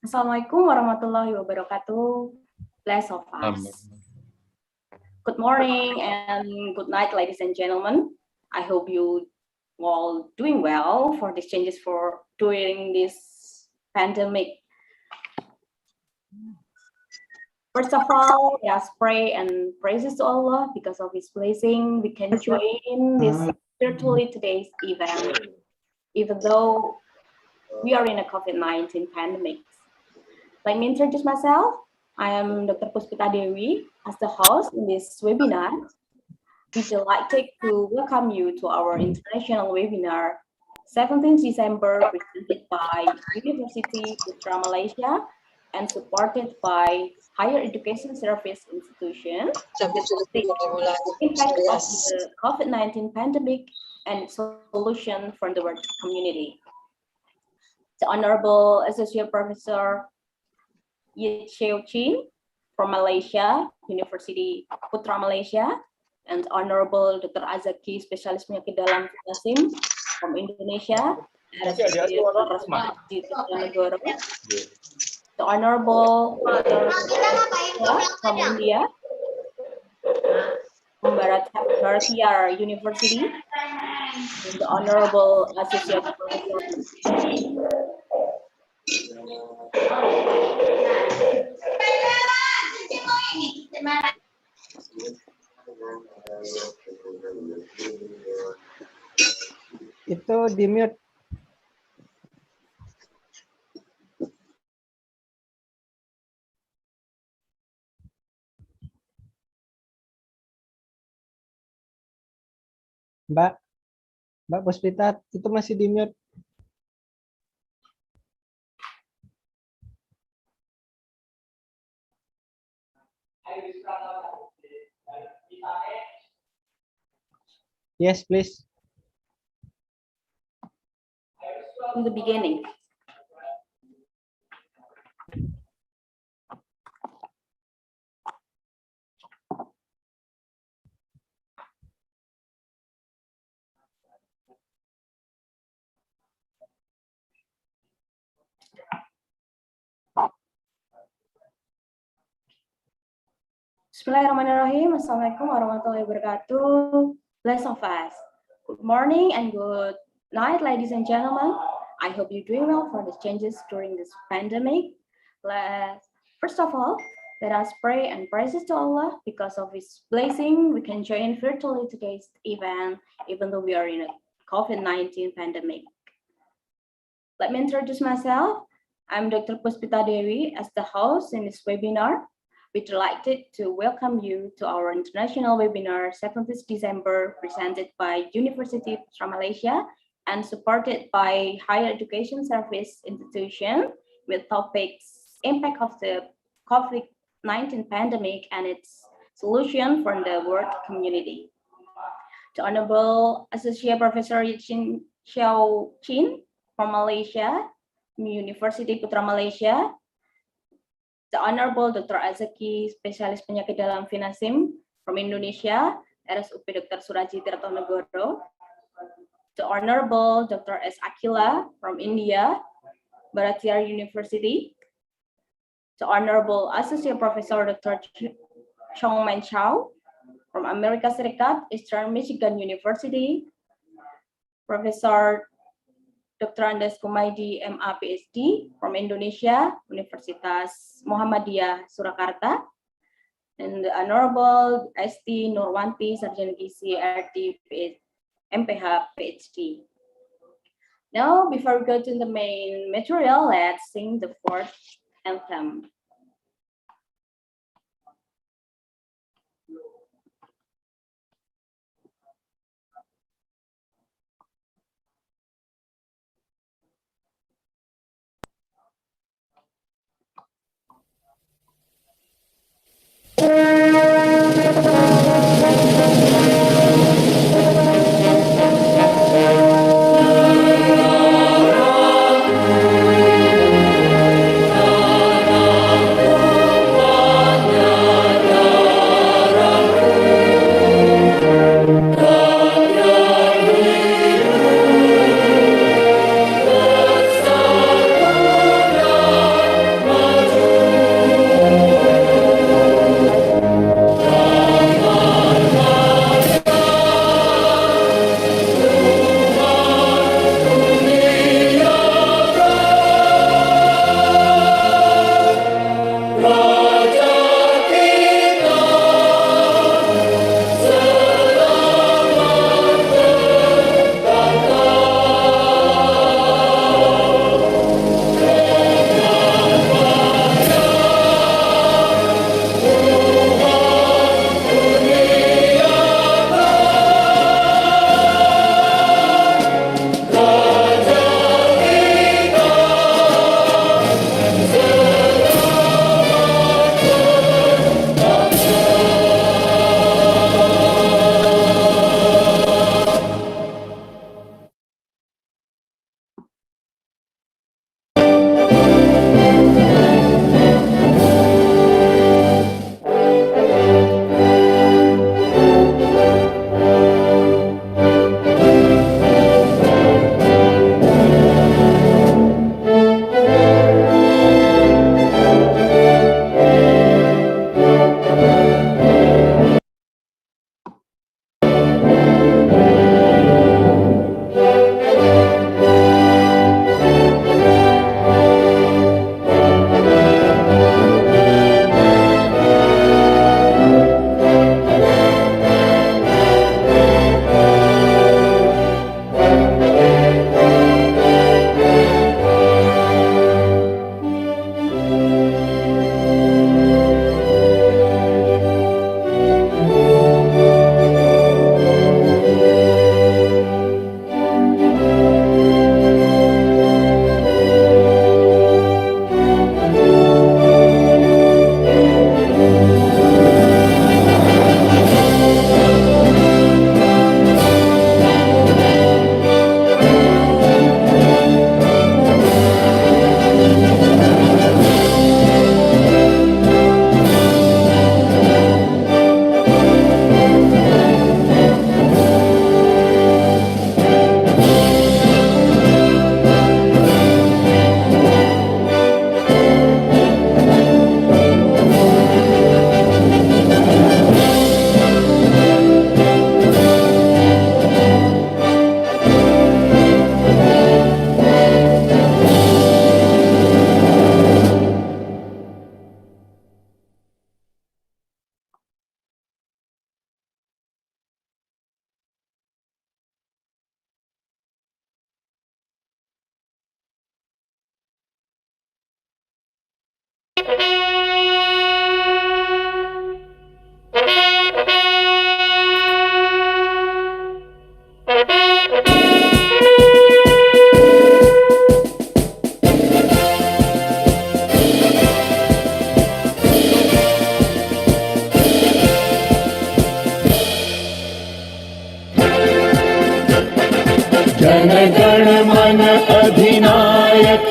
Assalamualaikum warahmatullahi wabarakatuh. Bless of us. Good morning and good night, ladies and gentlemen. I hope you all doing well for these changes for during this pandemic. First of all, let us pray and praises to Allah because of His blessing. We can join this virtually today's event, even though we are in a COVID-19 pandemic. Let me introduce myself. I am Dr. Puspita Dewi as the host in this webinar. We're delighted to welcome you to our international webinar, 17th December, presented by University Putra Malaysia and supported by Higher Education Service Institution. The impact of the COVID-19 pandemic and solution for the world community. The Honorable Associate Professor Yit Sheo Chin from Malaysia, University Putra Malaysia, and Honorable Dr. Azaki, Spesialis Penyakit Dalam Nasim from Indonesia, the Honorable Dr. from India, from Bharatiyar University, and the Honorable Associate Professor Itu di mute. Mbak Puspita, itu masih di mute. Yes, please. in the beginning. Bismillahirrahmanirrahim. Assalamualaikum warahmatullahi wabarakatuh. Bless of us. Good morning and good night, ladies and gentlemen. I hope you're doing well for the changes during this pandemic. First of all, let us pray and praises to Allah because of His blessing. We can join virtually today's event, even though we are in a COVID-19 pandemic. Let me introduce myself. I'm Dr. Puspita Dewi as the host in this webinar. We're delighted to welcome you to our international webinar, 17th December, presented by University Putra Malaysia and supported by Higher Education Service Institution with topics impact of the COVID-19 pandemic and its solution for the world community. The Honorable Associate Professor Yit Sheo Chin from Malaysia, University Putra Malaysia, the Honorable Dr. Azaki, Spesialis Penyakit Dalam Nasim from Indonesia, RSUP Dr. Suraji Tirtonegoro, the Honorable Dr. S. Akila from India, Bharatiyar University, the Honorable Associate Professor Dr. Chong Man Chow from Amerika Serikat, Eastern Michigan University, Professor Dr. Andes Kumaidi, MA PhD from Indonesia, Universitas Muhammadiyah Surakarta, and the Honorable ST Nurwanti, Sarjana Gizi RT MPH PhD. Now, before we go to the main material, let's sing the fourth anthem.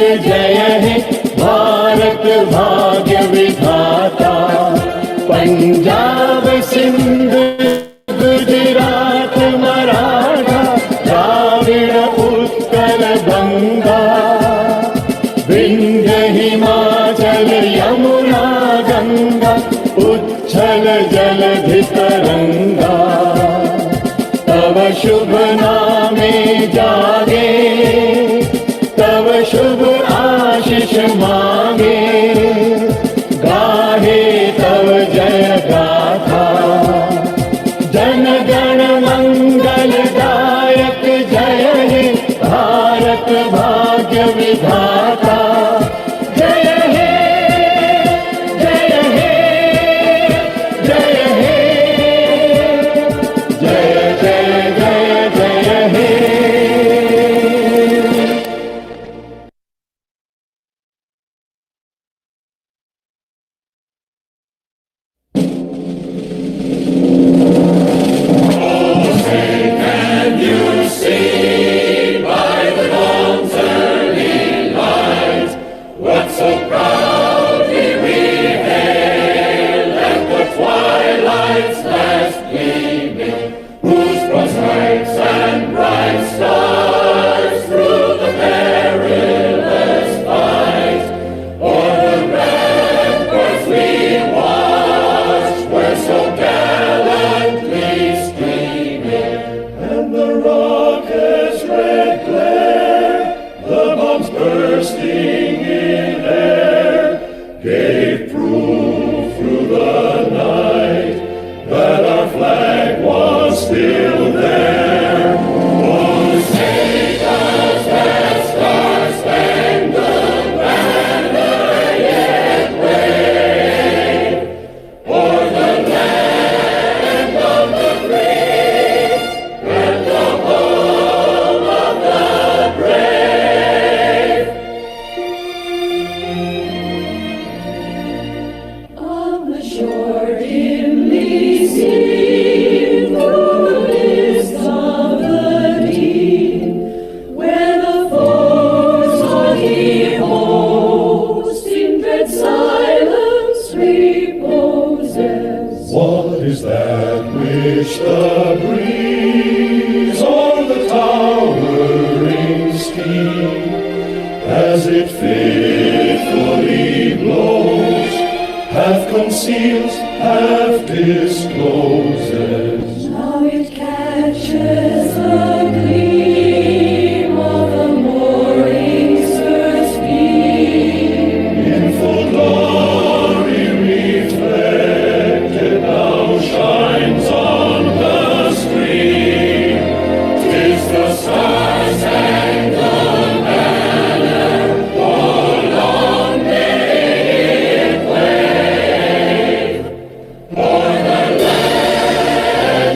जय हे भारत भाग्य विधाता। पंजाब सिंध गुजरात मराठा द्राविड़ उत्कल गंगा, विंध्य हिमाचल यमुना गंगा उच्छल जलधि तरंगा। तव शुभ नामे जागे, तव शुभ आशीष मांगे, गाहे तव जय गाथा। जन गण मंगल दायक जय हे भारत भाग्य विधाता। जय हे जय हे जय हे जय जय जय जय हे। As it fitfully blows, half conceals, half discloses. Now it catches the gleam of the morning's first beam. In full glory reflected, now shines on the screen. 'Tis the star-spangled banner, oh, long may it wave, o'er the land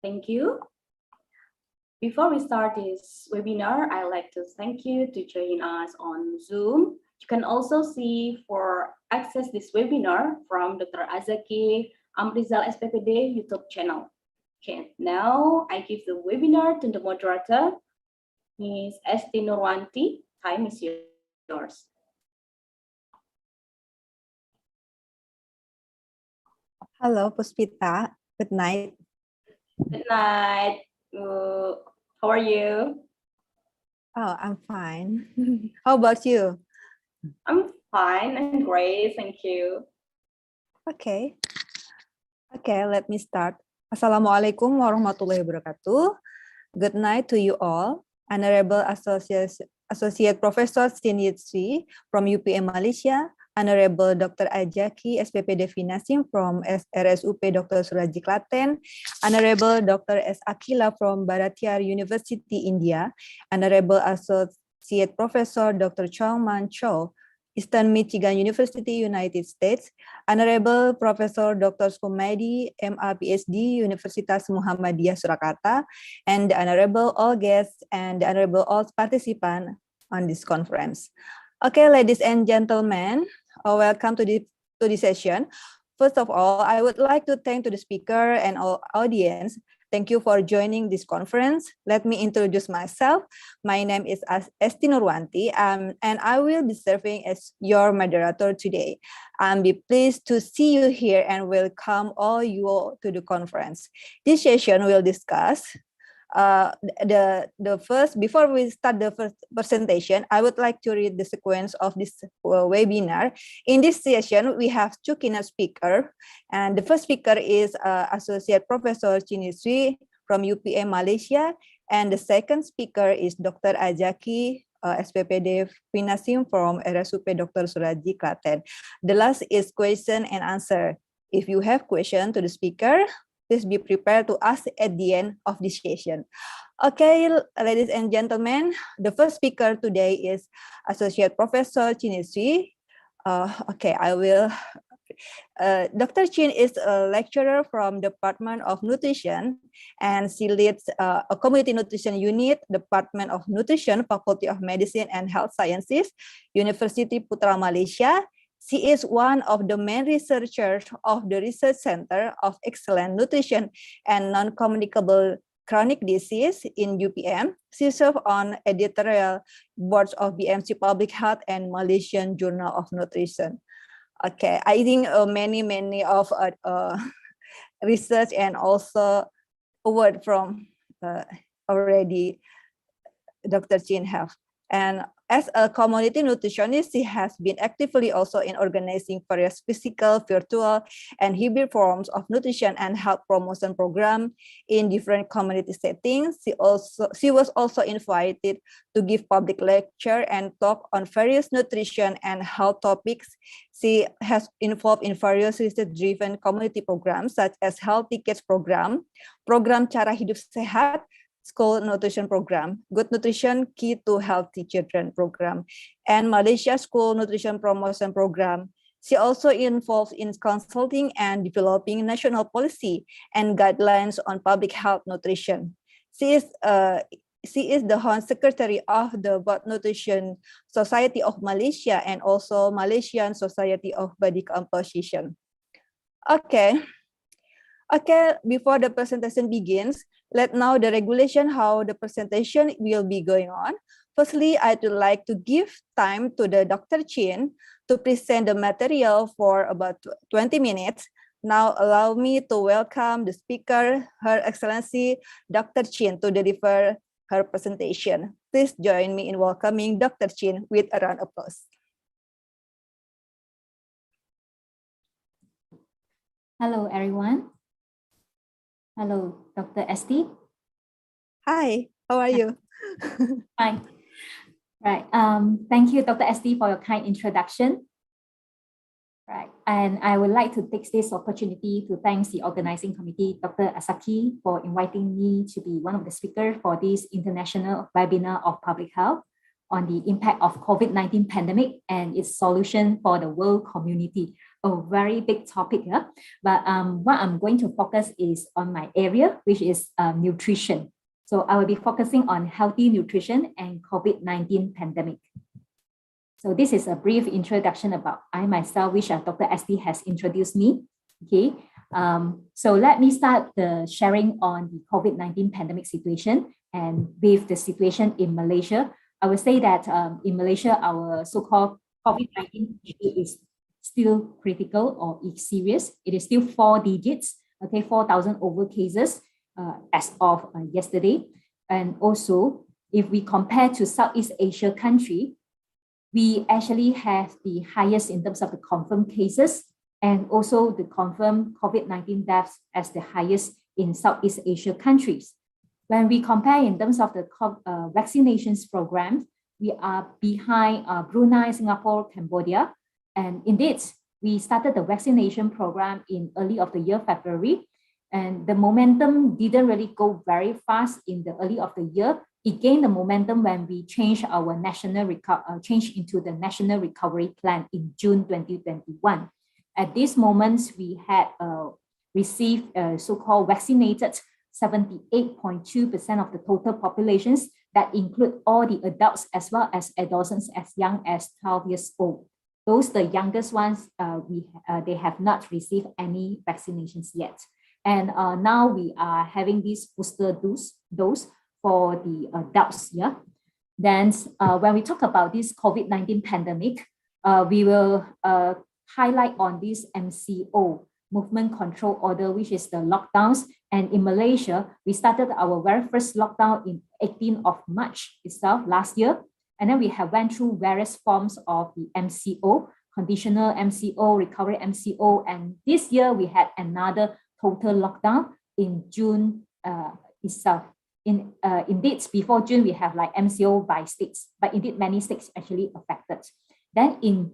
Thank you. Before we start this webinar, I'd like to thank you to join us on Zoom. You can also see for access this webinar from Dr. Azaki Amrizal SPPD YouTube channel. Okay, now I give the webinar to the moderator, Ms. Esti Nurwanti. Time is yours. Hello, Puspita. Good night. Good night. How are you? Oh, I'm fine. How about you? I'm fine and great, thank you. Okay. Okay, let me start. Assalamualaikum warahmatullahi wabarakatuh. Good night to you all. Honorable Associate Professor Sinitsi from UPM Malaysia, Honorable Dr. Ajaki SPPD Finasim from RSUP Dr. Suraji Klaten, Honorable Dr. S. Akila from Bharatiya University, India, Honorable Associate Professor Dr. Chong Man Cho, Eastern Michigan University, United States, Honorable Professor Dr. Sumedi, MA PhD, Universitas Muhammadiyah Surakarta, and the Honorable all guests and the Honorable all participants on this conference. Okay, ladies and gentlemen, welcome to this session. First of all, I would like to thank to the speaker and all audience. Thank you for joining this conference. Let me introduce myself. My name is Esti Nurwanti, and I will be serving as your moderator today. I'm be pleased to see you here and welcome all you all to the conference. This session will discuss before we start the first presentation, I would like to read the sequence of this webinar. In this session, we have two keynote speakers, and the first speaker is Associate Professor Chinisri from UPM Malaysia, and the second speaker is Dr. Ajaki SPPD Finasim from RSUP Dr. Suraji Klaten. The last is question and answer. If you have question to the speaker, please be prepared to ask at the end of this session. Okay, ladies and gentlemen, the first speaker today is Associate Professor Chinisri. Okay, I will. Dr. Chin is a lecturer from Department of Nutrition, and she leads a community nutrition unit, Department of Nutrition, Faculty of Medicine and Health Sciences, University Putra Malaysia. She is one of the main researchers of the Research Center of Excellent Nutrition and Non-Communicable Chronic Disease in UPM. She serves on editorial boards of BMC Public Health and Malaysian Journal of Nutrition. Okay, I think many of research and also award from already Dr. Chin have. And as a community nutritionist, she has been actively also in organizing various physical, virtual, and hybrid forms of nutrition and health promotion program in different community settings. She was also invited to give public lecture and talk on various nutrition and health topics. She has involved in various research-driven community programs such as Healthy Kids program, program Cara Hidup Sehat, School Nutrition Program, Good Nutrition Key to Healthy Children Program, and Malaysia School Nutrition Promotion Program. She also involved in consulting and developing national policy and guidelines on public health nutrition. She is the Hon Secretary of the Blood Nutrition Society of Malaysia and also Malaysian Society of Body Composition. Okay, before the presentation begins, let's know the regulation how the presentation will be going on. Firstly, I'd like to give time to the Dr. Chin to present the material for about 20 minutes. Now allow me to welcome the speaker, Her Excellency Dr. Chin, to deliver her presentation. Please join me in welcoming Dr. Chin with a round of applause. Hello, everyone. Hello, Dr. Esti. Hi, how are you? Hi. Right. Thank you, Dr. Esti, for your kind introduction. Right. And I would like to take this opportunity to thank the organizing committee, Dr. Asaki, for inviting me to be one of the speakers for this international webinar of public health on the impact of COVID-19 pandemic and its solution for the world community. A very big topic, yeah? But what I'm going to focus is on my area, which is nutrition. So I will be focusing on healthy nutrition and COVID-19 pandemic. So this is a brief introduction about I myself, which Dr. SD has introduced me. Okay, so let me start the sharing on the COVID-19 pandemic situation and with the situation in Malaysia. I would say that in Malaysia, our so-called COVID-19 issue is still critical or is serious. It is still 4 digits, okay, 4,000 over cases as of yesterday. And also, if we compare to Southeast Asia country, we actually have the highest in terms of the confirmed cases and also the confirmed COVID-19 deaths as the highest in Southeast Asia countries. When we compare in terms of the vaccinations programs, we are behind Brunei, Singapore, Cambodia. And indeed, we started the vaccination program in early of the year, February, and the momentum didn't really go very fast in the early of the year. It gained the momentum when we changed our change into the National Recovery Plan in June 2021. At this moment, we had received so-called vaccinated 78.2% of the total populations that include all the adults as well as adolescents as young as 12 years old. Those, the youngest ones, they have not received any vaccinations yet. And now we are having this booster dose for the adults, yeah. Then when we talk about this COVID-19 pandemic, we will highlight on this MCO, Movement Control Order, which is the lockdowns. And in Malaysia, we started our very first lockdown in 18th of March itself last year. And then we have went through various forms of the MCO, conditional MCO, recovery MCO. And this year we had another total lockdown in June itself. Indeed, before June, we have like MCO by states, but indeed many states actually affected. Then in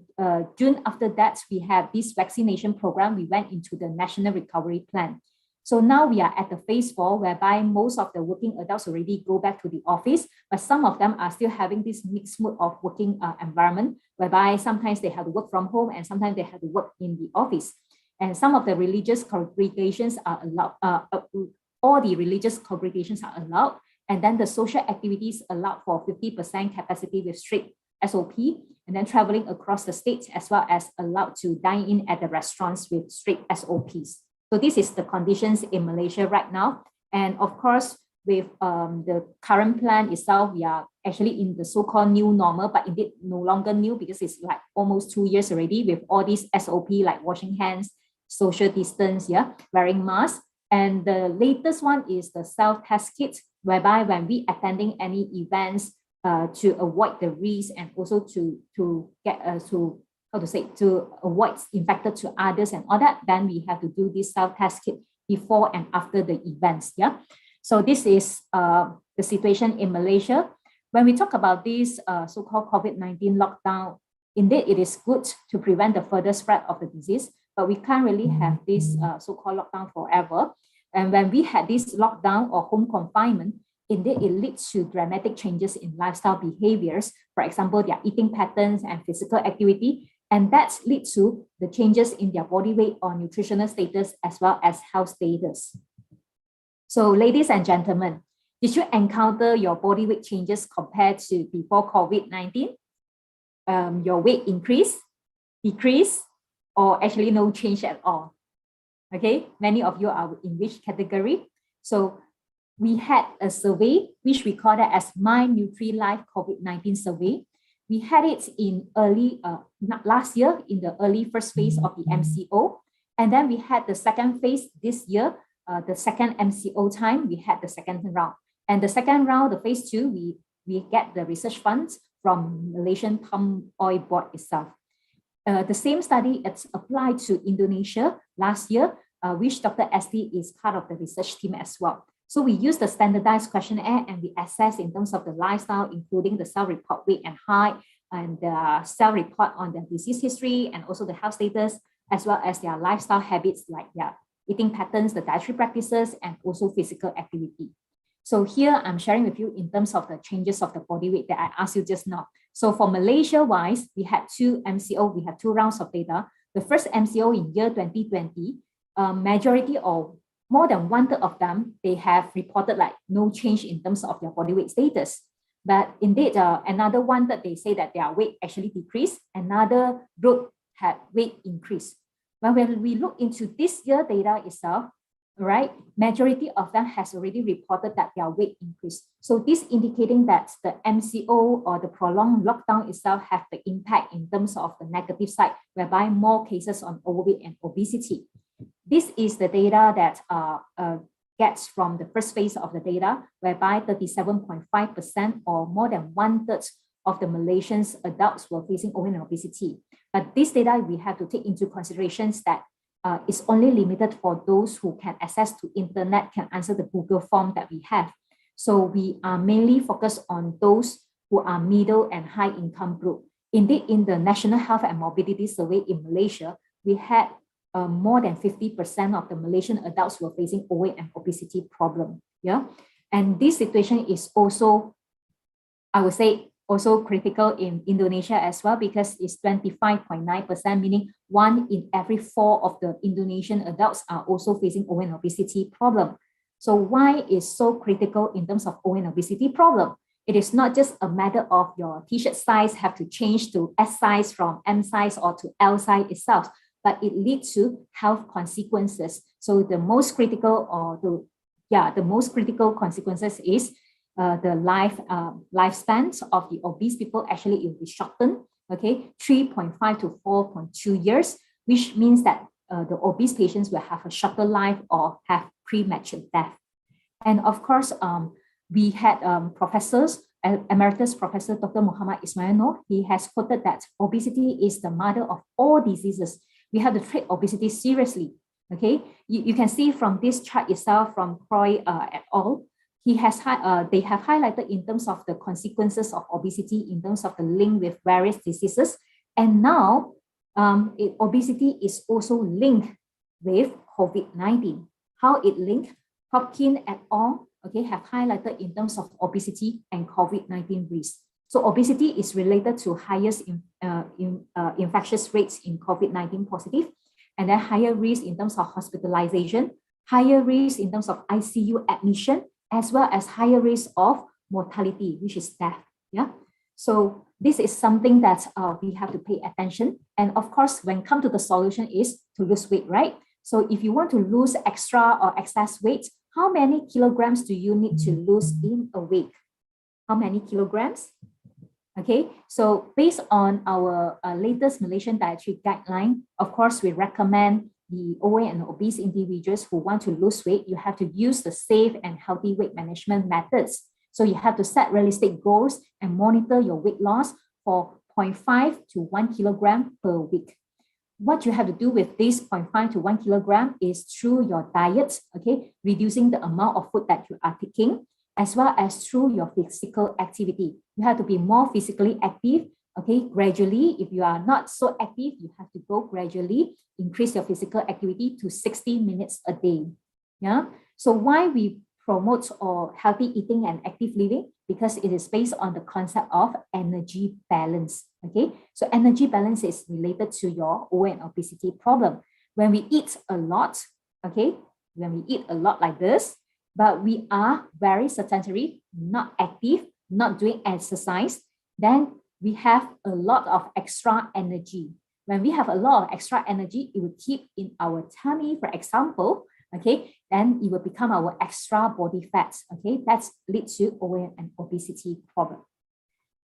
June after that, we have this vaccination program. We went into the National Recovery Plan. So now we are at the phase 4, whereby most of the working adults already go back to the office, but some of them are still having this mixed mode of working environment, whereby sometimes they have to work from home and sometimes they have to work in the office. And some of the religious congregations are allowed, all the religious congregations are allowed, and then the social activities allowed for 50% capacity with strict SOP, and then traveling across the states as well as allowed to dine in at the restaurants with strict SOPs. So this is the conditions in Malaysia right now. And of course, with the current plan itself, we are actually in the so-called new normal, but indeed no longer new because it's like almost 2 years already with all these SOP like washing hands, social distance, yeah, wearing masks. And the latest one is the self-test kit, whereby when we attending any events to avoid the risk and also to get to avoid infected to others and all that, then we have to do this self-test kit before and after the events. Yeah. So this is the situation in Malaysia. When we talk about this so-called COVID-19 lockdown, indeed it is good to prevent the further spread of the disease, but we can't really have this so-called lockdown forever. And when we had this lockdown or home confinement, indeed it leads to dramatic changes in lifestyle behaviors. For example, their eating patterns and physical activity, and that leads to the changes in their body weight or nutritional status as well as health status. So ladies and gentlemen, did you encounter your body weight changes compared to before COVID-19? Your weight increase, decrease, or actually no change at all? Okay, many of you are in which category? So we had a survey, which we call that as My NutriLife COVID-19 survey. We had it in early, last year in the early first phase of the MCO. And then we had the second phase this year, the second MCO time, we had the second round. And the second round, the phase 2, we get the research funds from Malaysian Palm Oil Board itself. The same study, it's applied to Indonesia last year, which Dr. SD is part of the research team as well. So we use the standardized questionnaire and we assess in terms of the lifestyle, including the self-report weight and height, and the self-report on their disease history, and also the health status, as well as their lifestyle habits like their eating patterns, the dietary practices, and also physical activity. So here I'm sharing with you in terms of the changes of the body weight that I asked you just now. So for Malaysia wise, we had two MCO, we had 2 rounds of data. The first MCO in year 2020, majority or more than 1/3 of them, they have reported like no change in terms of their body weight status. But indeed, another one that they say that their weight actually decreased, another group had weight increase. But when we look into this year data itself, right, majority of them has already reported that their weight increased. So this indicating that the MCO or the prolonged lockdown itself have the impact in terms of the negative side, whereby more cases on overweight and obesity. This is the data that gets from the first phase of the data, whereby 37.5% or more than 1/3 of the Malaysians adults were facing overweight and obesity. But this data, we have to take into considerations that is only limited for those who can access to internet, can answer the Google form that we have. So we are mainly focused on those who are middle and high income group. Indeed, in the National Health and Mobility Survey in Malaysia, we had more than 50% of the Malaysian adults were facing overweight and obesity problem. Yeah, and this situation is also, I would say, also critical in Indonesia as well, because it's 25.9%, meaning 1 in every 4 of the Indonesian adults are also facing overweight and obesity problem. So why is so critical in terms of overweight and obesity problem? It is not just a matter of your t-shirt size have to change to S size from M size or to L size itself, but it leads to health consequences. So the most critical the most critical consequences is the lifespans of the obese people actually it will be shortened, okay, 3.5 to 4.2 years, which means that the obese patients will have a shorter life or have premature death. And of course, we had professors, Emeritus Professor Dr. Muhammad Ismail Noor, he has quoted that obesity is the mother of all diseases. We have to treat obesity seriously, okay? You can see from this chart itself from Croy et al., they have highlighted in terms of the consequences of obesity, in terms of the link with various diseases. And now obesity is also linked with COVID-19. How it linked? Hopkins et al. Okay, have highlighted in terms of obesity and COVID-19 risk. So obesity is related to highest infectious rates in COVID-19 positive, and then higher risk in terms of hospitalization, higher risk in terms of ICU admission, as well as higher risk of mortality, which is death. Yeah. So this is something that we have to pay attention. And of course, when come to the solution is to lose weight, right? So if you want to lose extra or excess weight, how many kilograms do you need to lose in a week? How many kilograms? Okay, so based on our latest Malaysian dietary guideline, of course, we recommend the overweight and obese individuals who want to lose weight, you have to use the safe and healthy weight management methods. So you have to set realistic goals and monitor your weight loss for 0.5 to 1 kilogram per week. What you have to do with this 0.5 to 1 kilogram is through your diet, okay, reducing the amount of food that you are taking, as well as through your physical activity. You have to be more physically active, okay, gradually. If you are not so active, you have to go gradually, increase your physical activity to 60 minutes a day. Yeah. So why we promote healthy eating and active living? Because it is based on the concept of energy balance. Okay. So energy balance is related to your overweight and obesity problem. When we eat a lot, okay, when we eat a lot like this, but we are very sedentary, not active, not doing exercise, then we have a lot of extra energy. When we have a lot of extra energy, it will keep in our tummy, for example, okay, then it will become our extra body fat, okay, that leads to overweight and obesity problem.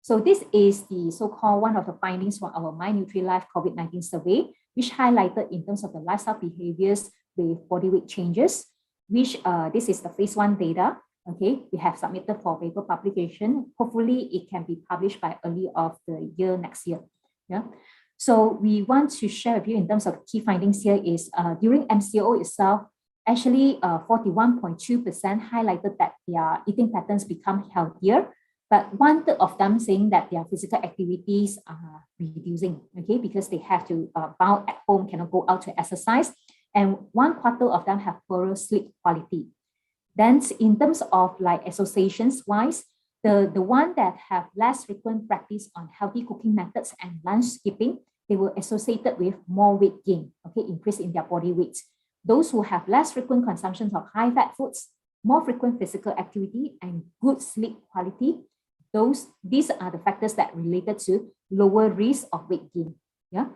So this is the so-called one of the findings from our My NutriLife COVID-19 survey, which highlighted in terms of the lifestyle behaviors with body weight changes, which this is the phase 1 data. Okay, we have submitted for paper publication. Hopefully it can be published by early of the year next year. Yeah. So we want to share with you in terms of key findings here is during MCO itself, actually 41.2% highlighted that their eating patterns become healthier, but 1/3 of them saying that their physical activities are reducing, okay, because they have to bound at home, cannot go out to exercise. And 1/4 of them have poorer sleep quality. Then in terms of like associations wise, the one that have less frequent practice on healthy cooking methods and lunch skipping, they were associated with more weight gain, okay, increase in their body weight. Those who have less frequent consumption of high fat foods, more frequent physical activity, and good sleep quality, these are the factors that related to lower risk of weight gain. Yeah.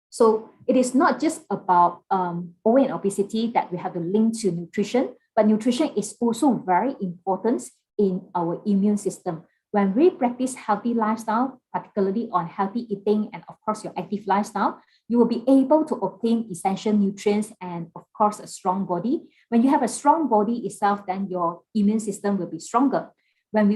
So it is not just about overweight and obesity that we have to link to nutrition, but nutrition is also very important in our immune system. When we practice healthy lifestyle, particularly on healthy eating and of course your active lifestyle, you will be able to obtain essential nutrients and of course a strong body. When you have a strong body itself, then your immune system will be stronger. When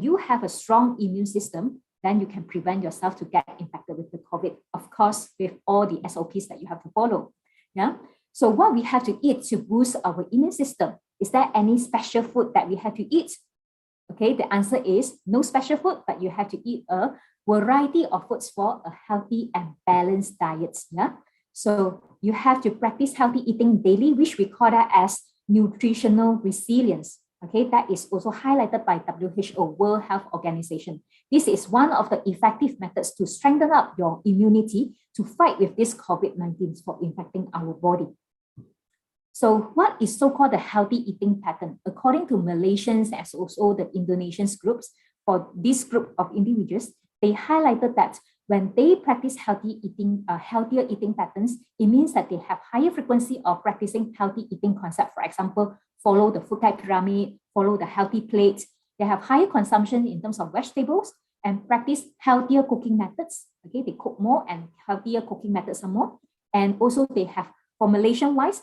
you have a strong immune system, then you can prevent yourself to get infected with the COVID, of course, with all the SOPs that you have to follow. Yeah. So what we have to eat to boost our immune system, is there any special food that we have to eat? Okay, the answer is no special food, but you have to eat a variety of foods for a healthy and balanced diet. Yeah. So you have to practice healthy eating daily, which we call that as nutritional resilience. Okay, that is also highlighted by WHO, World Health Organization. This is one of the effective methods to strengthen up your immunity to fight with this COVID-19 for infecting our body. So what is so-called the healthy eating pattern? According to Malaysians as also the Indonesians groups, for this group of individuals, they highlighted that when they practice healthy eating, healthier eating patterns, it means that they have higher frequency of practicing healthy eating concept. For example, follow the food type pyramid, follow the healthy plate. They have higher consumption in terms of vegetables and practice healthier cooking methods. Okay, they cook more and healthier cooking methods are more. And also they have, for Malaysian-wise,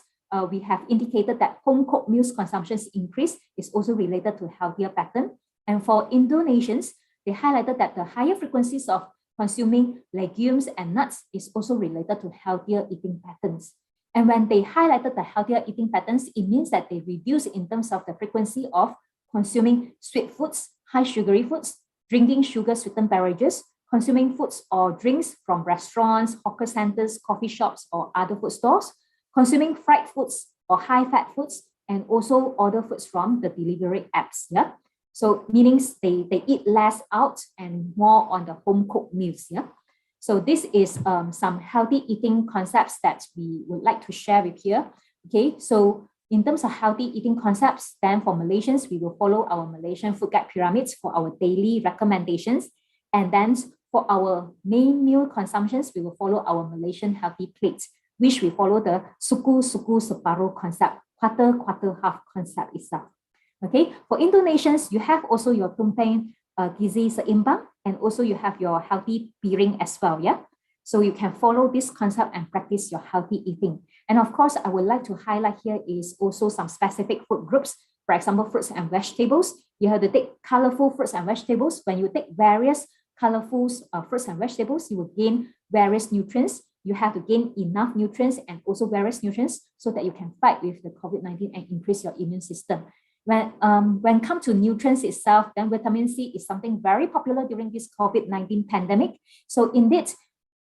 we have indicated that home-cooked meals consumptions increase is also related to healthier pattern. And for Indonesians, they highlighted that the higher frequencies of consuming legumes and nuts is also related to healthier eating patterns. And when they highlighted the healthier eating patterns, it means that they reduce in terms of the frequency of consuming sweet foods, high sugary foods, drinking sugar-sweetened beverages, consuming foods or drinks from restaurants, hawker centers, coffee shops, or other food stores, consuming fried foods or high-fat foods, and also order foods from the delivery apps. Yeah. So meaning they eat less out and more on the home-cooked meals. Yeah. So this is some healthy eating concepts that we would like to share with you. Okay, so in terms of healthy eating concepts, then for Malaysians, we will follow our Malaysian food guide pyramids for our daily recommendations. And then for our main meal consumptions, we will follow our Malaysian healthy plates, which we follow the suku separuh concept, quarter half concept itself. Okay, for Indonesians, you have also your tumpeng gizi seimbang, and also you have your healthy piring as well. Yeah, so you can follow this concept and practice your healthy eating. And of course, I would like to highlight here is also some specific food groups. For example, fruits and vegetables. You have to take colorful fruits and vegetables. When you take various colorful fruits and vegetables, you will gain various nutrients. You have to gain enough nutrients and also various nutrients so that you can fight with the COVID-19 and increase your immune system. When it comes to nutrients itself, then vitamin C is something very popular during this COVID-19 pandemic. So indeed,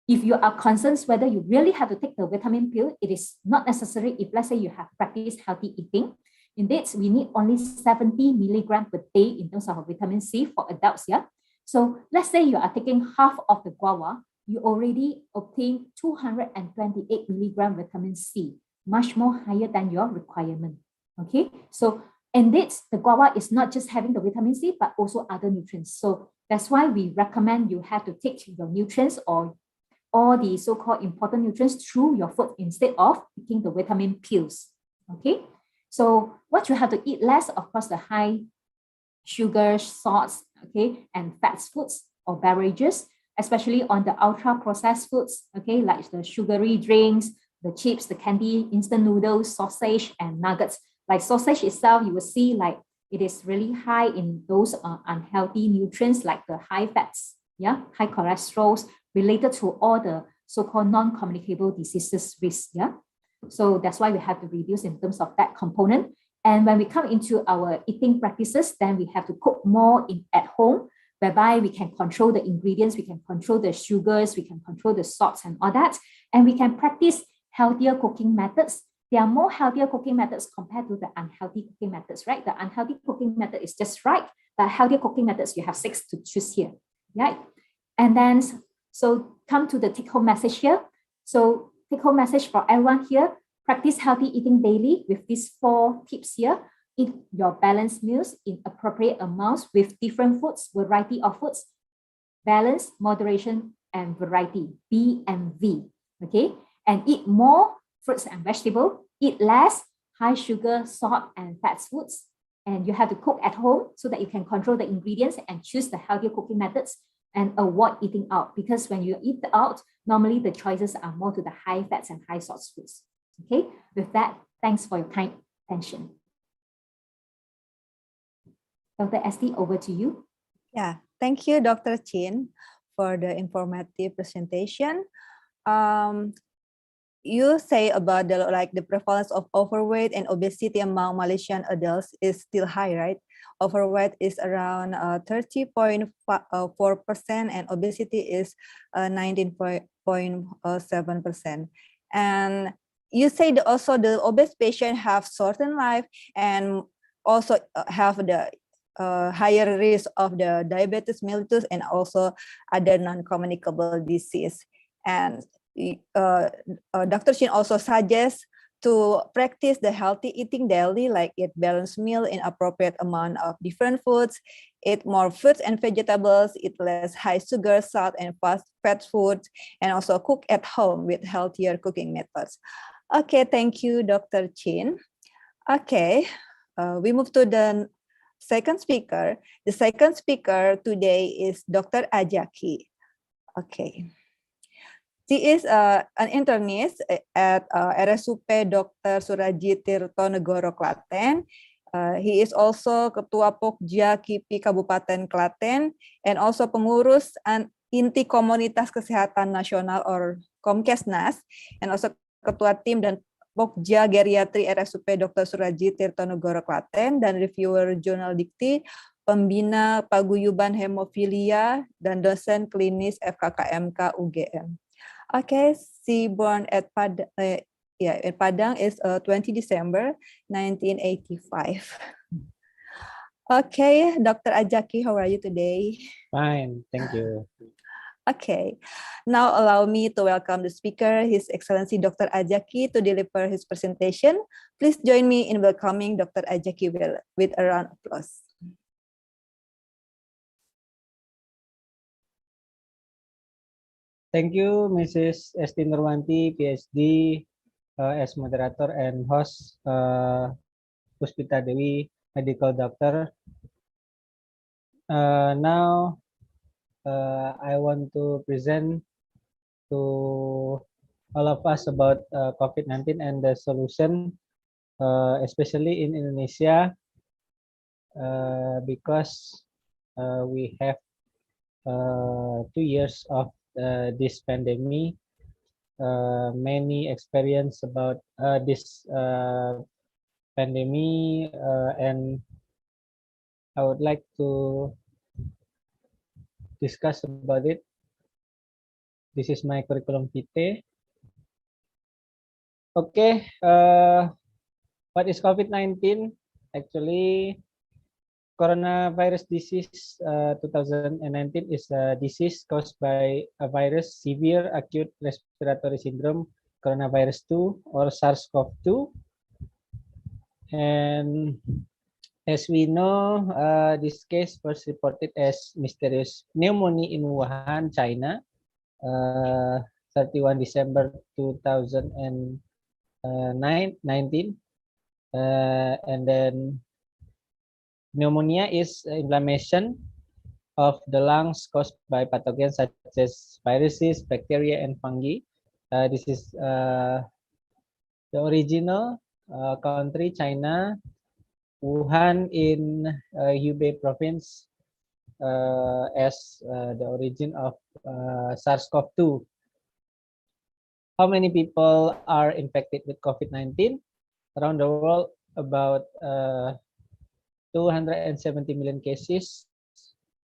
if you are concerned whether you really have to take the vitamin pill, it is not necessary if let's say you have practiced healthy eating. Indeed, we need only 70 milligrams per day in terms of vitamin C for adults. Yeah. So let's say you are taking half of the guava, you already obtain 228 milligram vitamin C, much more higher than your requirement. Okay, so indeed, the guava is not just having the vitamin C, but also other nutrients. So that's why we recommend you have to take your nutrients or all the so-called important nutrients through your food instead of taking the vitamin pills. Okay, so what you have to eat less, of course, the high sugar, salts, okay, and fats foods or beverages, especially on the ultra processed foods, okay, like the sugary drinks, the chips, the candy, instant noodles, sausage, and nuggets. Like sausage itself, you will see like it is really high in those unhealthy nutrients like the high fats, yeah, high cholesterol related to all the so-called non-communicable diseases risk, yeah. So that's why we have to reduce in terms of that component. And when we come into our eating practices, then we have to cook more at home, whereby we can control the ingredients, we can control the sugars, we can control the salts and all that. And we can practice healthier cooking methods. there are more healthier cooking methods compared to the unhealthy cooking methods, right? The unhealthy cooking method is just right, but healthier cooking methods, you have 6 to choose here, right? And then, so come to the take-home message here. So take-home message for everyone here, practice healthy eating daily with these 4 tips here. Eat your balanced meals in appropriate amounts with different foods, variety of foods, balance, moderation, and variety, B and V, okay? And eat more fruits and vegetables, eat less high sugar, salt, and fat foods. And you have to cook at home so that you can control the ingredients and choose the healthier cooking methods and avoid eating out, because when you eat out, normally the choices are more to the high fats and high salt foods. Okay, with that, thanks for your kind attention. Dr. Esti, over to you. Yeah, thank you, Dr. Chin, for the informative presentation. You say about the prevalence of overweight and obesity among Malaysian adults is still high, right? Overweight is around 30.4% and obesity is 19.7%. And you say that also the obese patient have shortened life and also have the higher risk of the diabetes mellitus and also other non-communicable disease. And Dr. Shin also suggests to practice the healthy eating daily, like eat balanced meal in appropriate amount of different foods, eat more fruits and vegetables, eat less high sugar, salt, and fat foods, and also cook at home with healthier cooking methods. Okay, thank you, Dr. Chin. Okay, we move to the second speaker. The second speaker today is Dr. Ajaki. Okay. She is an internist at RSUP Dr. Surajit Tirtonegoro, Klaten. He is also Ketua Pokja KIPI Kabupaten Klaten and also pengurus inti Komunitas Kesehatan Nasional or Komkesnas, and also Ketua Tim dan Pokja Geriatri RSUP Dr. Surajit Tirtonegoro, Klaten, dan reviewer jurnal Dikti, pembina paguyuban hemofilia, dan dosen klinis FKKMK UGM. Okay, she born at Padang is 20 December 1985. Okay, Dr. Ajaki, how are you today? Fine, thank you. Okay, now allow me to welcome the speaker, His Excellency Dr. Ajaki, to deliver his presentation. Please join me in welcoming Dr. Ajaki with a round of applause. Thank you, Mrs. Esti Nurwanti, PhD, as moderator and host, Puspita Dewi, medical doctor. Now, I want to present to all of us about COVID-19 and the solution, especially in Indonesia, because we have 2 years of this pandemic, many experience about this pandemic, and I would like to discuss about it. This is my curriculum vitae. Okay, what is COVID-19? Actually, coronavirus disease 2019 is a disease caused by a virus, severe acute respiratory syndrome, coronavirus 2 or SARS-CoV-2. And as we know, this case was reported as mysterious pneumonia in Wuhan, China, 31 December 2019. And then pneumonia is inflammation of the lungs caused by pathogens such as viruses, bacteria, and fungi. This is the original country, China, Wuhan in Hubei province, as the origin of SARS-CoV-2. How many people are infected with COVID-19? Around the world, about 270 million cases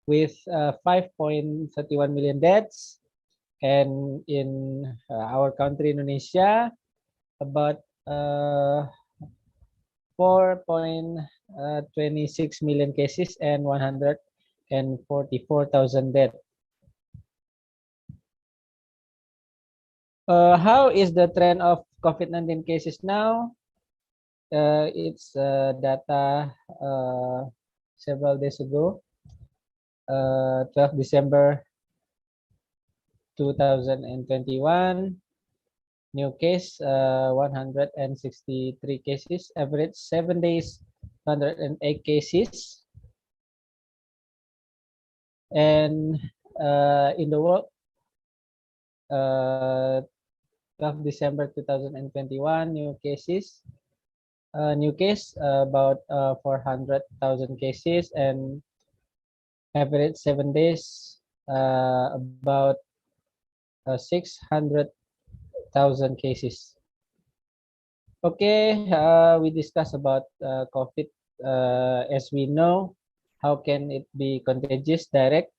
with 5.31 million deaths. And in our country, Indonesia, about 4.26 million cases and 144,000 deaths. How is the trend of COVID-19 cases now? It's data several days ago, 12 December 2021. New case 163 cases, average 7 days 108 cases. And in the world, 12 December 2021, new cases, new case about 400,000 cases, and average 7 days about 600,000 cases. Okay, we discussed about COVID. As we know, how can it be contagious? Direct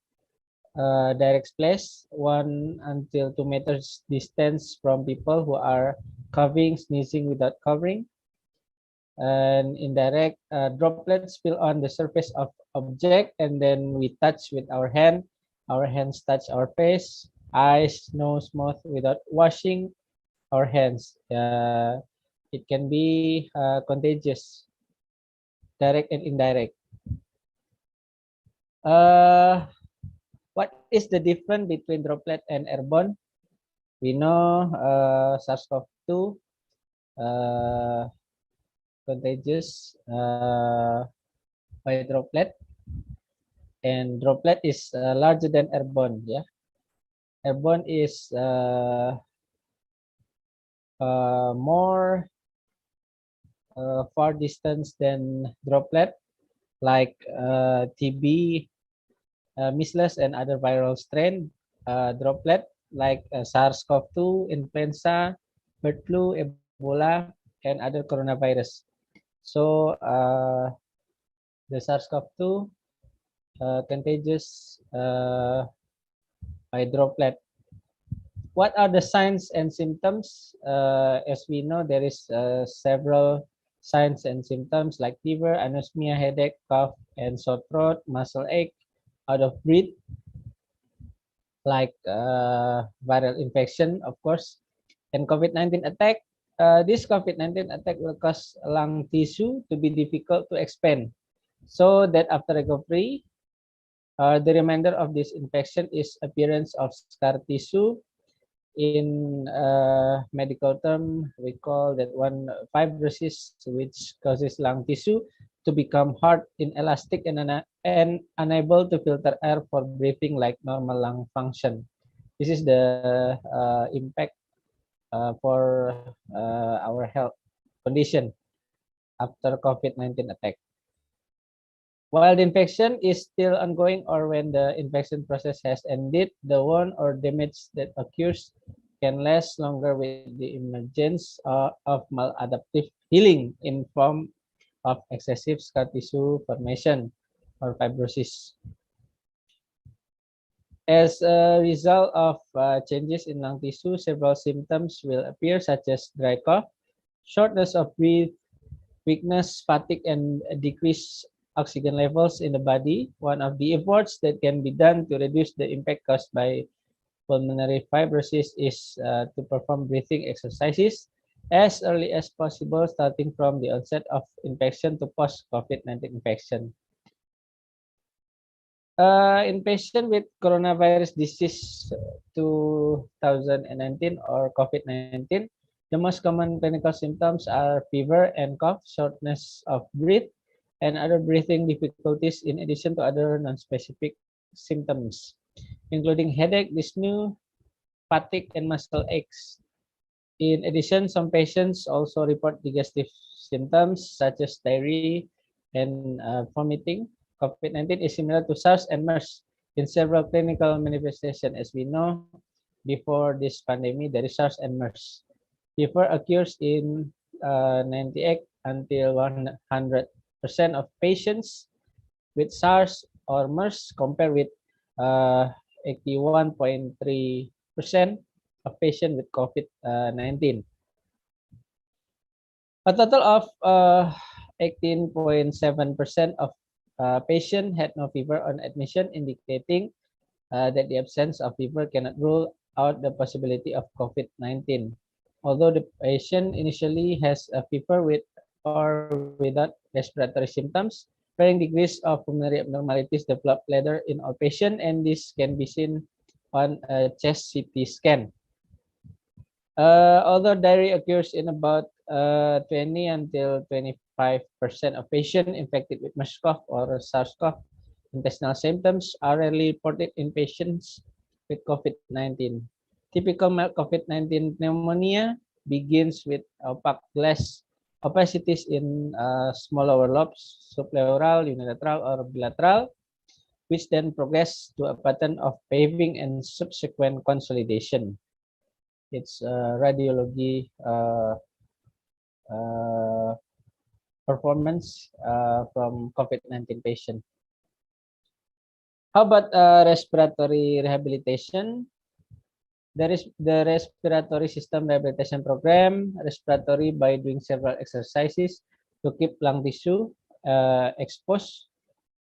splash, 1 until 2 meters distance from people who are coughing, sneezing without covering. And indirect, droplets spill on the surface of object, and then we touch with our hand. Our hands touch our face, eyes, nose, mouth without washing our hands. It can be contagious, direct and indirect. What is the difference between droplet and airborne? We know SARS-CoV-2 contagious by droplet, and droplet is larger than airborne. Yeah, airborne is more far distance than droplet, like TB, measles, and other viral strain. Droplet like SARS-CoV-2, influenza, bird flu, Ebola, and other coronavirus. So the SARS-CoV-2 contagious by droplet. What are the signs and symptoms? As we know, there is several signs and symptoms like fever, anosmia, headache, cough, and sore throat, muscle ache, out of breath, like viral infection, of course, and COVID-19 attack. This COVID-19 attack will cause lung tissue to be difficult to expand, so that after recovery, the remainder of this infection is appearance of scar tissue. In medical term, we call that one fibrosis, which causes lung tissue to become hard, inelastic, and unable to filter air for breathing like normal lung function. This is the impact for our health condition after COVID-19 attack. While the infection is still ongoing or when the infection process has ended, the wound or damage that occurs can last longer with the emergence of maladaptive healing in form of excessive scar tissue formation or fibrosis. As a result of changes in lung tissue, several symptoms will appear, such as dry cough, shortness of breath, weakness, fatigue, and decreased oxygen levels in the body. One of the efforts that can be done to reduce the impact caused by pulmonary fibrosis is to perform breathing exercises as early as possible, starting from the onset of infection to post-COVID-19 infection. In patient with coronavirus disease 2019 or COVID-19, the most common clinical symptoms are fever and cough, shortness of breath, and other breathing difficulties, in addition to other non-specific symptoms, including headache, dyspnea, fatigue, and muscle aches. In addition, some patients also report digestive symptoms such as diarrhea and vomiting. COVID-19 is similar to SARS and MERS in several clinical manifestations. As we know, before this pandemic, there is SARS and MERS. Fever occurs in 98 until 100% of patients with SARS or MERS, compared with 81.3% of patients with COVID-19. A total of 18.7% of patients had no fever on admission, indicating that the absence of fever cannot rule out the possibility of COVID-19. Although the patient initially has a fever with or without respiratory symptoms, varying degrees of pulmonary abnormalities develop later in all patients, and this can be seen on a chest CT scan. Although diarrhea occurs in about 20 until 25% of patients infected with MERS-CoV or SARS-CoV, intestinal symptoms are rarely reported in patients with COVID-19. Typical mild COVID-19 pneumonia begins with opaque glass opacities in small lower lobes, subpleural, unilateral, or bilateral, which then progress to a pattern of paving and subsequent consolidation. It's radiology uh, performance from COVID-19 patient. How about respiratory rehabilitation? There is the respiratory system rehabilitation program, respiratory by doing several exercises to keep lung tissue exposed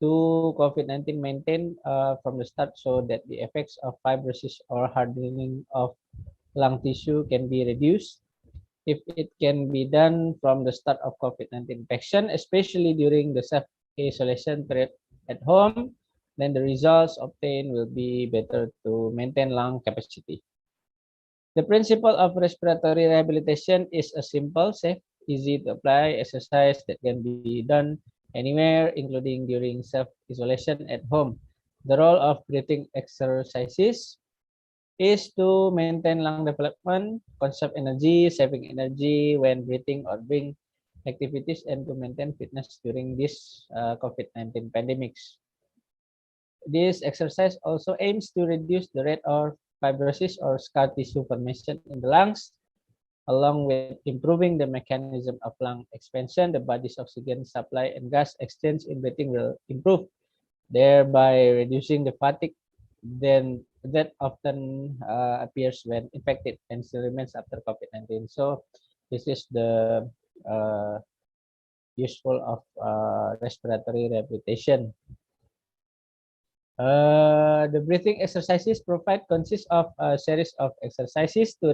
to COVID-19 maintained from the start so that the effects of fibrosis or hardening of lung tissue can be reduced. If it can be done from the start of COVID-19 infection, especially during the self-isolation period at home, then the results obtained will be better to maintain lung capacity. The principle of respiratory rehabilitation is a simple, safe, easy to apply exercise that can be done anywhere, including during self-isolation at home. The role of breathing exercises is to maintain lung development, conserve energy, saving energy when breathing or doing activities, and to maintain fitness during this COVID-19 pandemics. This exercise also aims to reduce the rate of fibrosis or scar tissue formation in the lungs, along with improving the mechanism of lung expansion. The body's oxygen supply and gas exchange in breathing will improve, thereby reducing the fatigue then that often appears when infected and still remains after COVID-19. So this is the uh, useful of respiratory rehabilitation. The breathing exercises provide consist of a series of exercises to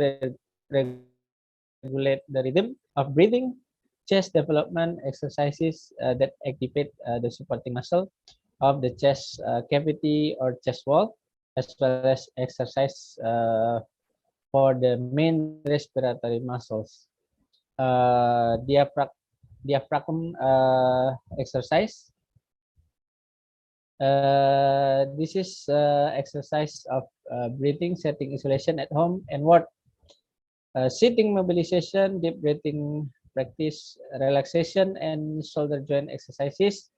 regulate the rhythm of breathing, chest development exercises that activate the supporting muscle of the chest cavity or chest wall, as well as exercise for the main respiratory muscles. Diaphragm exercise. This is exercise of breathing, setting isolation at home and work. Sitting mobilization, deep breathing practice, relaxation, and shoulder joint exercises.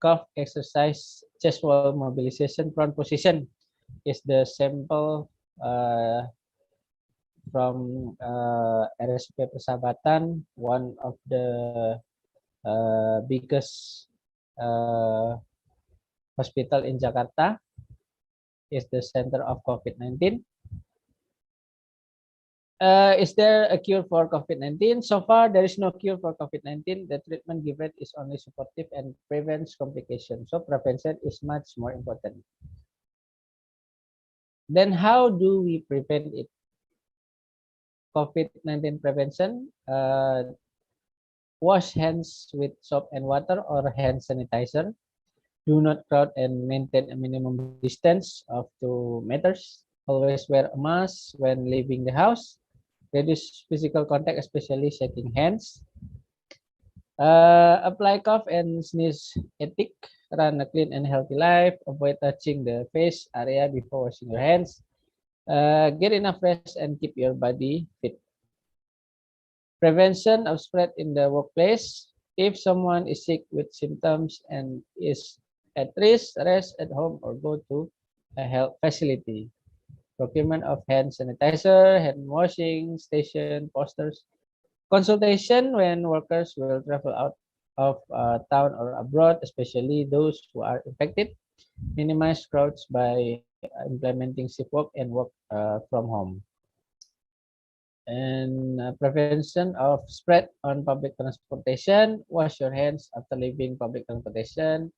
Calf exercise, chest wall mobilization, prone position is the sample from RSP Persahabatan, one of the biggest hospital in Jakarta, is the center of COVID-19. Is there a cure for COVID-19? So far, there is no cure for COVID-19. The treatment given is only supportive and prevents complications. So prevention is much more important. Then how do we prevent it? COVID-19 prevention, wash hands with soap and water or hand sanitizer. Do not crowd and maintain a minimum distance of 2 meters. Always wear a mask when leaving the house. Reduce physical contact, especially shaking hands. Apply cough and sneeze etiquette. Run a clean and healthy life. Avoid touching the face area before washing your hands. Get enough rest and keep your body fit. Prevention of spread in the workplace. If someone is sick with symptoms and is at risk, rest at home or go to a health facility. Procurement of hand sanitizer, hand washing station, posters. Consultation when workers will travel out of town or abroad, especially those who are infected. Minimize crowds by implementing safe work and work from home. And prevention of spread on public transportation. Wash your hands after leaving public transportation.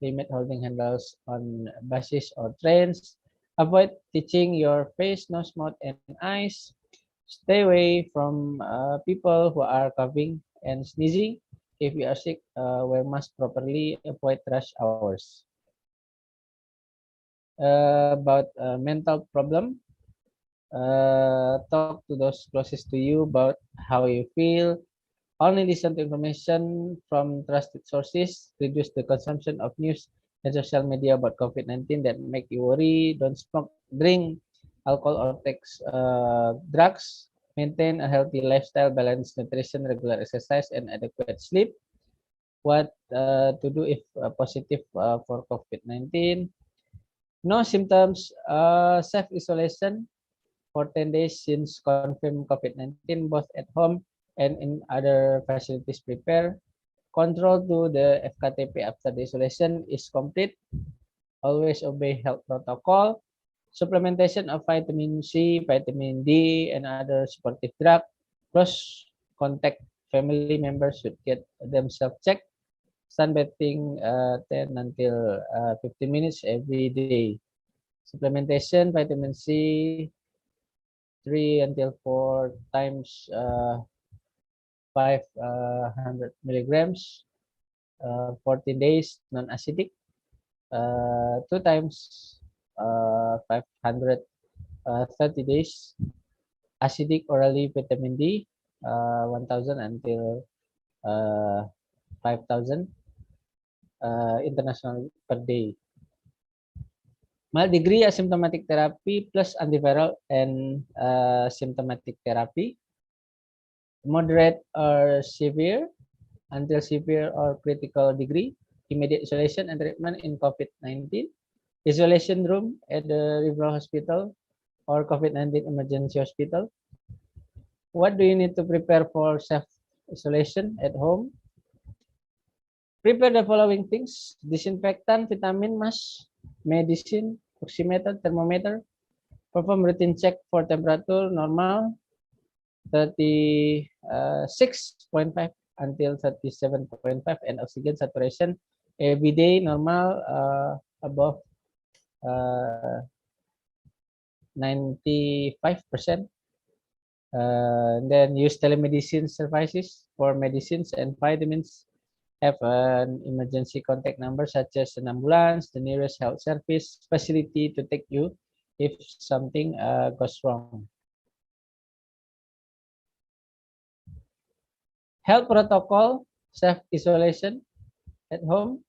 Limit holding handles on buses or trains. Avoid touching your face, nose, mouth, and eyes. Stay away from people who are coughing and sneezing. If you are sick, wear mask properly. Avoid rush hours. About mental problem, talk to those closest to you about how you feel. Only listen to information from trusted sources. Reduce the consumption of news and social media about COVID-19 that make you worry. Don't smoke, drink alcohol, or take drugs. Maintain a healthy lifestyle, balanced nutrition, regular exercise, and adequate sleep. What to do if positive for COVID-19? No symptoms, self-isolation for 10 days since confirmed COVID-19, both at home and in other facilities prepare. Control to the FKTP after the isolation is complete. Always obey health protocol. Supplementation of vitamin C, vitamin D, and other supportive drug. Close contact family members should get themselves checked. Sunbathing 10 until 15 minutes every day. Supplementation, vitamin C, 3 until 4 times 500 milligrams, 14 days non-acidic, 2 times 500, 30 days acidic orally vitamin D, 1000 until 5000 international per day. Mild degree asymptomatic therapy plus antiviral and symptomatic therapy. Moderate or severe until severe or critical degree. Immediate isolation and treatment in COVID-19. Isolation room at the referral hospital or COVID-19 emergency hospital. What do you need to prepare for self-isolation at home? Prepare the following things: disinfectant, vitamin, mask, medicine, oximeter, thermometer. Perform routine check for temperature normal 36.5 until 37.5 and oxygen saturation every day normal above 95%. Then use telemedicine services for medicines and vitamins. Have an emergency contact number such as an ambulance, the nearest health service facility to take you if something goes wrong. Health protocol, self-isolation at home.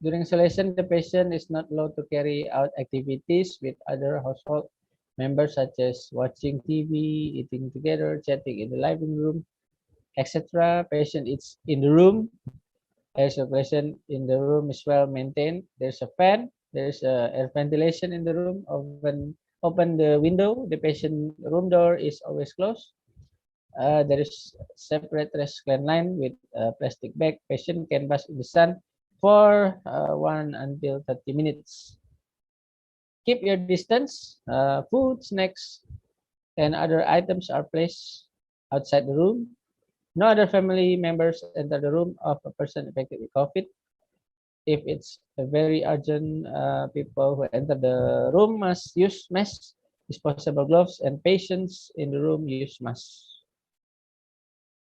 During isolation, the patient is not allowed to carry out activities with other household members such as watching TV, eating together, chatting in the living room, etc. Patient is in the room. Isolation in the room is well maintained. There's a fan. There's air ventilation in the room. Open the window. The patient room door is always closed. There is separate rescue line with a plastic bag. Patient can bask in the sun for 1 until 30 minutes. Keep your distance. Food, snacks, and other items are placed outside the room. No other family members enter the room of a person affected with COVID. If it's a very urgent, people who enter the room must use masks, disposable gloves, and patients in the room use masks.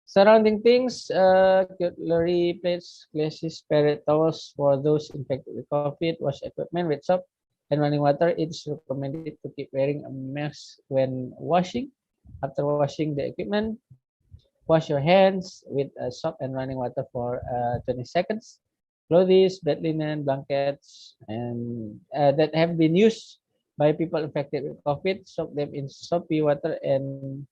Surrounding things, cutlery, plates, glasses, padded towels for those infected with COVID, wash equipment with soap and running water. It is recommended to keep wearing a mask when washing. After washing the equipment, wash your hands with soap and running water for 20 seconds. Clothes, bed linen, blankets, and that have been used by people infected with COVID, soak them in soapy water and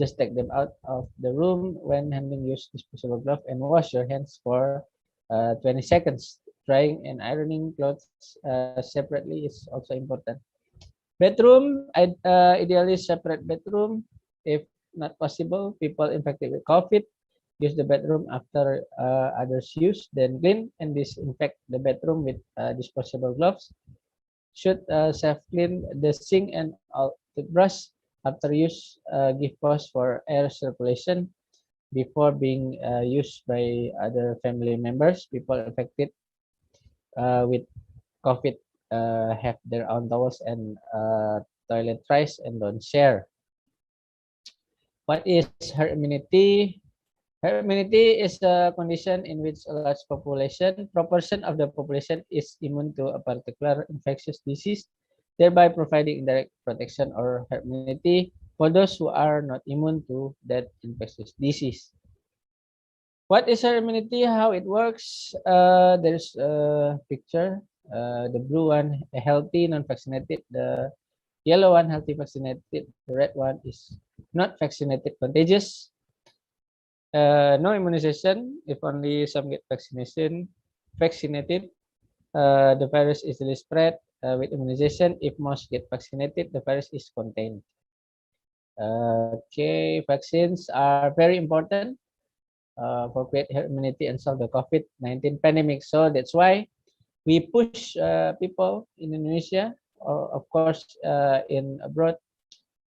just take them out of the room. When handling, use disposable glove and wash your hands for 20 seconds. Drying and ironing clothes separately is also important. Bedroom, ideally separate bedroom. If not possible, people infected with COVID use the bedroom after others use, then clean and disinfect the bedroom with disposable gloves. Should self-clean the sink and all toothbrush After use, give pause for air circulation before being used by other family members. People affected with COVID have their own towels and toiletries and don't share. What is herd immunity? Herd immunity is a condition in which a large proportion of the population is immune to a particular infectious disease, thereby providing indirect protection or herd immunity for those who are not immune to that infectious disease. What is herd immunity? How it works? There's a picture. The blue one, healthy, non-vaccinated. The yellow one, healthy, vaccinated. The red one is not vaccinated, contagious. No immunization. If only some get vaccinated, the virus easily spread. With immunization, if most get vaccinated, the virus is contained. Okay, vaccines are very important for create herd immunity and solve the COVID-19 pandemic. So that's why we push people in Indonesia, or of course in abroad,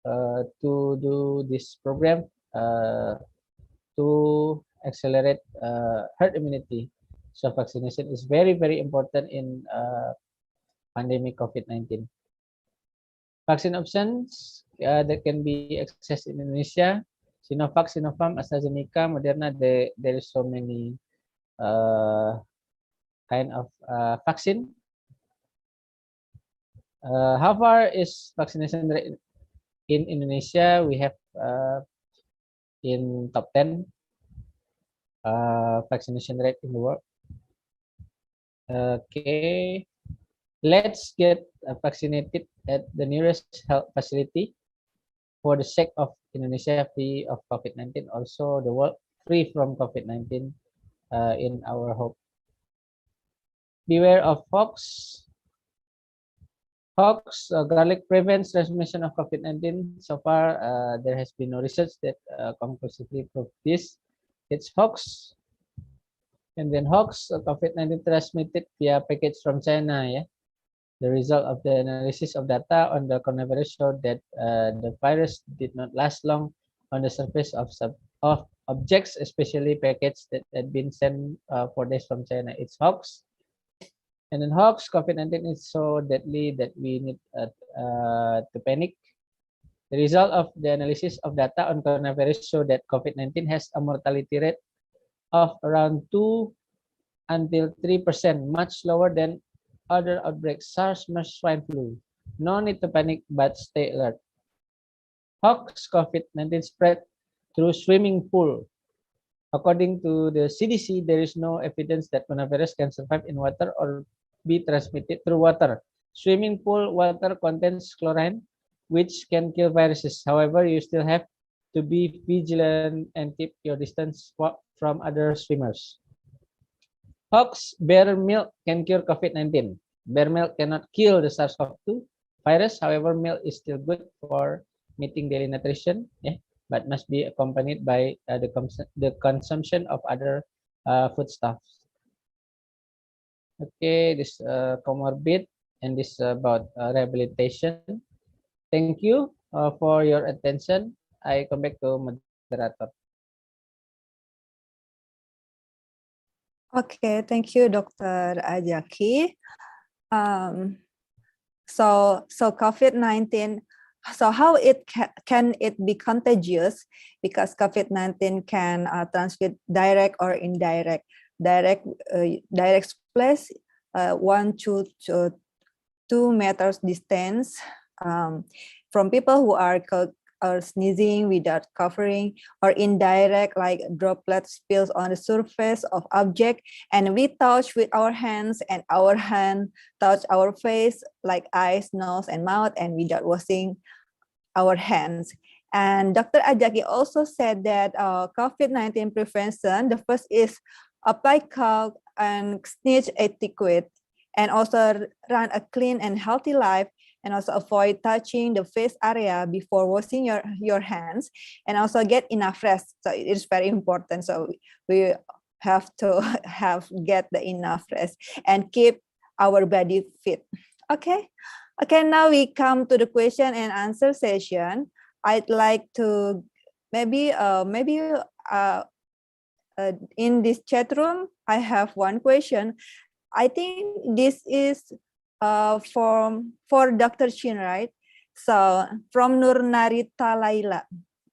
to do this program to accelerate herd immunity. So vaccination is very, very important in pandemic COVID-19. Vaccine options that can be accessed in Indonesia: Sinovac, Sinopharm, AstraZeneca, Moderna. There is so many kind of vaccine. How far is vaccination rate in Indonesia? We have in top 10 vaccination rate in the world. Okay, let's get vaccinated at the nearest health facility for the sake of Indonesia free of COVID-19, also the world free from COVID-19 in our hope. Beware of hoax. Garlic prevents transmission of COVID-19. So far, there has been no research that conclusively prove this. It's hoax. And then hoax, COVID-19 transmitted via package from China. Yeah, the result of the analysis of data on the coronavirus showed that the virus did not last long on the surface of objects, especially packets that had been sent 4 days from China. It's hoax. And then hoax, COVID-19 is so deadly that we need to panic. The result of the analysis of data on coronavirus showed that COVID-19 has a mortality rate of around 2 until 3%, much lower than other outbreaks, SARS, MERS, swine flu. No need to panic, but stay alert. Hoax, COVID-19 spread through swimming pool. According to the CDC, there is no evidence that coronavirus can survive in water or be transmitted through water. Swimming pool water contains chlorine, which can kill viruses. However, you still have to be vigilant and keep your distance from other swimmers. Hoax, bear milk can cure COVID-19. Bear milk cannot kill the SARS-CoV-2 virus. However, milk is still good for meeting daily nutrition, but must be accompanied by the consumption of other foodstuffs. Okay, this comorbid, and this about rehabilitation. Thank you for your attention. I come back to moderator. Okay, thank you, Dr. Ajaki. So COVID-19, so how it can it be contagious? Because COVID-19 can transmit direct or indirect. Direct place 1 to 2 meters distance from people who are sneezing without covering, or indirect, like droplet spills on the surface of object and we touch with our hands and our hand touch our face, like eyes, nose and mouth, and without washing our hands. And Dr. Ajaki also said that COVID-19 prevention, the first is apply cough and sneeze etiquette, and also run a clean and healthy life, and also avoid touching the face area before washing your hands, and also get enough rest. So it is very important. So we have to get the enough rest and keep our body fit. Okay. Now we come to the question and answer session. I'd like to maybe in this chat room, I have one question. I think this is for Dr. Chin, right? So from Nur Narita Laila.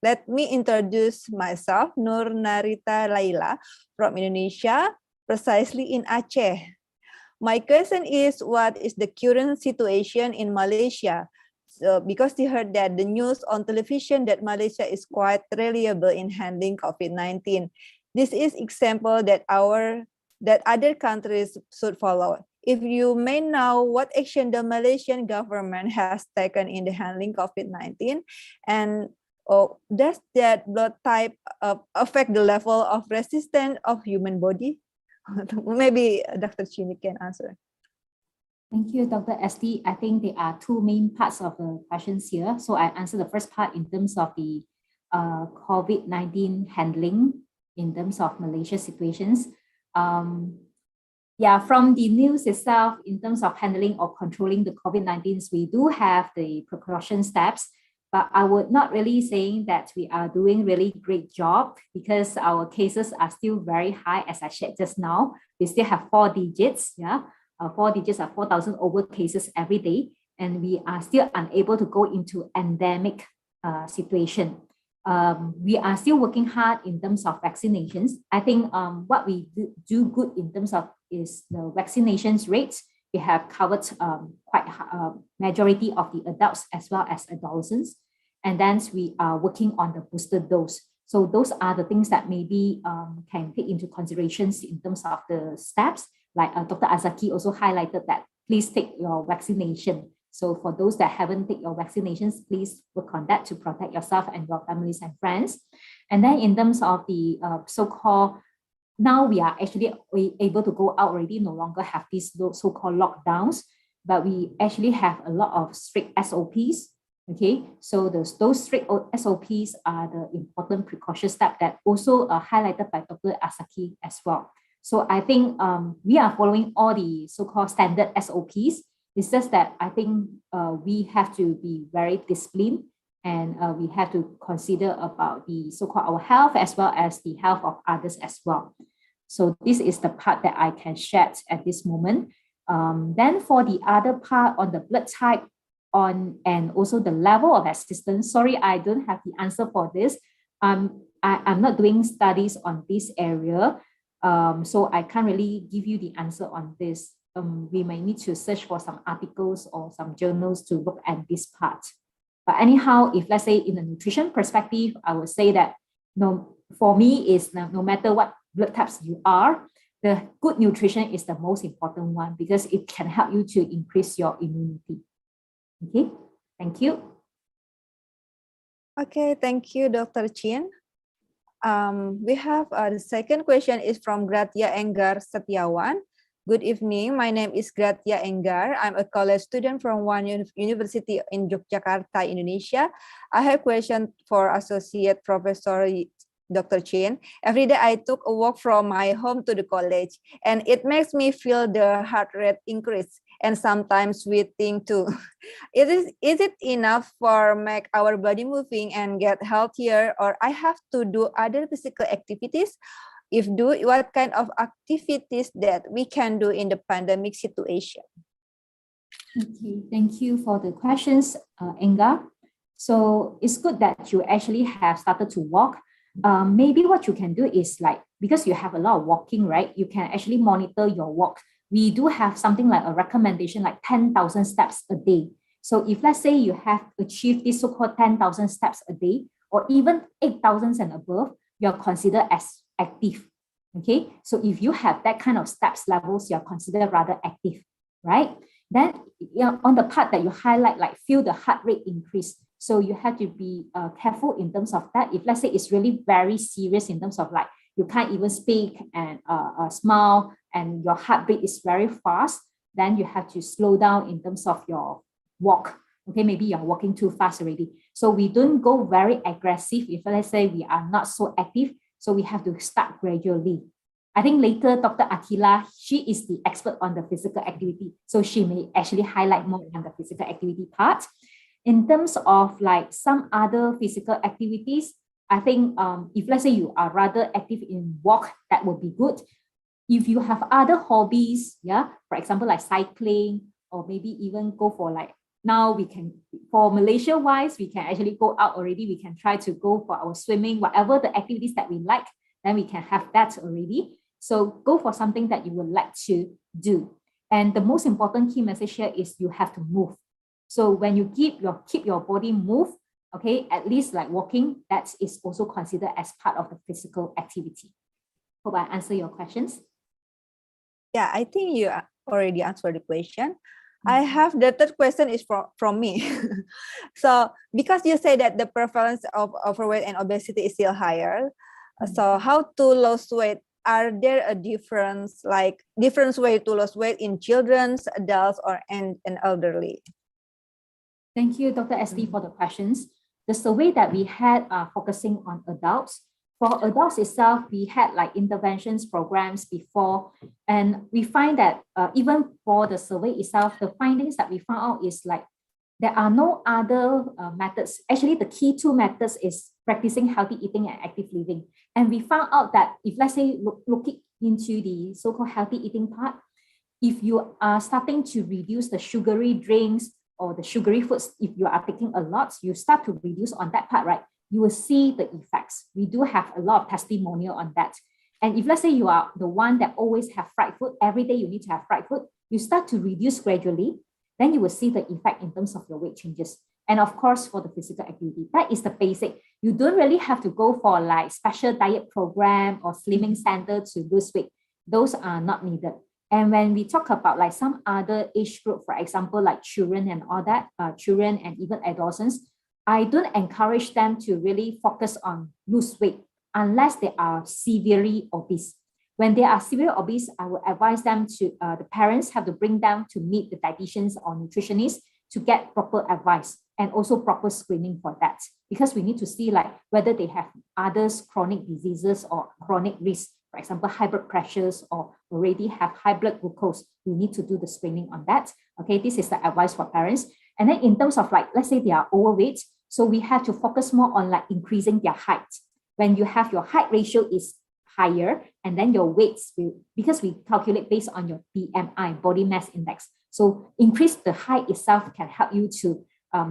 Let me introduce myself, Nur Narita Laila from Indonesia, precisely in Aceh. My question is, what is the current situation in Malaysia? So, because we heard that the news on television that Malaysia is quite reliable in handling COVID-19. This is example that other countries should follow. If you may know what action the Malaysian government has taken in the handling COVID-19, and does that blood type affect the level of resistance of human body? Maybe Dr. Chin can answer. Thank you, Dr. SD. I think there are two main parts of the questions here. So I answer the first part in terms of the COVID-19 handling in terms of Malaysia situations. Yeah, from the news itself, in terms of handling or controlling the COVID-19, we do have the precaution steps, but I would not really saying that we are doing really great job because our cases are still very high, as I shared just now. We still have 4 digits, yeah. 4 digits are 4,000 over cases every day, and we are still unable to go into endemic situation. We are still working hard in terms of vaccinations. I think what we do good in terms of is the vaccinations rates. We have covered quite majority of the adults as well as adolescents. And then we are working on the booster dose. So those are the things that maybe can take into considerations in terms of the steps. Like Dr. Azaki also highlighted that please take your vaccination. So for those that haven't taken your vaccinations, please work on that to protect yourself and your families and friends. And then in terms of the so-called, now we are actually able to go out already, no longer have these so-called lockdowns, but we actually have a lot of strict SOPs. Okay, so those strict SOPs are the important precaution step that also highlighted by Dr. Asaki as well. So I think we are following all the so-called standard SOPs. It's just that I think we have to be very disciplined and we have to consider about the so-called our health as well as the health of others as well. So this is the part that I can share at this moment. Then for the other part on the blood type and also the level of assistance, sorry, I don't have the answer for this. I'm not doing studies on this area. So I can't really give you the answer on this. We may need to search for some articles or some journals to look at this part. But anyhow, if let's say in a nutrition perspective, I would say that for me is no matter what blood types you are, the good nutrition is the most important one because it can help you to increase your immunity. Okay, thank you. Okay, thank you, Dr. Chin. We have the second question is from Gratia Enggar Setiawan. Good evening. My name is Gratia Enggar. I'm a college student from one university in Yogyakarta, Indonesia. I have a question for Associate Professor Dr. Chin. Every day I took a walk from my home to the college, and it makes me feel the heart rate increase and sometimes sweating too. Is it enough for make our body moving and get healthier, or I have to do other physical activities? If do, what kind of activities that we can do in the pandemic situation? Okay, thank you for the questions, Enga. So it's good that you actually have started to walk. Maybe what you can do is like, because you have a lot of walking, right? You can actually monitor your walk. We do have something like a recommendation like 10,000 steps a day. So if let's say you have achieved this so-called 10,000 steps a day, or even 8,000 and above, you're considered as active. Okay, so if you have that kind of steps levels, you're considered rather active, right? Then on the part that you highlight, like feel the heart rate increase. So you have to be careful in terms of that. If let's say it's really very serious in terms of like you can't even speak and smile and your heart rate is very fast, then you have to slow down in terms of your walk. Okay, maybe you're walking too fast already. So we don't go very aggressive if let's say we are not so active. So we have to start gradually. I think later Dr. Akila, she is the expert on the physical activity. So she may actually highlight more on the physical activity part. In terms of like some other physical activities, I think if let's say you are rather active in walk, that would be good. If you have other hobbies, yeah, for example, like cycling, or maybe even go for like, now we can, for Malaysia wise, we can actually go out already. We can try to go for our swimming, whatever the activities that we like, then we can have that already. So go for something that you would like to do. And the most important key message here is you have to move. So when you keep your body move, okay, at least like walking, that is also considered as part of the physical activity. Hope I answer your questions. Yeah, I think you already answered the question. I have the third question is from me. So because you say that the prevalence of overweight and obesity is still higher, so how to lose weight? Are there a difference way to lose weight in children's, adults, or and elderly? Thank you, Dr. SD, for the questions. The survey that we had are focusing on adults. For adults itself, we had like interventions programs before, and we find that even for the survey itself, the findings that we found out is like there are no other methods. Actually, the key two methods is practicing healthy eating and active living. And we found out that if let's say looking into the so-called healthy eating part, if you are starting to reduce the sugary drinks or the sugary foods, if you are taking a lot, you start to reduce on that part, right? You will see the effects. We do have a lot of testimonial on that. And if let's say you are the one that always have fried food, every day you need to have fried food, you start to reduce gradually, then you will see the effect in terms of your weight changes. And of course, for the physical activity, that is the basic. You don't really have to go for like special diet program or slimming center to lose weight. Those are not needed. And when we talk about like some other age group, for example, like children and all that, children and even adolescents, I don't encourage them to really focus on lose weight unless they are severely obese. When they are severely obese, I would advise them to, the parents have to bring them to meet the dietitians or nutritionists to get proper advice and also proper screening for that. Because we need to see like whether they have others chronic diseases or chronic risks, for example, high blood pressures or already have high blood glucose. We need to do the screening on that. Okay, this is the advice for parents. And then in terms of like, let's say they are overweight, so we have to focus more on like increasing their height. When you have your height ratio is higher, and then your weights will, because we calculate based on your BMI, body mass index. So increase the height itself can help you to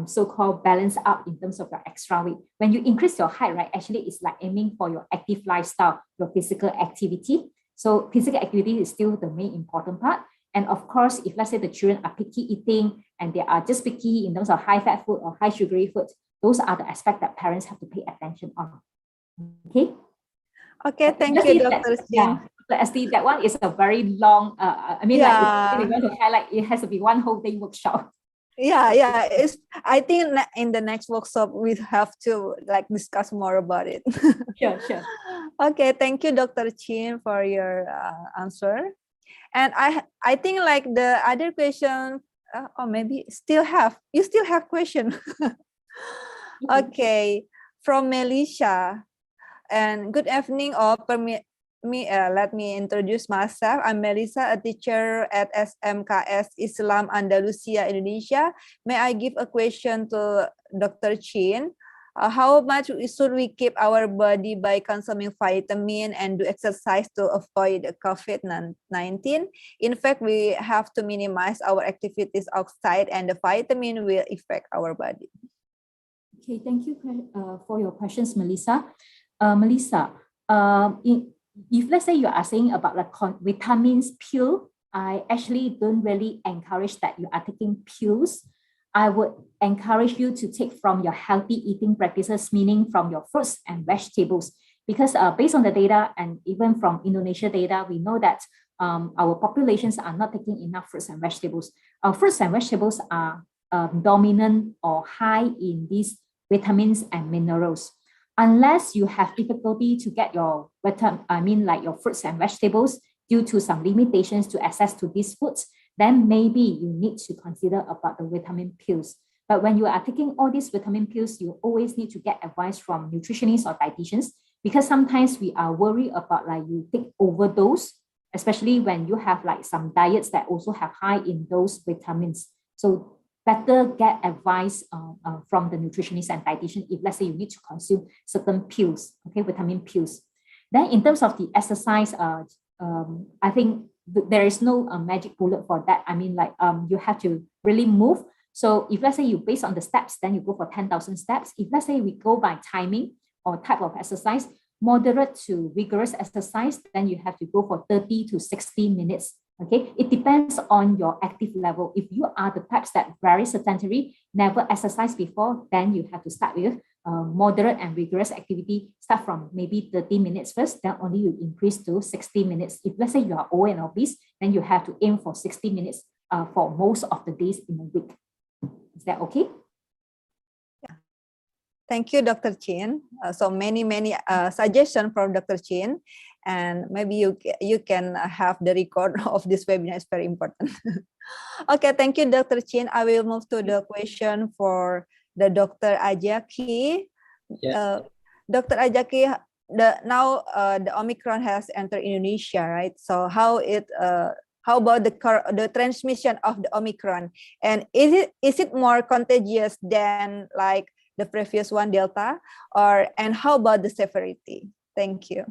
so-called balance out in terms of your extra weight. When you increase your height, right, actually it's like aiming for your active lifestyle, your physical activity. So physical activity is still the main important part. And of course, if let's say the children are picky eating and they are just picky in terms of high fat food or high sugary food, those are the aspects that parents have to pay attention on. Okay. Okay, thank you, Dr. Yeah, SD, that one is a very long, I mean, like if you want to highlight, it has to be one whole day workshop. Yeah. I think in the next workshop we have to like discuss more about it. Sure. Okay, thank you, Dr. Chin, for your answer. And I think like the other question, or maybe you still have question. Okay, from Melissa. And good evening, all. Let me introduce myself. I'm Melissa, a teacher at SMKS Islam Andalusia, Indonesia. May I give a question to Dr. Chin? How much should we keep our body by consuming vitamin and do exercise to avoid COVID-19? In fact, we have to minimize our activities outside, and the vitamin will affect our body. Okay, thank you for your questions, Melissa. Melissa, if let's say you are saying about like vitamins pill, I actually don't really encourage that you are taking pills. I would encourage you to take from your healthy eating practices, meaning from your fruits and vegetables, because based on the data and even from Indonesia data, we know that our populations are not taking enough fruits and vegetables. Fruits and vegetables are dominant or high in these vitamins and minerals. Unless you have difficulty to get your your fruits and vegetables due to some limitations to access to these foods, then maybe you need to consider about the vitamin pills. But when you are taking all these vitamin pills, you always need to get advice from nutritionists or dietitians, because sometimes we are worried about like you take overdose, especially when you have like some diets that also have high in those vitamins. So better get advice from the nutritionist and dietitian if let's say you need to consume certain pills, okay, vitamin pills. Then in terms of the exercise, I think there is no magic bullet for that. I mean, like you have to really move. So if let's say you based on the steps, then you go for 10,000 steps. If let's say we go by timing or type of exercise, moderate to vigorous exercise, then you have to go for 30 to 60 minutes. Okay, it depends on your active level. If you are the types that very sedentary, never exercised before, then you have to start with moderate and vigorous activity. Start from maybe 30 minutes first, then only you increase to 60 minutes. If let's say you are old and obese, then you have to aim for 60 minutes for most of the days in a week. Is that okay? Thank you, Dr. Chin. So many suggestions from Dr. Chin, and maybe you can have the record of this webinar. It's very important. Okay, thank you, Dr. Chin. I will move to the question for the Dr. Ajaki. Yeah. Dr. Ajaki, now the Omicron has entered Indonesia, right? So how about the transmission of the Omicron, and is it more contagious than like the previous one, Delta, and how about the severity? Thank you.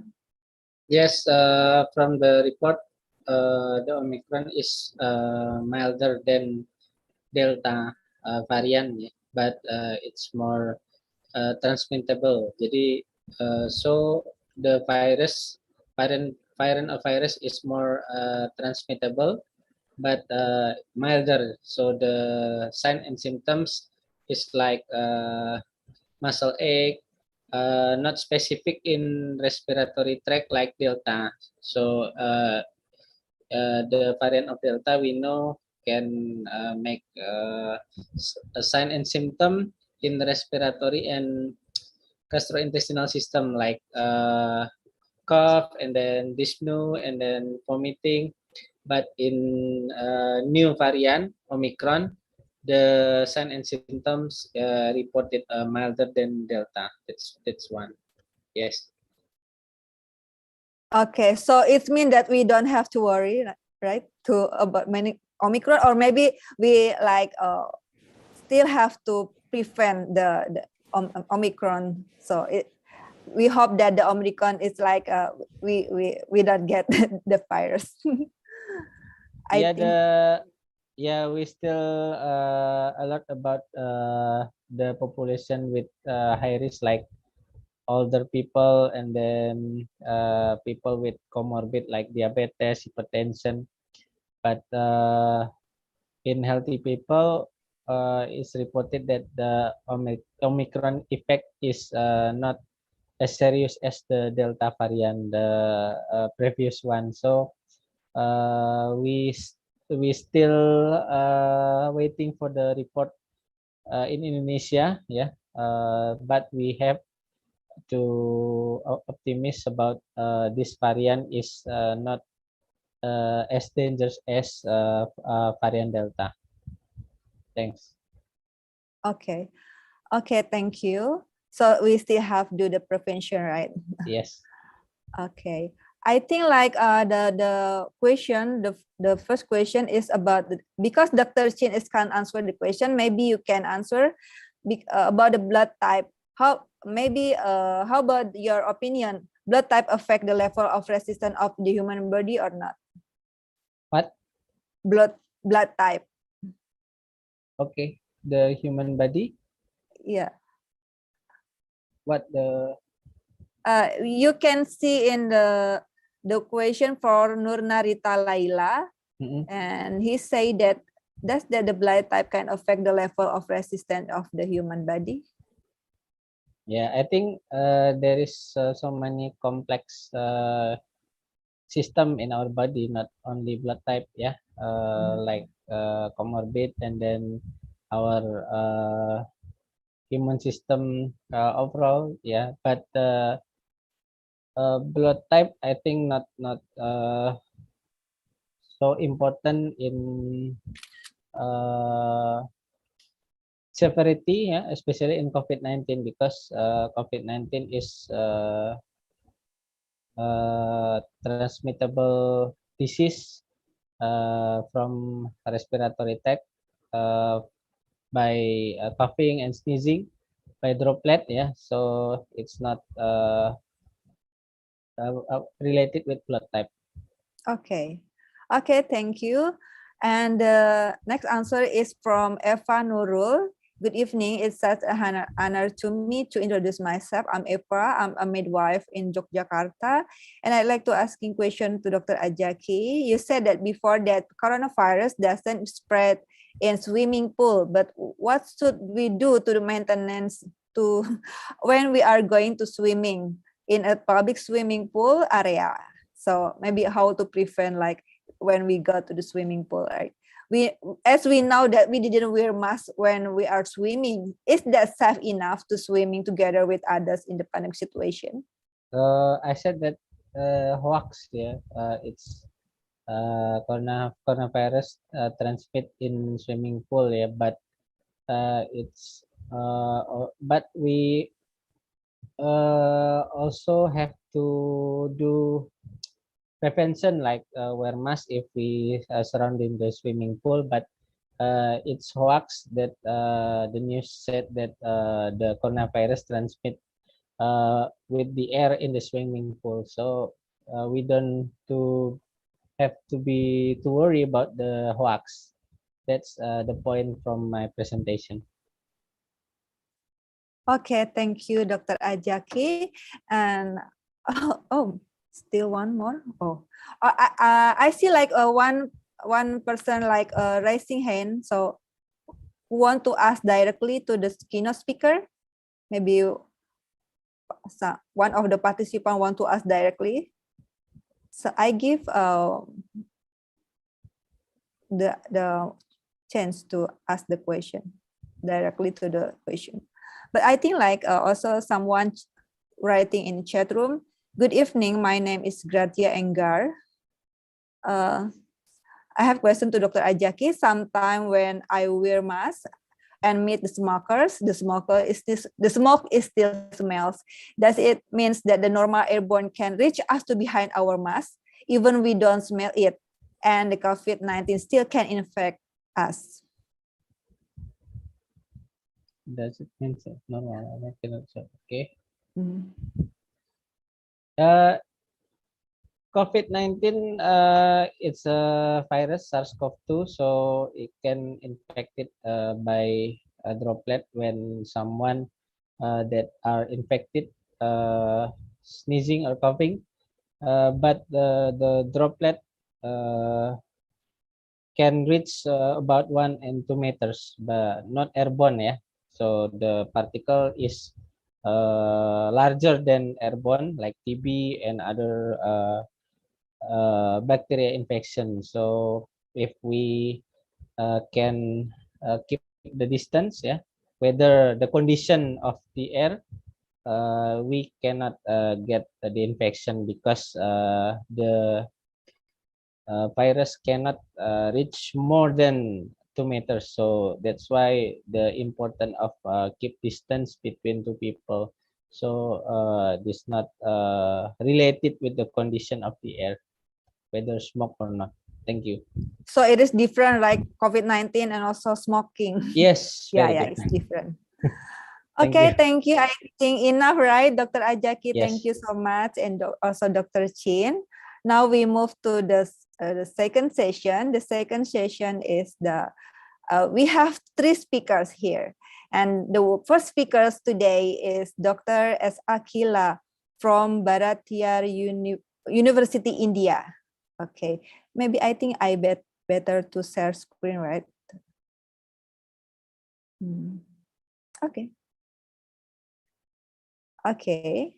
Yes, from the report, the Omicron is milder than Delta variant, yeah, but it's more transmittable. Jadi, so the variant of virus is more transmittable, but milder. So the sign and symptoms is like muscle ache, not specific in respiratory tract like Delta. So the variant of Delta we know can make a sign and symptom in the respiratory and gastrointestinal system like cough and then dyspnea and then vomiting. But in new variant Omicron, the sign and symptoms reported milder than Delta. That's one. Yes. Okay, so it means that we don't have to worry, right, about many Omicron, or maybe we like still have to prevent the Omicron. So we hope that the Omicron is like we don't get the virus. I think. We still alert about the population with high risk, like older people and then people with comorbid like diabetes, hypertension. But in healthy people, it's reported that the Omicron effect is not as serious as the Delta variant, the previous one. So we still waiting for the report in Indonesia, yeah. But we have to optimistic about this variant is not as dangerous as variant Delta. Thanks. Okay, thank you. So we still have to do the prevention, right? Yes. Okay, I think like the question, the first question is about because Dr. Chin can't answer the question. Maybe you can answer about the blood type. How about your opinion? Blood type affect the level of resistance of the human body or not? What? Blood type. Okay, the human body. Yeah. What the? You can see in the question for Nurnarita Laila, and he say that the blood type can affect the level of resistance of the human body. Yeah, I think there is so many complex system in our body, not only blood type, yeah, like comorbid and then our immune system overall, yeah. But blood type, I think not so important in severity, yeah, especially in COVID-19 because COVID-19 is transmittable disease from respiratory tract. by coughing and sneezing by droplet. Yeah, so it's not related with blood type. Okay. Okay, thank you. And the next answer is from Eva Nurul. Good evening. It's such an honor to me to introduce myself. I'm Eva. I'm a midwife in Yogyakarta. And I'd like to ask a question to Dr. Ajaki. You said that before that coronavirus doesn't spread in swimming pool, but what should we do to the maintenance to when we are going to swimming in a public swimming pool area? So maybe how to prevent like when we go to the swimming pool, right? As we know that we didn't wear mask when we are swimming, is that safe enough to swimming together with others in the pandemic situation? I said that hoax. Yeah, it's coronavirus transmit in swimming pool. Yeah, but but we also have to do prevention like wear mask if we surrounding the swimming pool. But it's hoax that the news said that the coronavirus transmit with the air in the swimming pool. So we don't to have to be to worry about the hoax. That's the point from my presentation. Okay, thank you, Dr. Ajaki. And oh, still one more. Oh, I see like one person like raising hand. So who want to ask directly to the keynote speaker? Maybe one of the participants want to ask directly. So I give the chance to ask the question directly to the question. But I think like also someone writing in chat room. Good evening. My name is Gratia Enggar. I have question to Dr. Ajaki. Sometime when I wear mask and meet the smokers, the smoke is still smells. Does it means that the normal airborne can reach us to behind our mask, even we don't smell it, and the COVID-19 still can infect us? Does it mean so? No, I cannot say. Okay. Mm. COVID-19, it's a virus SARS-CoV-2, so it can infected by a droplet when someone that are infected sneezing or coughing. But the droplet can reach about 1 and 2 meters, but not airborne. Yeah, so the particle is larger than airborne, like TB and other bacteria infection. So if we can keep the distance, yeah, whether the condition of the air, we cannot get the infection because the virus cannot reach more than 2 meters. So that's why the important of keep distance between two people. So this not related with the condition of the air, whether smoke or not. Thank you. So it is different like COVID-19 and also smoking. Yes, Yeah, very yeah, good. it's different. Thank Okay, you. thank you. I think enough, right, Dr. Ajaki? Yes. Thank you so much, and also Dr. Chin. Now we move to the second session. The second session is we have three speakers here, and the first speakers today is Dr. S. Akila from Bharatiya University, India. Okay, maybe I think I better to share screen, right? Okay. Okay.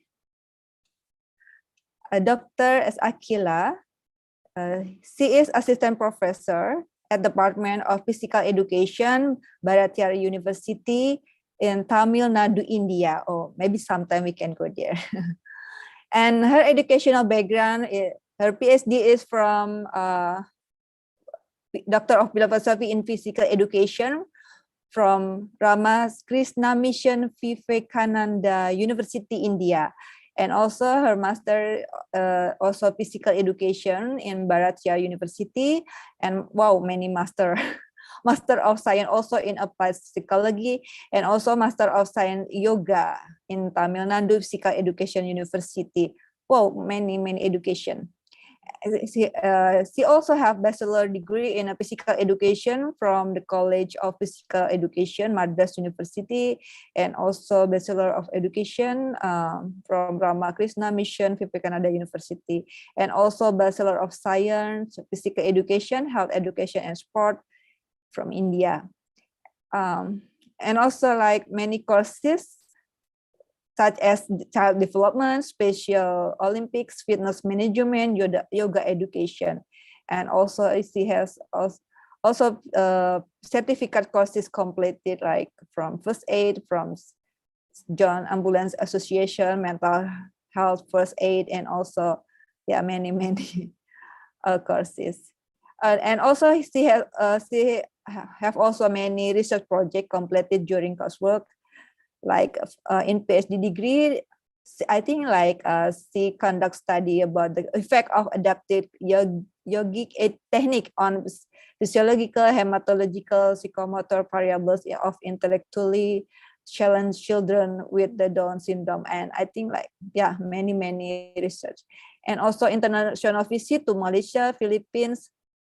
Dr. S. Akila, she is assistant professor at Department of Physical Education, Bharatiya University in Tamil Nadu, India. Or maybe sometime we can go there. And her educational background, her PhD is from Doctor of Philosophy in Physical Education from Ramakrishna Mission Vivekananda University, India. And also her master, also physical education in Bharatiya University. And wow, many master. Master of Science also in Applied Psychology, and also Master of Science Yoga in Tamil Nadu Physical Education University. Wow, many education. She also have bachelor degree in physical education from the College of Physical Education, Madras University, and also bachelor of education from Ramakrishna Mission, Vivekananda University, and also bachelor of science, physical education, health education, and sport from India. And also like many courses such as child development, Special Olympics, fitness management, yoga education. And also she has also certificate courses completed like from first aid, from John Ambulance Association, mental health first aid, and also many courses. And also she have also many research projects completed during coursework, like in PhD degree, I think like she conducts study about the effect of adaptive yogic technique on physiological, hematological, psychomotor variables of intellectually challenged children with the Down syndrome. And I think like, many research. And also international visit to Malaysia, Philippines.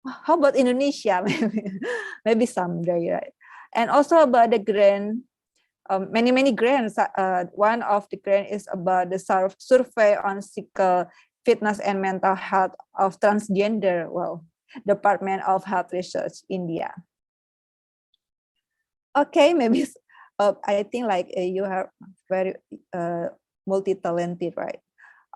How about Indonesia? Maybe someday, right? And also about the grant, many grants. One of the grant is about the survey on physical fitness and mental health of transgender. Well, Department of Health Research, India. Okay, maybe I think like you are very multi-talented, right?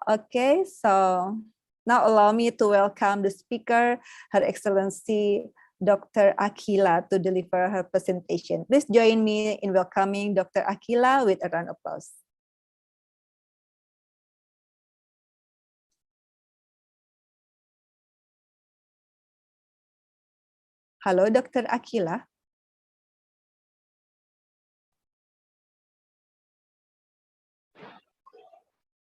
Okay, so now allow me to welcome the speaker, Her Excellency Dr. Akila, to deliver her presentation. Please join me in welcoming Dr. Akila with a round of applause. Hello, Dr. Akila.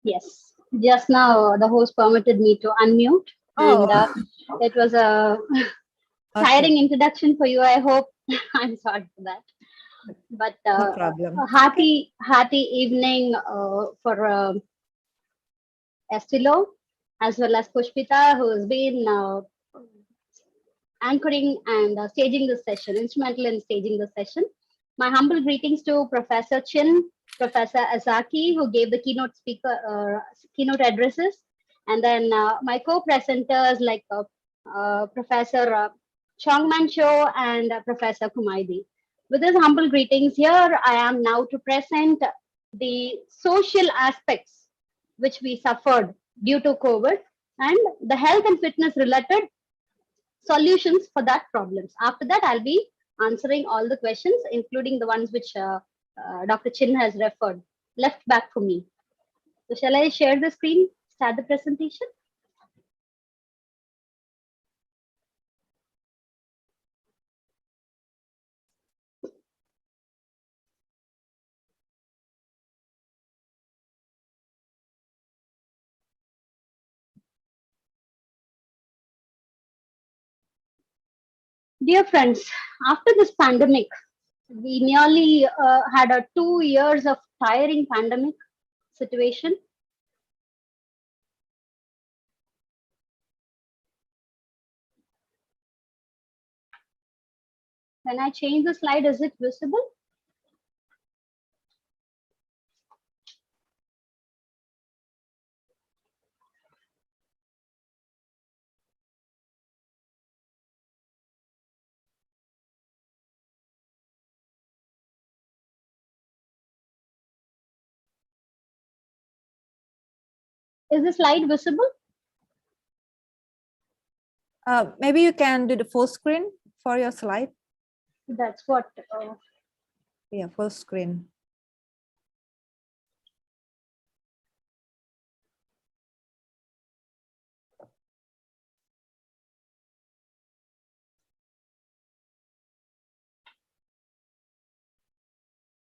Yes, just now the host permitted me to unmute, and it was a tiring introduction for you. I hope. I'm sorry for that, but No problem. a hearty evening for Estilo, as well as Pushpita, who has been anchoring and staging this session, instrumental in staging the session. My humble greetings to Professor Chin, Professor Azaki, who gave the keynote addresses, and then my co-presenters like Professor Chongman Cho and Professor Kumaidi. With his humble greetings, here I am now to present the social aspects which we suffered due to COVID and the health and fitness related solutions for that problems. After that, I'll be answering all the questions, including the ones which Dr. Chin has left back for me. So shall I share the screen, start the presentation? Dear friends, after this pandemic, we nearly had a 2 years of tiring pandemic situation. When I change the slide, is it visible? Is the slide visible? Maybe you can do the full screen for your slide. That's what. Yeah, full screen.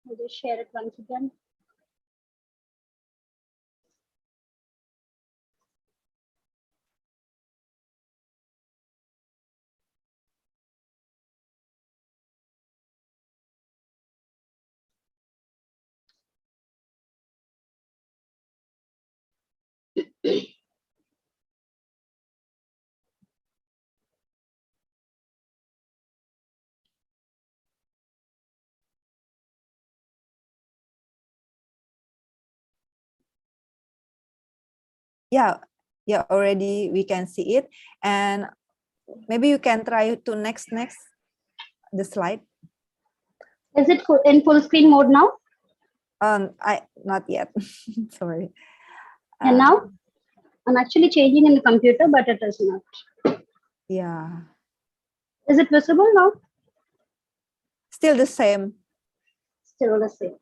I'll just share it once again. Yeah, yeah, already we can see it. And maybe you can try to next the slide. Is it in full screen mode now? I not yet. Sorry. And now I'm actually changing in the computer, but it is not. Yeah, Is it visible now? still the same. Still the same.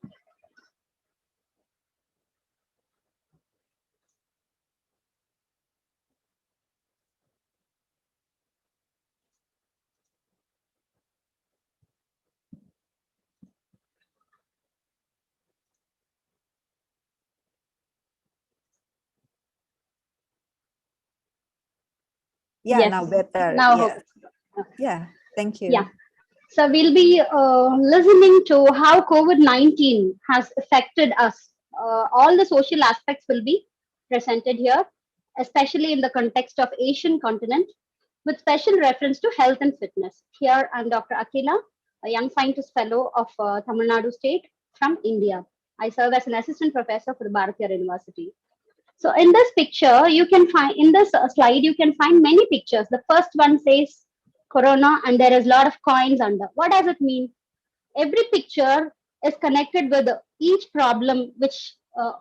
Yeah, Yes. now better. Now I Yes. hope. Yeah, thank you. Yeah. So we'll be listening to how COVID-19 has affected us. All the social aspects will be presented here, especially in the context of Asian continent, with special reference to health and fitness. Here I'm Dr. Akila, a young scientist fellow of Tamil Nadu State from India. I serve as an assistant professor for the Bharatiya University. So in this picture, you can find in this slide, you can find many pictures. The first one says Corona, and there is a lot of coins under. What does it mean? Every picture is connected with each problem,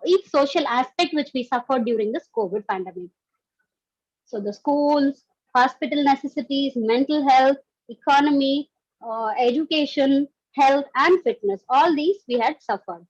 each social aspect which we suffered during this COVID pandemic. So the schools, hospital necessities, mental health, economy, education, health, and fitness. All these we had suffered.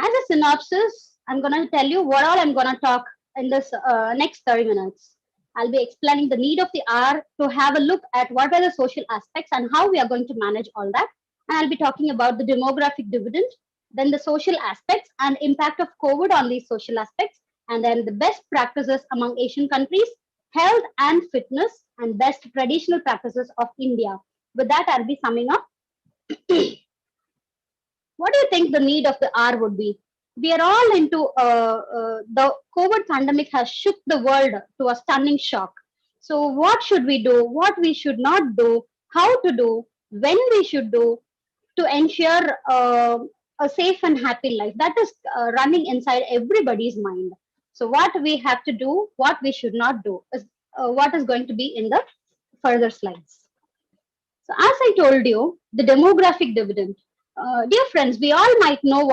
As a synopsis, I'm going to tell you what all I'm going to talk in this next 30 minutes. I'll be explaining the need of the hour to have a look at what are the social aspects and how we are going to manage all that. And I'll be talking about the demographic dividend, then the social aspects and impact of COVID on these social aspects, and then the best practices among Asian countries, health and fitness, and best traditional practices of India. With that, I'll be summing up. What do you think the need of the hour would be? We are all into the COVID pandemic has shook the world to a stunning shock. So, what should we do? What we should not do? How to do? When we should do to ensure a safe and happy life? That is running inside everybody's mind. So, what we have to do, what we should not do, is what is going to be in the further slides. So, as I told you, the demographic dividend. Dear friends, we all might know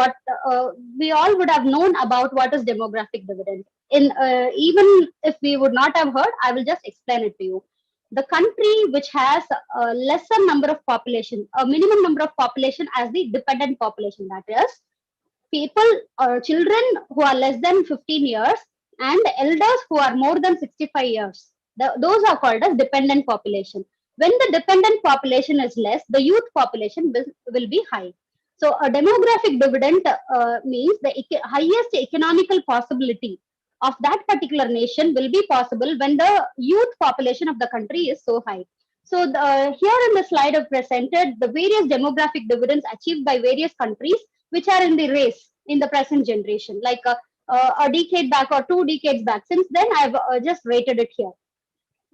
we all would have known about what is demographic dividend. Even if we would not have heard, I will just explain it to you. The country which has a lesser number of population, a minimum number of population as the dependent population, that is, people or children who are less than 15 years and elders who are more than 65 years. Those are called as dependent population. When the dependent population is less, the youth population will be high. So a demographic dividend means the highest economical possibility of that particular nation will be possible when the youth population of the country is so high. So here in the slide I've presented the various demographic dividends achieved by various countries which are in the race in the present generation, like a decade back or 2 decades back. Since then, I've just rated it here.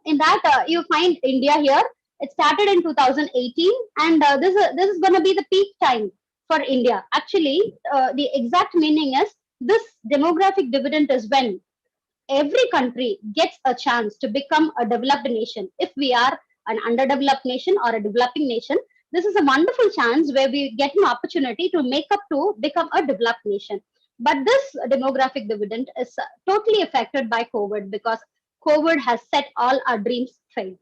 In that, you find India here. It started in 2018, and this is going to be the peak time for India. Actually, the exact meaning is this demographic dividend is when every country gets a chance to become a developed nation. If we are an underdeveloped nation or a developing nation, this is a wonderful chance where we get an opportunity to make up to become a developed nation. But this demographic dividend is totally affected by COVID because COVID has set all our dreams straight.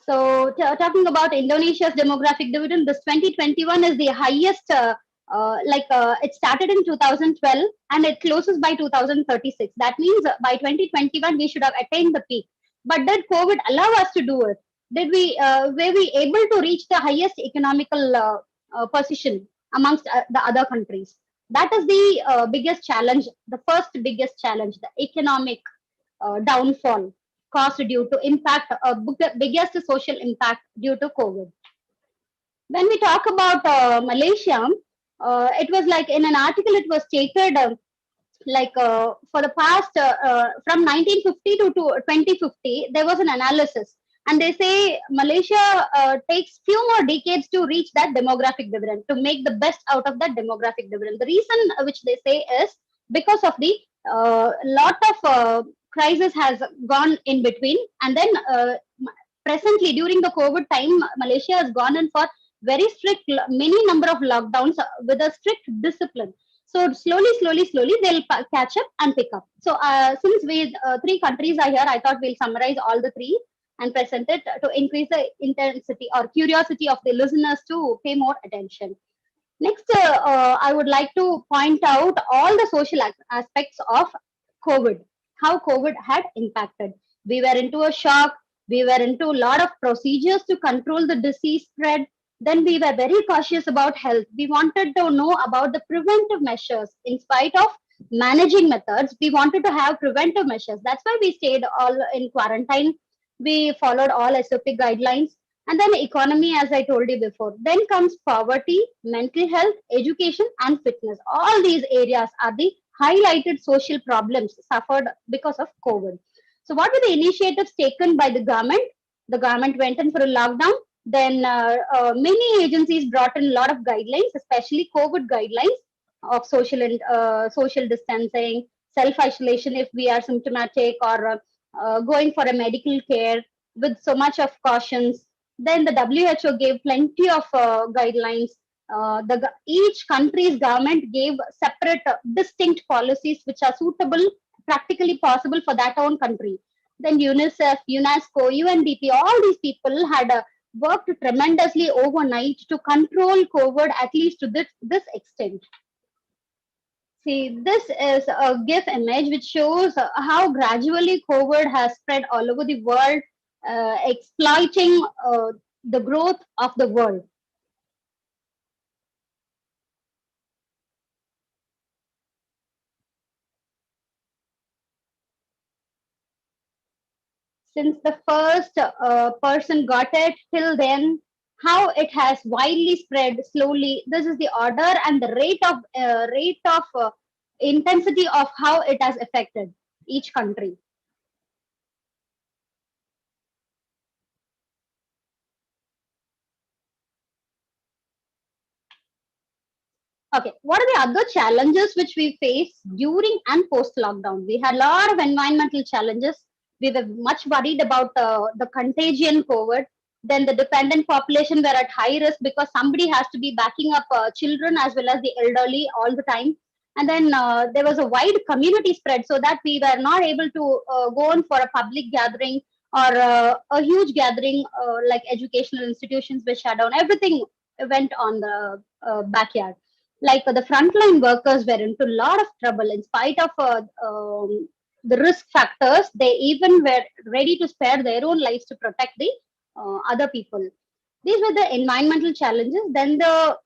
So, talking about Indonesia's demographic dividend, this 2021 is the highest. It started in 2012 and it closes by 2036. That means by 2021 we should have attained the peak. But did COVID allow us to do it? Did we were we able to reach the highest economical position amongst the other countries? That is the biggest challenge. The first biggest challenge, the economic downfall caused due to impact, biggest social impact due to COVID. When we talk about Malaysia, it was like in an article, it was stated for the past from 1950 to 2050, there was an analysis, And they say Malaysia takes few more decades to reach that demographic dividend, to make the best out of that demographic dividend. The reason which they say is because of the lot of crisis has gone in between, and then presently during the COVID time, Malaysia has gone in for very strict, many number of lockdowns with a strict discipline. So slowly, they'll catch up and pick up. So since we three countries are here, I thought we'll summarize all the three and present it to increase the intensity or curiosity of the listeners to pay more attention. Next, I would like to point out all the social aspects of COVID, how COVID had impacted. We were into a shock. We were into a lot of procedures to control the disease spread. Then we were very cautious about health. We wanted to know about the preventive measures. In spite of managing methods, we wanted to have preventive measures. That's why we stayed all in quarantine. We followed all SOP guidelines. And then economy, as I told you before. Then comes poverty, mental health, education, and fitness. All these areas are the highlighted social problems suffered because of COVID. So what were the initiatives taken by the government? The government went in for a lockdown. Then many agencies brought in a lot of guidelines, especially COVID guidelines of social distancing, self-isolation if we are symptomatic, or going for a medical care with so much of cautions. Then the WHO gave plenty of guidelines. Each country's government gave separate, distinct policies which are suitable, practically possible for that own country. Then UNICEF, UNESCO, UNDP, all these people had worked tremendously overnight to control COVID, at least to this extent. See, this is a GIF image which shows how gradually COVID has spread all over the world, exploiting the growth of the world. Since the first person got it till then, how it has widely spread slowly. This is the order and the rate of intensity of how it has affected each country. Okay, what are the other challenges which we face during and post lockdown? We had a lot of environmental challenges. We were much worried about the contagion COVID. Then the dependent population were at high risk because somebody has to be backing up children as well as the elderly all the time. And then there was a wide community spread, so that we were not able to go on for a public gathering or a huge gathering like educational institutions were shut down. Everything went on the backyard. Like the frontline workers were into a lot of trouble in spite of the risk factors. They even were ready to spare their own lives to protect the other people. These were the environmental challenges. Then the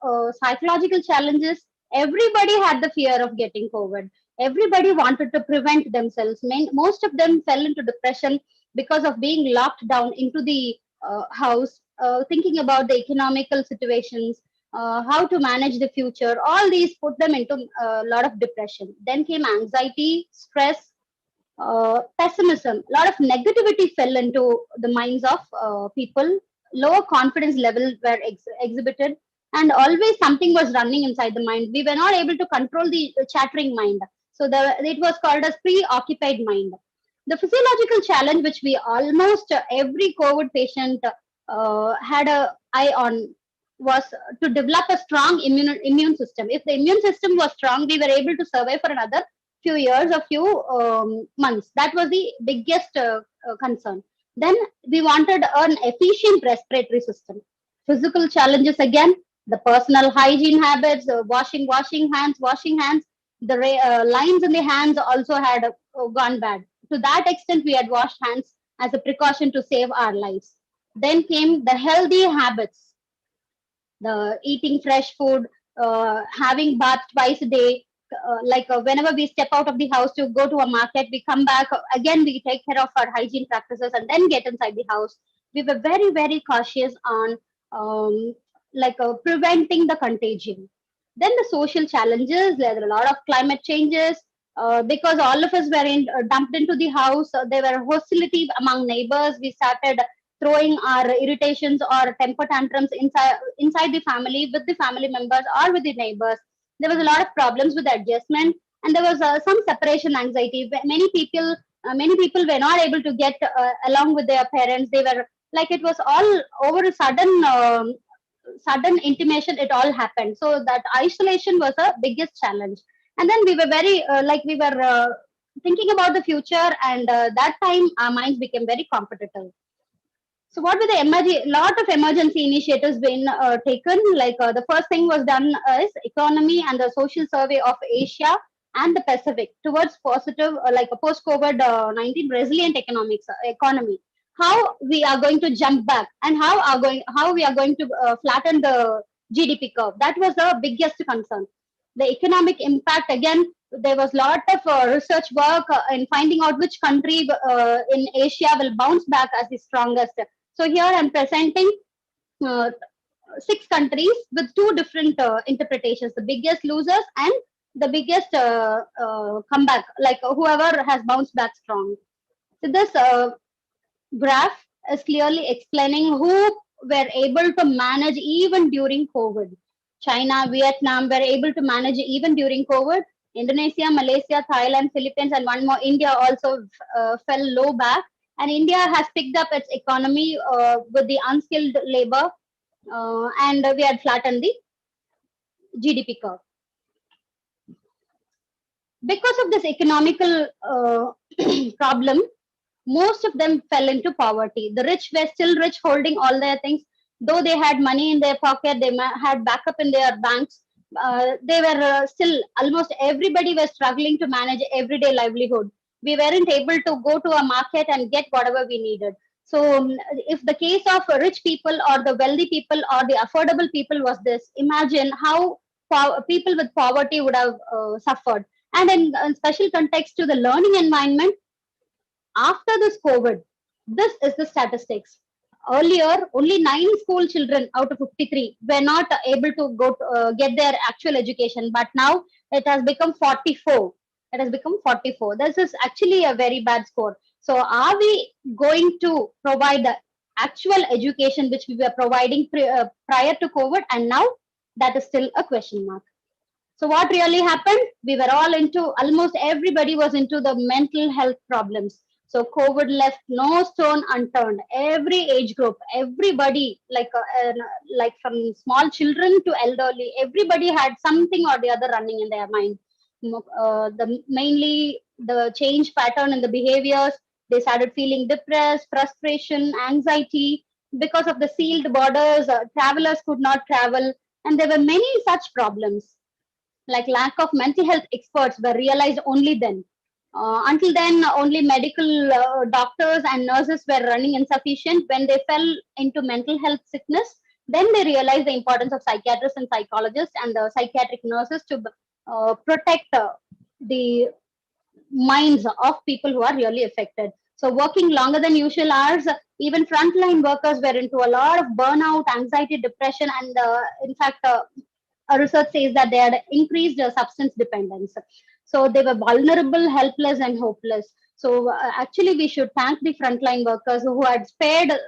psychological challenges. Everybody had the fear of getting COVID. Everybody wanted to prevent themselves. Most of them fell into depression because of being locked down into the house, thinking about the economical situations, how to manage the future. All these put them into a lot of depression. Then came anxiety, stress, pessimism. A lot of negativity fell into the minds of people. Lower confidence levels were exhibited, and always something was running inside the mind. We were not able to control the chattering mind. So it was called as preoccupied mind. The physiological challenge, which we almost every COVID patient had a eye on, was to develop a strong immune system. If the immune system was strong, we were able to survive for another few years or few months. That was the biggest concern. Then we wanted an efficient respiratory system. Physical challenges again, the personal hygiene habits, washing hands. The lines in the hands also had gone bad. To that extent, we had washed hands as a precaution to save our lives. Then came the healthy habits, the eating fresh food, having bath twice a day. Whenever we step out of the house to go to a market, we come back again, we take care of our hygiene practices and then get inside the house. We were very, very cautious on preventing the contagion. Then the social challenges, there are a lot of climate changes, because all of us were dumped into the house. There were hostility among neighbors. We started throwing our irritations or temper tantrums inside the family, with the family members or with the neighbors. There was a lot of problems with adjustment, and there was some separation anxiety. Many people were not able to get along with their parents. They were like, it was all over a sudden intimation, it all happened. So that isolation was a biggest challenge. And then we were very we were thinking about the future, and that time our minds became very competitive. So what were the lot of emergency initiatives been taken? Like the first thing was done is economy and the social survey of Asia and the Pacific towards positive, like a post-COVID-19 resilient economy. How we are going to jump back, and how we are going to flatten the GDP curve. That was the biggest concern. The economic impact, again, there was lot of research work in finding out which country in Asia will bounce back as the strongest. So here I'm presenting uh, 6 countries with 2 different interpretations: the biggest losers and the biggest comeback, like whoever has bounced back strong. So this graph is clearly explaining who were able to manage even during COVID. China, Vietnam were able to manage even during COVID. Indonesia, Malaysia, Thailand, Philippines, and one more, India also fell low back. And India has picked up its economy with the unskilled labor, and we had flattened the GDP curve. Because of this economical problem, most of them fell into poverty. The rich were still rich, holding all their things. Though they had money in their pocket, they had backup in their banks. They were still, almost everybody was struggling to manage everyday livelihood. We weren't able to go to a market and get whatever we needed. So, if the case of rich people or the wealthy people or the affordable people was this, imagine how people with poverty would have suffered. And in special context to the learning environment, after this COVID, this is the statistics. Earlier, only 9 school children out of 53 were not able to get their actual education, but now it has become 44. It has become 44. This is actually a very bad score. So, are we going to provide the actual education which we were providing prior to COVID, and now that is still a question mark. So what really happened? We were all almost everybody was into the mental health problems. So COVID left no stone unturned. Every age group, everybody, like from small children to elderly, everybody had something or the other running in their mind. Mainly the change pattern in the behaviors. They started feeling depressed, frustration, anxiety because of the sealed borders. Travelers could not travel, and there were many such problems, like lack of mental health experts were realized only then. Until then, only medical doctors and nurses were running insufficient. When they fell into mental health sickness, then they realized the importance of psychiatrists and psychologists and the psychiatric nurses to protect the minds of people who are really affected. So, working longer than usual hours, even frontline workers were into a lot of burnout, anxiety, depression, and in fact, a research says that they had increased substance dependence. So they were vulnerable, helpless, and hopeless. So actually, we should thank the frontline workers who had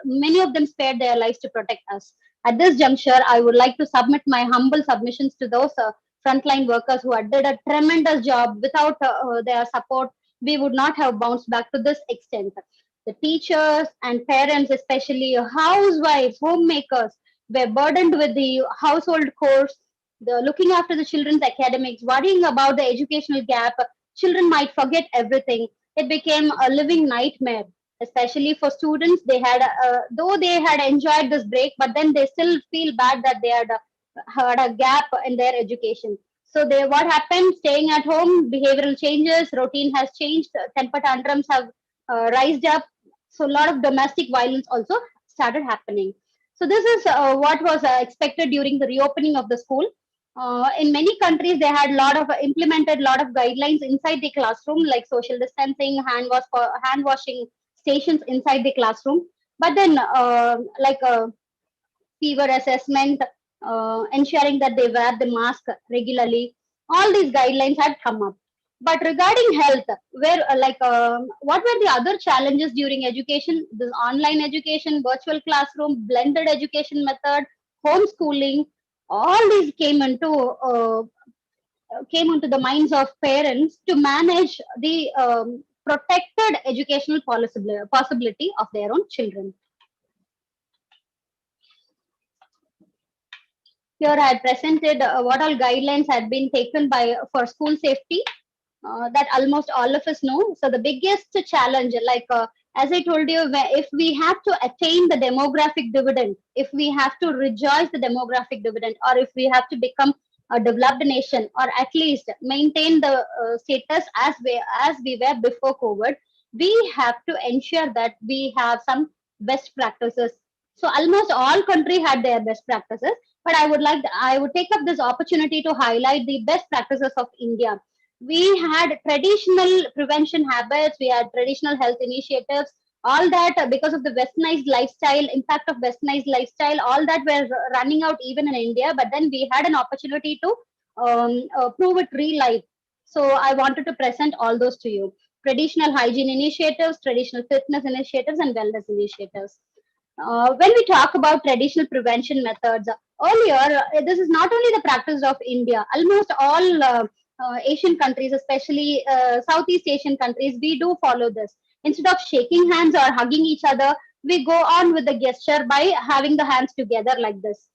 many of them spared their lives to protect us. At this juncture, I would like to submit my humble submissions to those frontline workers who had did a tremendous job. Without their support, we would not have bounced back to this extent. The teachers and parents, especially housewives, homemakers, were burdened with the household chores, the looking after the children's academics, worrying about the educational gap. Children might forget everything. It became a living nightmare, especially for students. They had, though they had enjoyed this break, but then they still feel bad that they had a gap in their education. So what happened? Staying at home, behavioral changes, routine has changed, temper tantrums have rised up. So a lot of domestic violence also started happening. So this is what was expected during the reopening of the school. In many countries, they had implemented lot of guidelines inside the classroom, like social distancing, hand washing stations inside the classroom. But then, fever assessment, ensuring that they wear the mask regularly, all these guidelines had come up. But regarding health, where what were the other challenges during education? This online education, virtual classroom, blended education method, homeschooling, all these came into the minds of parents to manage the protected educational possibility of their own children. Here I had presented what all guidelines had been taken by for school safety that almost all of us know. So the biggest challenge, as I told you, if we have to attain the demographic dividend, if we have to rejoice the demographic dividend, or if we have to become a developed nation, or at least maintain the status as we were before COVID, we have to ensure that we have some best practices. So almost all country had their best practices, but I would take up this opportunity to highlight the best practices of India. We had traditional prevention habits, we had traditional health initiatives, all that because of the westernized lifestyle, impact of westernized lifestyle, all that were running out even in India. But then we had an opportunity to prove it real life. So I wanted to present all those to you. Traditional hygiene initiatives, traditional fitness initiatives, and wellness initiatives. When we talk about traditional prevention methods, earlier, this is not only the practice of India, almost all Asian countries, especially Southeast Asian countries, we do follow this. Instead of shaking hands or hugging each other, we go on with the gesture by having the hands together like this.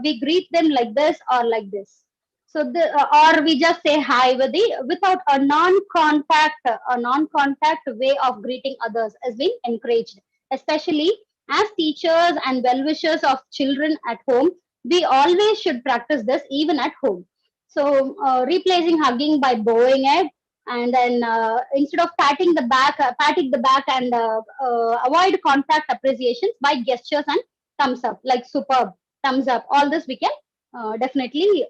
We greet them like this or like this. So or we just say hi without a non-contact way of greeting others is being encouraged, especially as teachers and well-wishers of children at home. We always should practice this even at home. So replacing hugging by bowing it, and then instead of patting the back, and avoid contact appreciations by gestures and thumbs up, like superb, thumbs up. All this we can definitely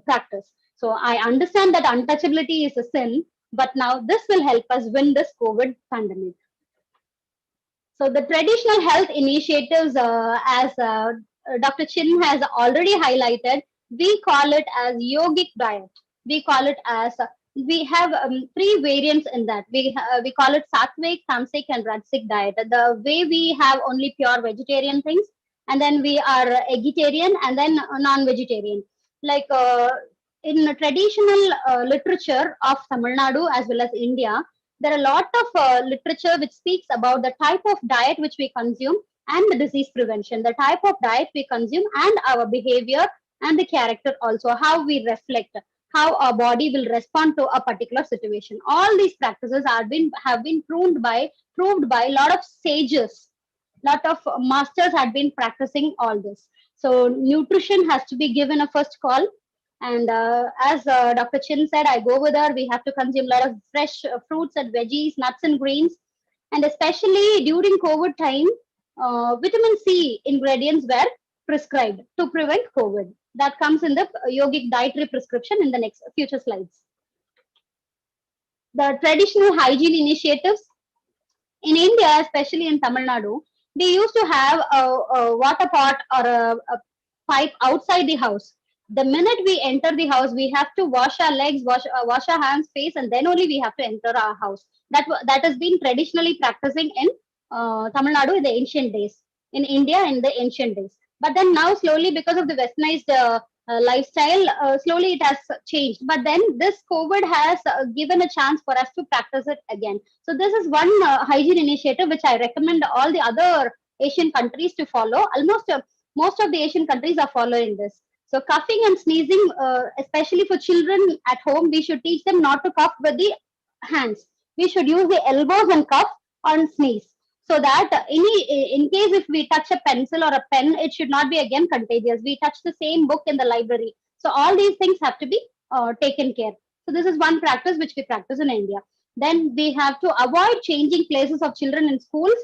practice. So I understand that untouchability is a sin, but now this will help us win this COVID pandemic. So the traditional health initiatives, as Dr. Chin has already highlighted, we call it as yogic diet. We call it as we have three variants in that. We call it sattvic, tamasic, and rajasic diet. The way we have only pure vegetarian things, and then we are vegetarian, and then non-vegetarian. Like in traditional literature of Tamil Nadu as well as India, there are a lot of literature which speaks about the type of diet which we consume and the disease prevention, the type of diet we consume and our behavior and the character also, how we reflect, how our body will respond to a particular situation. All these practices have been proved by a lot of sages, lot of masters had been practicing all this. So nutrition has to be given a first call. And as Dr. Chin said, I go with her. We have to consume a lot of fresh fruits and veggies, nuts and greens. And especially during COVID time, vitamin C ingredients were prescribed to prevent COVID. That comes in the yogic dietary prescription in the next future slides. The traditional hygiene initiatives in India, especially in Tamil Nadu, they used to have a water pot or a pipe outside the house. The minute we enter the house, we have to wash our legs, wash our hands, face, and then only we have to enter our house. That has been traditionally practicing in Tamil Nadu in the ancient days, in India in the ancient days. But then now slowly, because of the westernized lifestyle, slowly it has changed. But then this COVID has given a chance for us to practice it again. So this is one hygiene initiative which I recommend all the other Asian countries to follow. Almost most of the Asian countries are following this. So coughing and sneezing, especially for children at home, we should teach them not to cough with the hands. We should use the elbows and cough or sneeze. So that in case if we touch a pencil or a pen, it should not be again contagious. We touch the same book in the library. So all these things have to be taken care. So this is one practice which we practice in India. Then we have to avoid changing places of children in schools,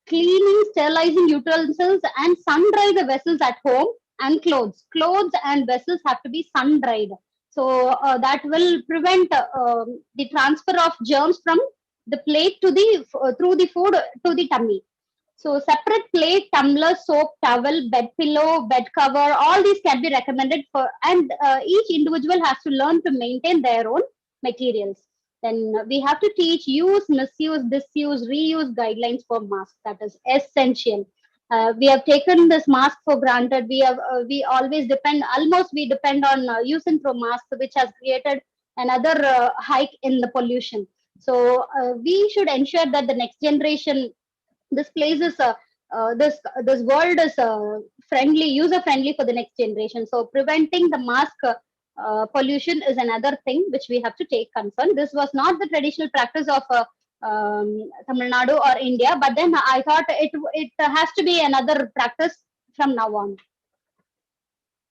cleaning, sterilizing utensils, and sun dry the vessels at home, and clothes. Clothes and vessels have to be sun dried. So that will prevent the transfer of germs from the plate to the through the food to the tummy. So separate plate, tumbler, soap, towel, bed pillow, bed cover, all these can be recommended for, and each individual has to learn to maintain their own materials. Then we have to teach use, misuse, disuse, reuse guidelines for masks. That is essential. We have taken this mask for granted. We always depend, almost we depend on use and throw masks, which has created another hike in the pollution. So we should ensure that the next generation, this place is this world is friendly, user friendly for the next generation. So preventing the mask pollution is another thing which we have to take concern. This was not the traditional practice of Tamil Nadu or India, but then I thought it has to be another practice from now on.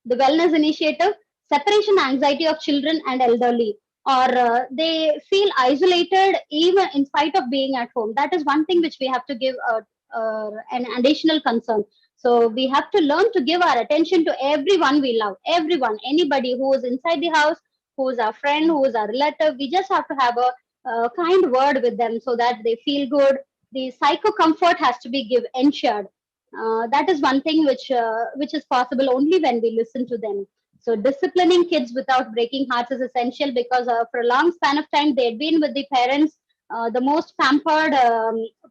The wellness initiative, separation anxiety of children and elderly, or they feel isolated even in spite of being at home. That is one thing which we have to give an additional concern. So we have to learn to give our attention to everyone we love, everyone, anybody who is inside the house, who is our friend, who is our relative. We just have to have a kind word with them so that they feel good. The psycho comfort has to be ensured. That is one thing which is possible only when we listen to them. So disciplining kids without breaking hearts is essential, because for a long span of time they had been with the parents, the most pampered,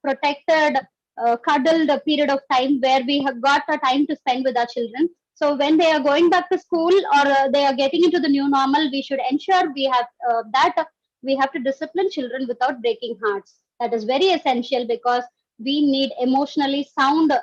protected, cuddled period of time where we have got a time to spend with our children. So when they are going back to school, or they are getting into the new normal, we should ensure we have that we have to discipline children without breaking hearts. That is very essential, because we need emotionally sound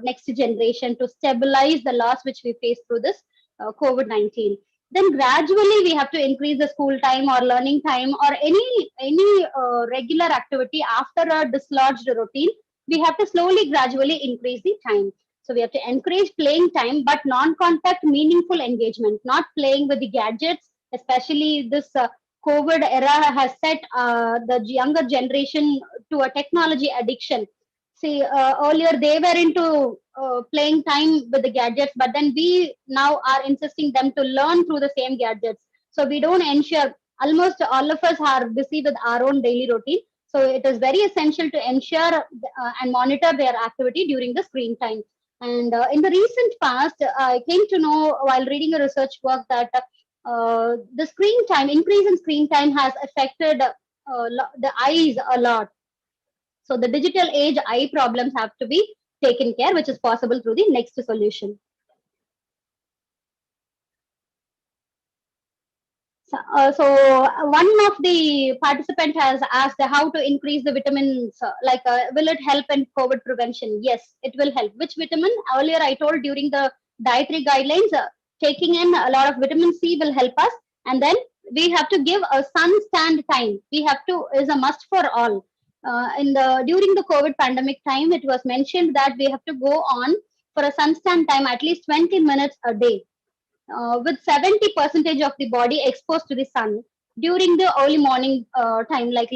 next generation to stabilize the loss which we face through this COVID-19. Then gradually we have to increase the school time or learning time or any regular activity after a dislodged routine. We have to slowly, gradually increase the time. So we have to encourage playing time, but non-contact, meaningful engagement, not playing with the gadgets. Especially this COVID era has set the younger generation to a technology addiction. See, earlier they were into playing time with the gadgets, but then we now are insisting them to learn through the same gadgets. So we don't ensure, almost all of us are busy with our own daily routine. So it is very essential to ensure and monitor their activity during the screen time. And in the recent past, I came to know while reading a research work that the screen time, increase in screen time has affected the eyes a lot. So the digital age eye problems have to be taken care, which is possible through the next solution. So one of the participant has asked how to increase the vitamins, will it help in COVID prevention? Yes, it will help. Which vitamin? Earlier I told during the dietary guidelines, taking in a lot of vitamin C will help us. And then we have to give a sun stand time. We have to, is a must for all. During the COVID pandemic time, it was mentioned that we have to go on for a sun stand time at least 20 minutes a day. With 70% of the body exposed to the sun during the early morning time, like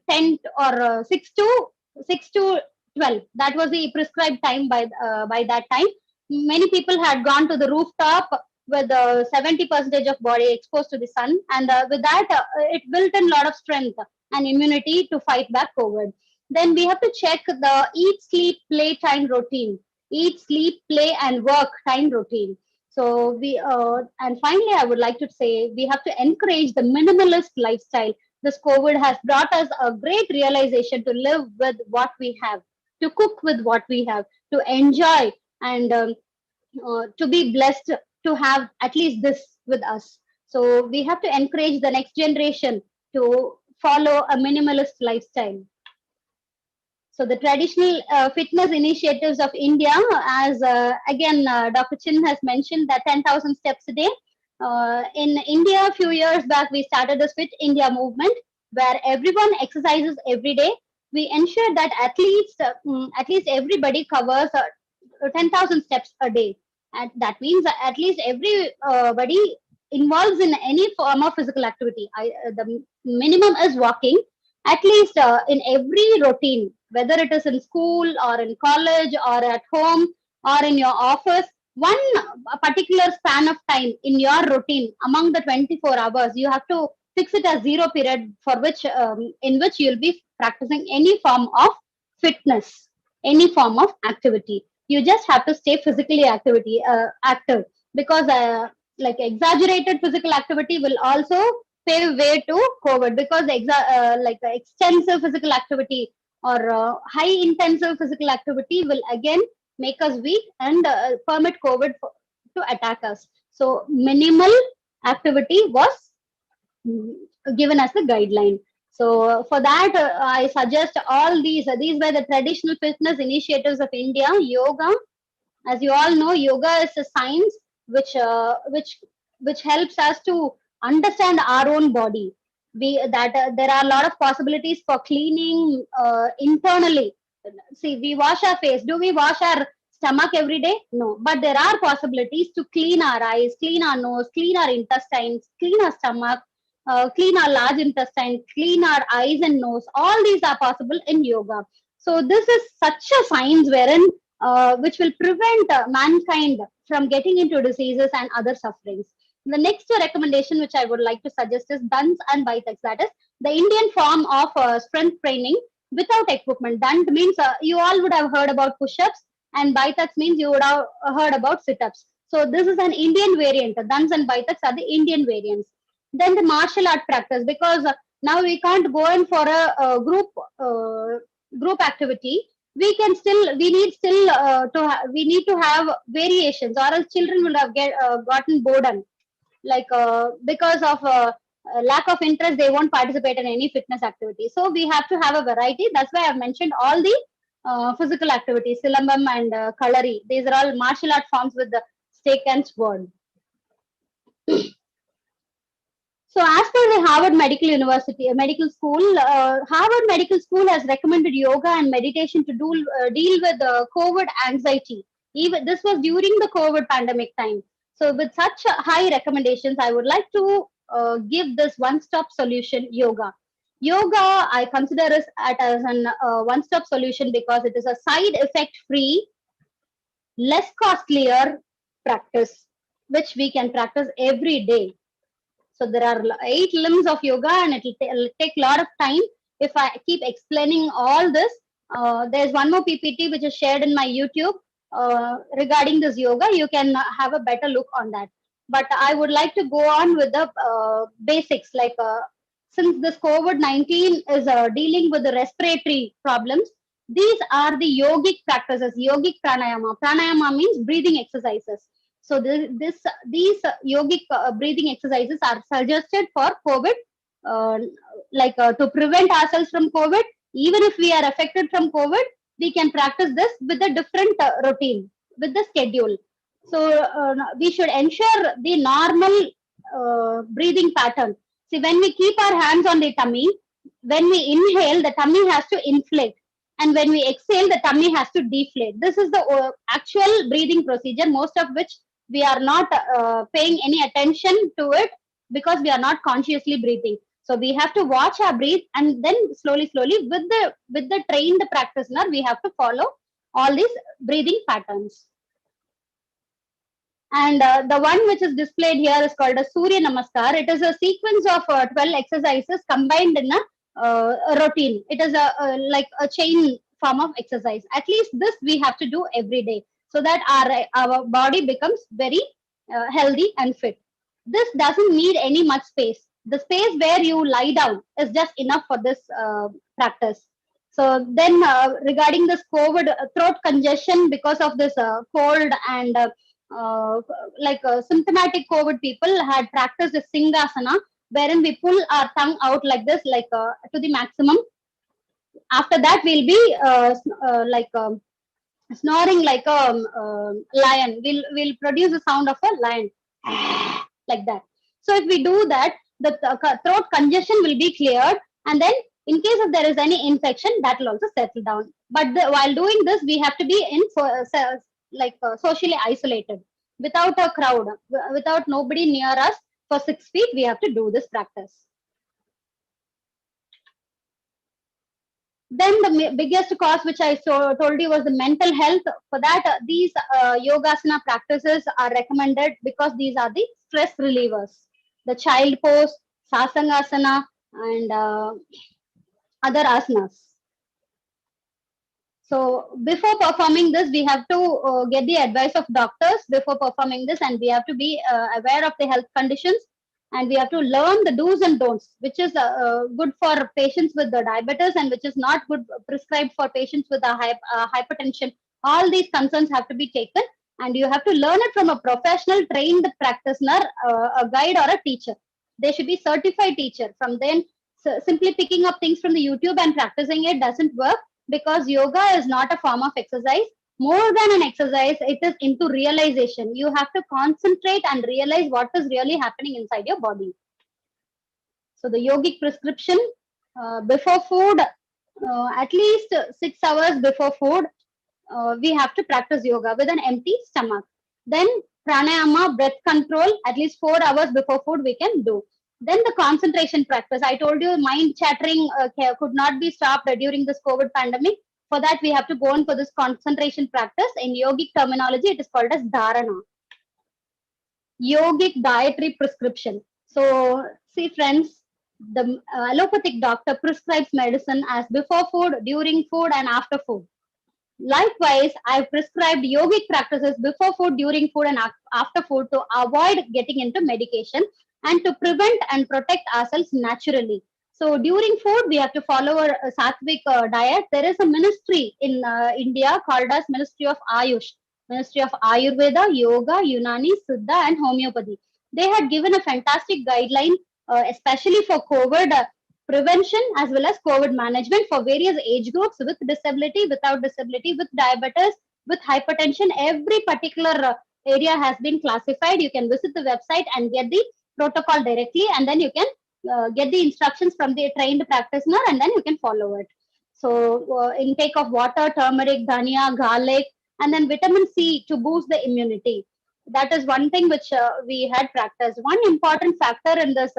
10 or 6 to 12. That was the prescribed time by that time. Many people had gone to the rooftop with 70% of body exposed to the sun, and with that, it built in a lot of strength and immunity to fight back COVID. Then we have to check the eat, sleep, play time routine. Eat, sleep, play, and work time routine. So and finally, I would like to say we have to encourage the minimalist lifestyle. This COVID has brought us a great realization to live with what we have, to cook with what we have, to enjoy, and to be blessed to have at least this with us. So we have to encourage the next generation to follow a minimalist lifestyle. So the traditional fitness initiatives of India, as again Dr. Chin has mentioned, that 10,000 steps a day. In India, a few years back, we started this Fit India movement where everyone exercises every day. We ensure that at least everybody covers 10,000 steps a day. And that means that at least everybody involves in any form of physical activity. The minimum is walking, at least in every routine, whether it is in school or in college or at home or in your office, one particular span of time in your routine among the 24 hours, you have to fix it as zero period for which in which you'll be practicing any form of fitness. any form of activity. You just have to stay physically active, because like exaggerated physical activity will also pave way to COVID, because like extensive physical activity or high intensive physical activity will again make us weak and permit COVID to attack us. So minimal activity was mm, given as the guideline. So for that, I suggest all these were the traditional fitness initiatives of India. Yoga, as you all know, yoga is a science which helps us to understand our own body. There are a lot of possibilities for cleaning internally. See, we wash our face. Do we wash our stomach every day? No, but there are possibilities to clean our eyes, clean our nose, clean our intestines, clean our stomach, clean our large intestine, clean our eyes and nose. All these are possible in yoga. So this is such a science wherein which will prevent mankind from getting into diseases and other sufferings. The next recommendation which I would like to suggest is Dants and Biceps. That is the Indian form of strength training without equipment. Dant means you all would have heard about push-ups, and Biceps means you would have heard about sit-ups. So this is an Indian variant. Dants and Biceps are the Indian variants. Then the martial art practice, because now we can't go in for a group activity. We need still we need to have variations, or else children will have gotten boredom, like because of lack of interest, they won't participate in any fitness activity. So we have to have a variety. That's why I've mentioned all the physical activities: silambam and kalari. These are all martial art forms with the stake and sword. So, as per the Harvard Medical School, Harvard Medical School has recommended yoga and meditation to deal with COVID anxiety. Even this was during the COVID pandemic time. So, with such high recommendations, I would like to give this one-stop solution: yoga. Yoga, I consider it as an one-stop solution because it is a side effect-free, less costlier practice, which we can practice every day. So there are 8 limbs of yoga, and it'll take a lot of time if I keep explaining all this. There's one more PPT which is shared in my YouTube regarding this yoga. You can have a better look on that. But I would like to go on with the basics. Like since this COVID-19 is dealing with the respiratory problems, these are the yogic practices, yogic pranayama. Pranayama means breathing exercises. So these yogic breathing exercises are suggested for COVID, to prevent ourselves from COVID. Even if we are affected from COVID, we can practice this with a different routine, with the schedule. So we should ensure the normal breathing pattern. See, when we keep our hands on the tummy, when we inhale, the tummy has to inflate. And when we exhale, the tummy has to deflate. This is the actual breathing procedure, most of which we are not paying any attention to it because we are not consciously breathing. So we have to watch our breath, and then slowly with the trained practitioner, we have to follow all these breathing patterns. And the one which is displayed here is called a Surya Namaskar. It is a sequence of 12 exercises combined in a routine. It is like a chain form of exercise. At least this we have to do every day, so that our body becomes very healthy and fit. This doesn't need any much space. The space where you lie down is just enough for this practice. So then regarding this COVID throat congestion because of this cold and symptomatic COVID people had practiced the Singasana, wherein we pull our tongue out like this, to the maximum. After that, we'll be snoring like a lion. We'll produce the sound of a lion, like that. So if we do that, the throat congestion will be cleared, and then in case if there is any infection, that will also settle down. But while doing this, we have to be socially isolated, without a crowd, without nobody near us for 6 feet. We have to do this practice. Then the biggest cause which I told you was the mental health. For that, these yogasana practices are recommended because these are the stress relievers. The child pose, sasangasana, and other asanas. So before performing this, we have to get the advice of doctors before performing this, and we have to be aware of the health conditions, and we have to learn the do's and don'ts, which is good for patients with the diabetes and which is not good prescribed for patients with a hypertension. All these concerns have to be taken, and you have to learn it from a professional trained practitioner, a guide or a teacher. They should be certified teacher. From then, simply picking up things from the YouTube and practicing it doesn't work, because yoga is not a form of exercise. More than an exercise, it is into realization. You have to concentrate and realize what is really happening inside your body. So the yogic prescription, before food, at least 6 hours before food, we have to practice yoga with an empty stomach. Then pranayama, breath control, at least 4 hours before food we can do. Then the concentration practice. I told you mind chattering could not be stopped during this COVID pandemic. For that, we have to go on for this concentration practice. In yogic terminology, it is called as dharana. Yogic dietary prescription. So, see friends, the allopathic doctor prescribes medicine as before food, during food, and after food. Likewise, I've prescribed yogic practices before food, during food, and after food to avoid getting into medication and to prevent and protect ourselves naturally. So during food, we have to follow a sattvic diet. There is a ministry in India called as Ministry of Ayush, Ministry of Ayurveda, Yoga, Unani, Siddha, and Homeopathy. They had given a fantastic guideline, especially for COVID prevention as well as COVID management for various age groups, with disability, without disability, with diabetes, with hypertension. Every particular area has been classified. You can visit the website and get the protocol directly, and then you can get the instructions from the trained practitioner, and then you can follow it. So intake of water, turmeric, dhania, garlic, and then vitamin C to boost the immunity. That is one thing which we had practiced. One important factor in this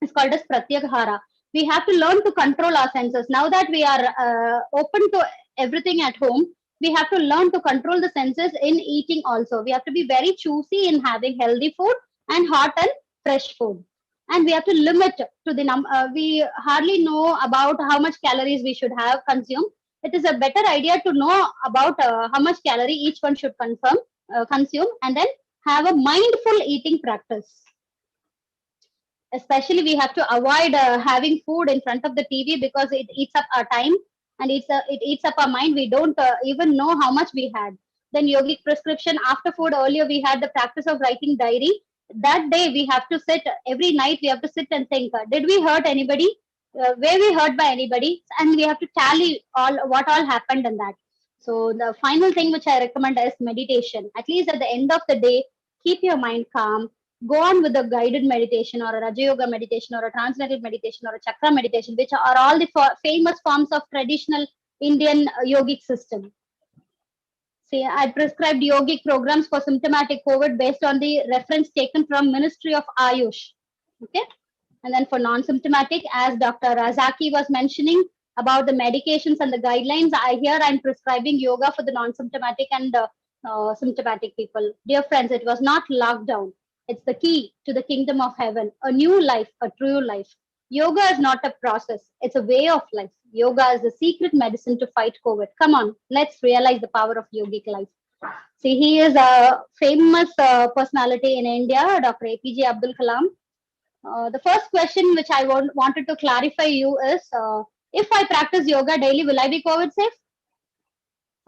is called as pratyahara. We have to learn to control our senses. Now that we are open to everything at home, we have to learn to control the senses in eating also. We have to be very choosy in having healthy food and hot and fresh food. And we have to limit to the we hardly know about how much calories we should have consumed. It is a better idea to know about how much calorie each one should consume, and then have a mindful eating practice. Especially we have to avoid having food in front of the TV, because it eats up our time and it eats up our mind. We don't even know how much we had. Then yogic prescription after food. Earlier we had the practice of writing diary. That day we have to sit, every night we have to sit and think, did we hurt anybody? Were we hurt by anybody? And we have to tally what all happened in that. So the final thing which I recommend is meditation. At least at the end of the day, keep your mind calm. Go on with a guided meditation or a Raja Yoga meditation or a transcendental meditation or a chakra meditation, which are all the famous forms of traditional Indian yogic system. See, I prescribed yogic programs for symptomatic COVID based on the reference taken from Ministry of Ayush. Okay. And then for non-symptomatic, as Dr. Razaki was mentioning about the medications and the guidelines, I'm prescribing yoga for the non-symptomatic and symptomatic people. Dear friends, it was not lockdown. It's the key to the kingdom of heaven, a new life, a true life. Yoga is not a process, it's a way of life. Yoga is the secret medicine to fight COVID. Come on, let's realize the power of yogic life. See, he is a famous personality in India, Dr. APJ Abdul Kalam. The first question which I wanted to clarify you is, if I practice yoga daily, will I be COVID safe?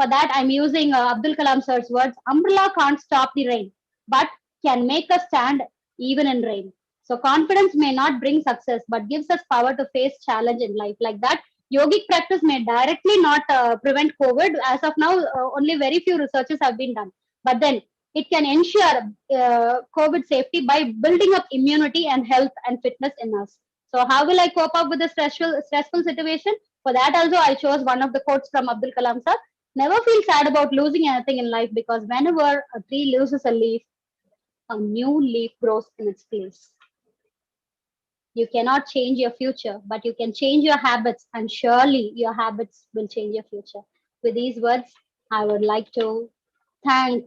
For that, I'm using Abdul Kalam sir's words. Umbrella can't stop the rain, but can make us stand even in rain. So confidence may not bring success, but gives us power to face challenge in life. Like that, yogic practice may directly not prevent COVID. As of now, only very few researches have been done. But then it can ensure COVID safety by building up immunity and health and fitness in us. So how will I cope up with the stressful situation? For that also, I chose one of the quotes from Abdul Kalam sir. Never feel sad about losing anything in life, because whenever a tree loses a leaf, a new leaf grows in its place. You cannot change your future, but you can change your habits, and surely your habits will change your future. With these words, I would like to thank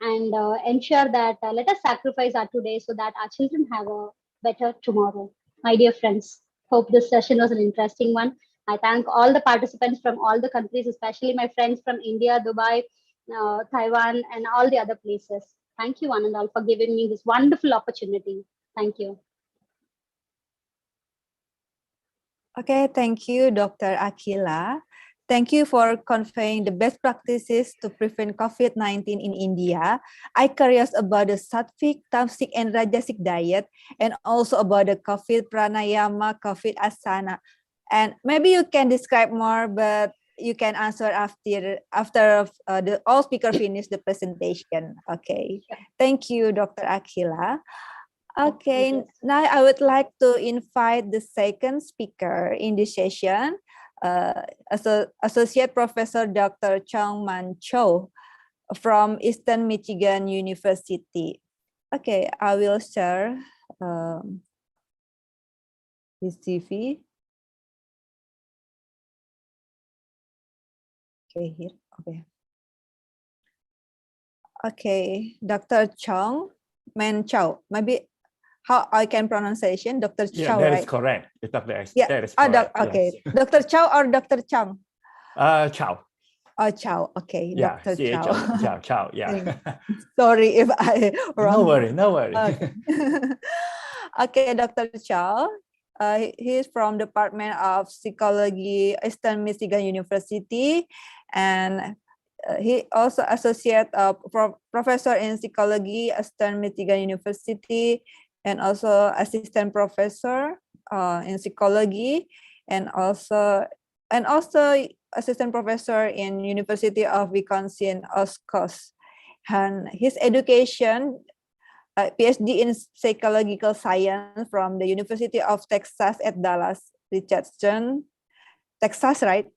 and ensure that let us sacrifice our today so that our children have a better tomorrow. My dear friends, hope this session was an interesting one. I thank all the participants from all the countries, especially my friends from India, Dubai, Taiwan, and all the other places. Thank you, one and all, for giving me this wonderful opportunity. Thank you. Okay, thank you, Dr. Akila. Thank you for conveying the best practices to prevent COVID-19 in India. I'm curious about the sattvic, tamasic, and rajasic diet, and also about the COVID pranayama, COVID asana. And maybe you can describe more, but you can answer after the all speaker finish the presentation. Okay, thank you, Dr. Akila. Okay, now I would like to invite the second speaker in this session, Associate Professor Dr. Chong Man Cho from Eastern Michigan University. Okay, I will share this CV. Okay, here. Okay. Okay, Dr. Chong Man Cho. Maybe how I can pronunciation, Dr. Yeah, Chow, that right? is correct. Dr. S. Yeah. That is Oh, correct. okay. Yes. Dr. Chow or Dr. Chang? Chow. Oh, Chow. Okay, Yeah, Dr. C-H-O. Chow. Chow, Chow. Yeah. Sorry if I wrong. No worry, no worry. Okay, okay, Dr. Chow. He's from Department of Psychology, Eastern Michigan University, and he also associate professor in psychology, Eastern Michigan University, and also assistant professor in psychology, and also assistant professor in University of Wisconsin, Oshkosh. And his education, PhD in psychological science from the University of Texas at Dallas, Richardson, Texas, right?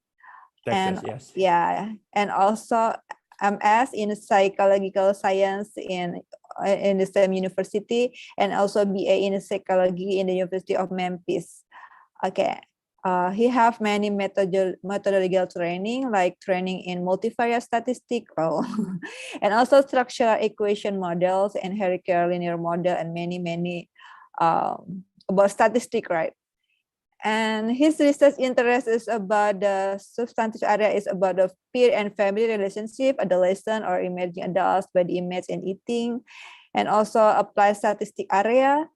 Texas, And yes. yeah, and also MS in psychological science in the same university, and also BA in psychology in the University of Memphis. Okay, he have many methodological training, like training in multivariate statistics, and also structural equation models and hierarchical linear model, and many about statistics, right? And his research interest is about the substantive area is about the peer and family relationship, adolescent or emerging adults, body image and eating, and also applied statistic area.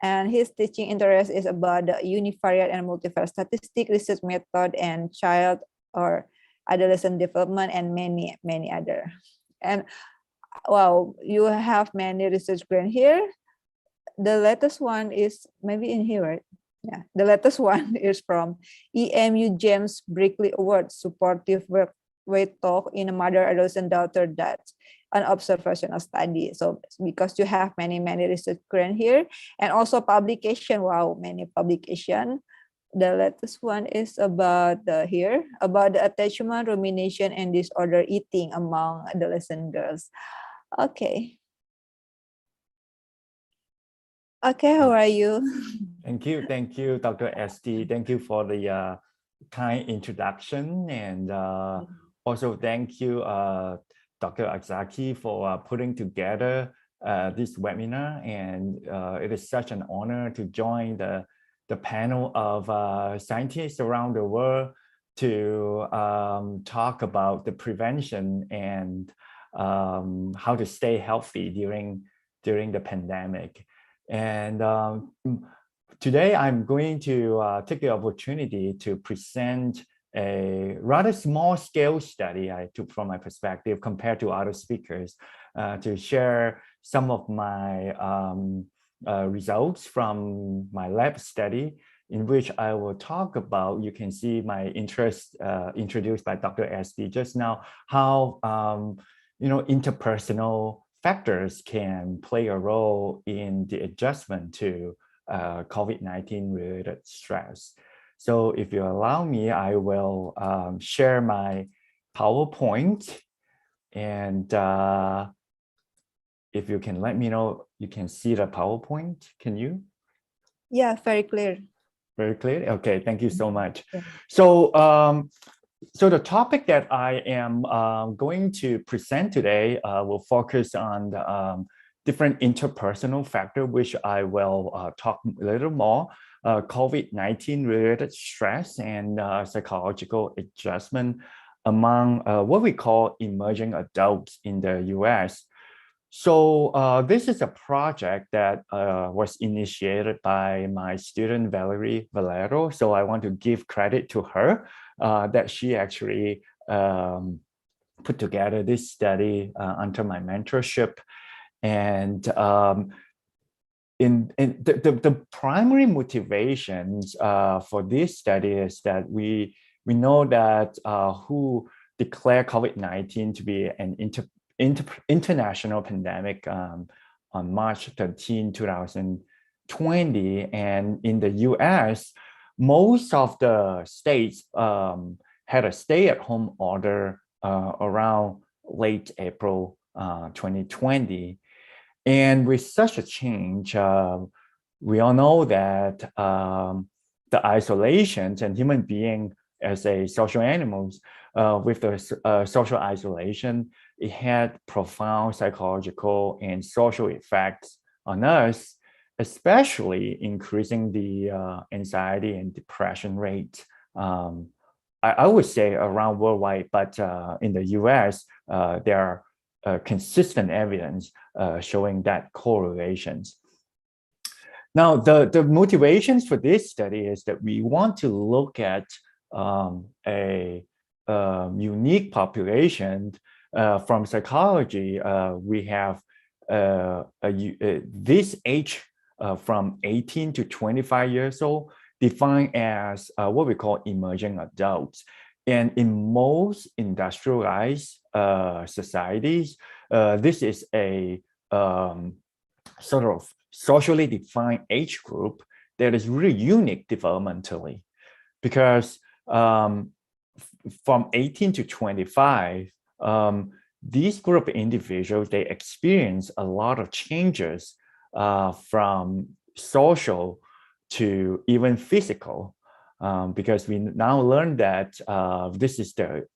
And his teaching interest is about the univariate and multivariate statistic research method and child or adolescent development, and many other. And wow, you have many research grant here. The latest one is maybe in here, right? Yeah, the latest one is from EMU James Brickley Award, supportive weight talk in a mother adolescent daughter, that's an observational study. So because you have many research grant here, and also publication, wow, many publication. The latest one is about about the attachment, rumination, and disorder eating among adolescent girls. Okay. Okay, how are you? Thank you, Dr. SD. Thank you for the kind introduction, and also thank you, Dr. Azaki, for putting together this webinar. And it is such an honor to join the panel of scientists around the world to talk about the prevention and how to stay healthy during the pandemic. And today I'm going to take the opportunity to present a rather small scale study I took from my perspective compared to other speakers, to share some of my results from my lab study, in which I will talk about, you can see my interest introduced by Dr. SD just now, how interpersonal factors can play a role in the adjustment to COVID-19 related stress. So if you allow me, I will share my PowerPoint, and if you can let me know, you can see the PowerPoint, can you? Yeah, very clear. Very clear? Okay, thank you so much. Yeah. So the topic that I am going to present today will focus on the different interpersonal factors, which I will talk a little more COVID-19 related stress and psychological adjustment among what we call emerging adults in the US. So this is a project that was initiated by my student Valerie Valero. So I want to give credit to her that she actually put together this study under my mentorship. And the primary motivations for this study is that we know that WHO declared COVID-19 to be an international pandemic on March 13, 2020. And in the US, most of the states had a stay-at-home order around late April 2020. And with such a change, we all know that the isolations and human being as a social animals, with the social isolation, it had profound psychological and social effects on us, especially increasing the anxiety and depression rate. I would say around worldwide, but in the US, there are consistent evidence showing that correlations. Now, the motivations for this study is that we want to look at a unique population. From psychology. We have this age from 18 to 25 years old defined as what we call emerging adults. And in most industrialized societies, this is a sort of socially defined age group that is really unique developmentally, because from 18 to 25, these group of individuals, they experience a lot of changes from social to even physical, because we now learn that this is the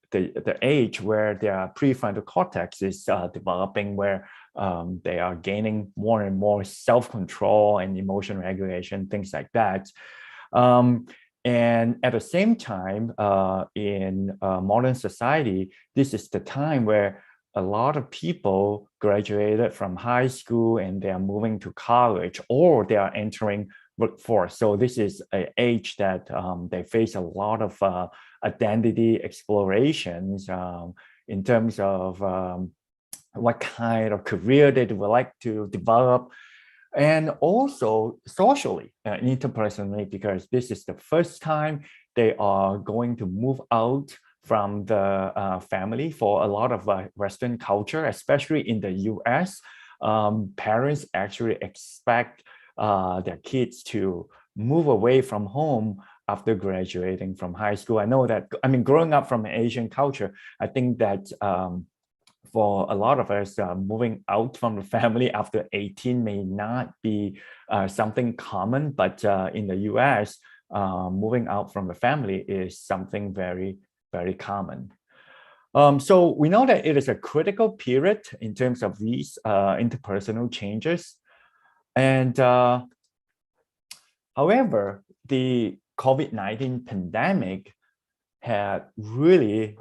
age where their prefrontal cortex is developing, where they are gaining more and more self-control and emotion regulation, things like that. And at the same time, in modern society, this is the time where a lot of people graduated from high school and they are moving to college, or they are entering workforce. So this is an age that they face a lot of identity explorations in terms of what kind of career they would like to develop. And also socially, interpersonally, because this is the first time they are going to move out from the family. For a lot of Western culture, especially in the US, parents actually expect their kids to move away from home after graduating from high school. I know that, I mean, growing up from an Asian culture, I think that for a lot of us, moving out from the family after 18 may not be something common, but in the US, moving out from the family is something very, very common. So we know that it is a critical period in terms of these interpersonal changes. And however, the COVID-19 pandemic had really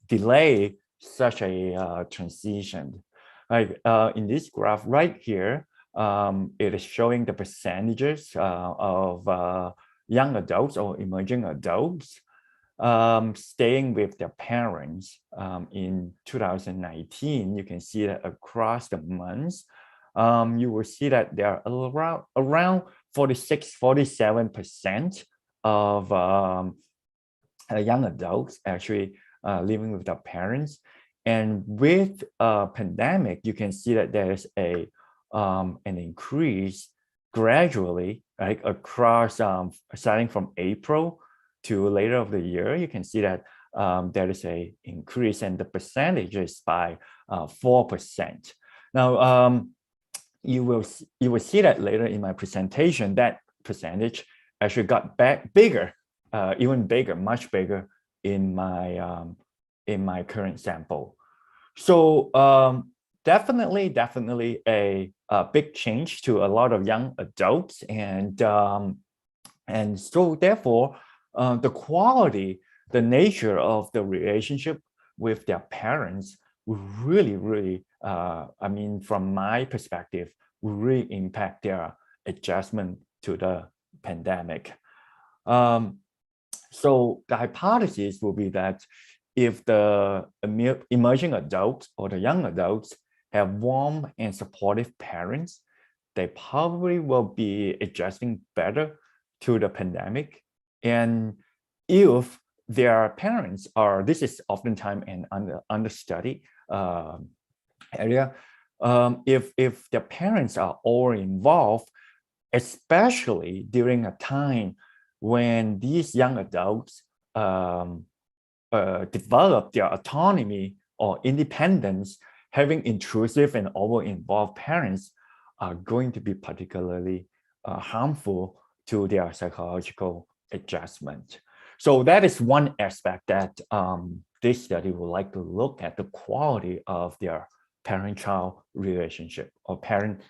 delayed such a transition. Like in this graph right here, it is showing the percentages of young adults or emerging adults staying with their parents in 2019. You can see that across the months, you will see that there are around 46-47% of young adults actually living with their parents. And with a pandemic, you can see that there is an increase gradually, right, across starting from April to later of the year. You can see that there is an increase, and the percentage is by 4%. Now, you will see that later in my presentation, that percentage actually got bigger, even bigger, much bigger in my current sample. So definitely a big change to a lot of young adults. And And so therefore, the quality, the nature of the relationship with their parents will really, I mean, from my perspective, will really impact their adjustment to the pandemic. So the hypothesis will be that if the emerging adults or the young adults have warm and supportive parents, they probably will be adjusting better to the pandemic. And if their parents are, this is oftentimes an understudy area, if their parents are all involved, especially during a time when these young adults develop their autonomy or independence, having intrusive and over-involved parents are going to be particularly harmful to their psychological adjustment. So that is one aspect that this study would like to look at, the quality of their parent-child relationship or parent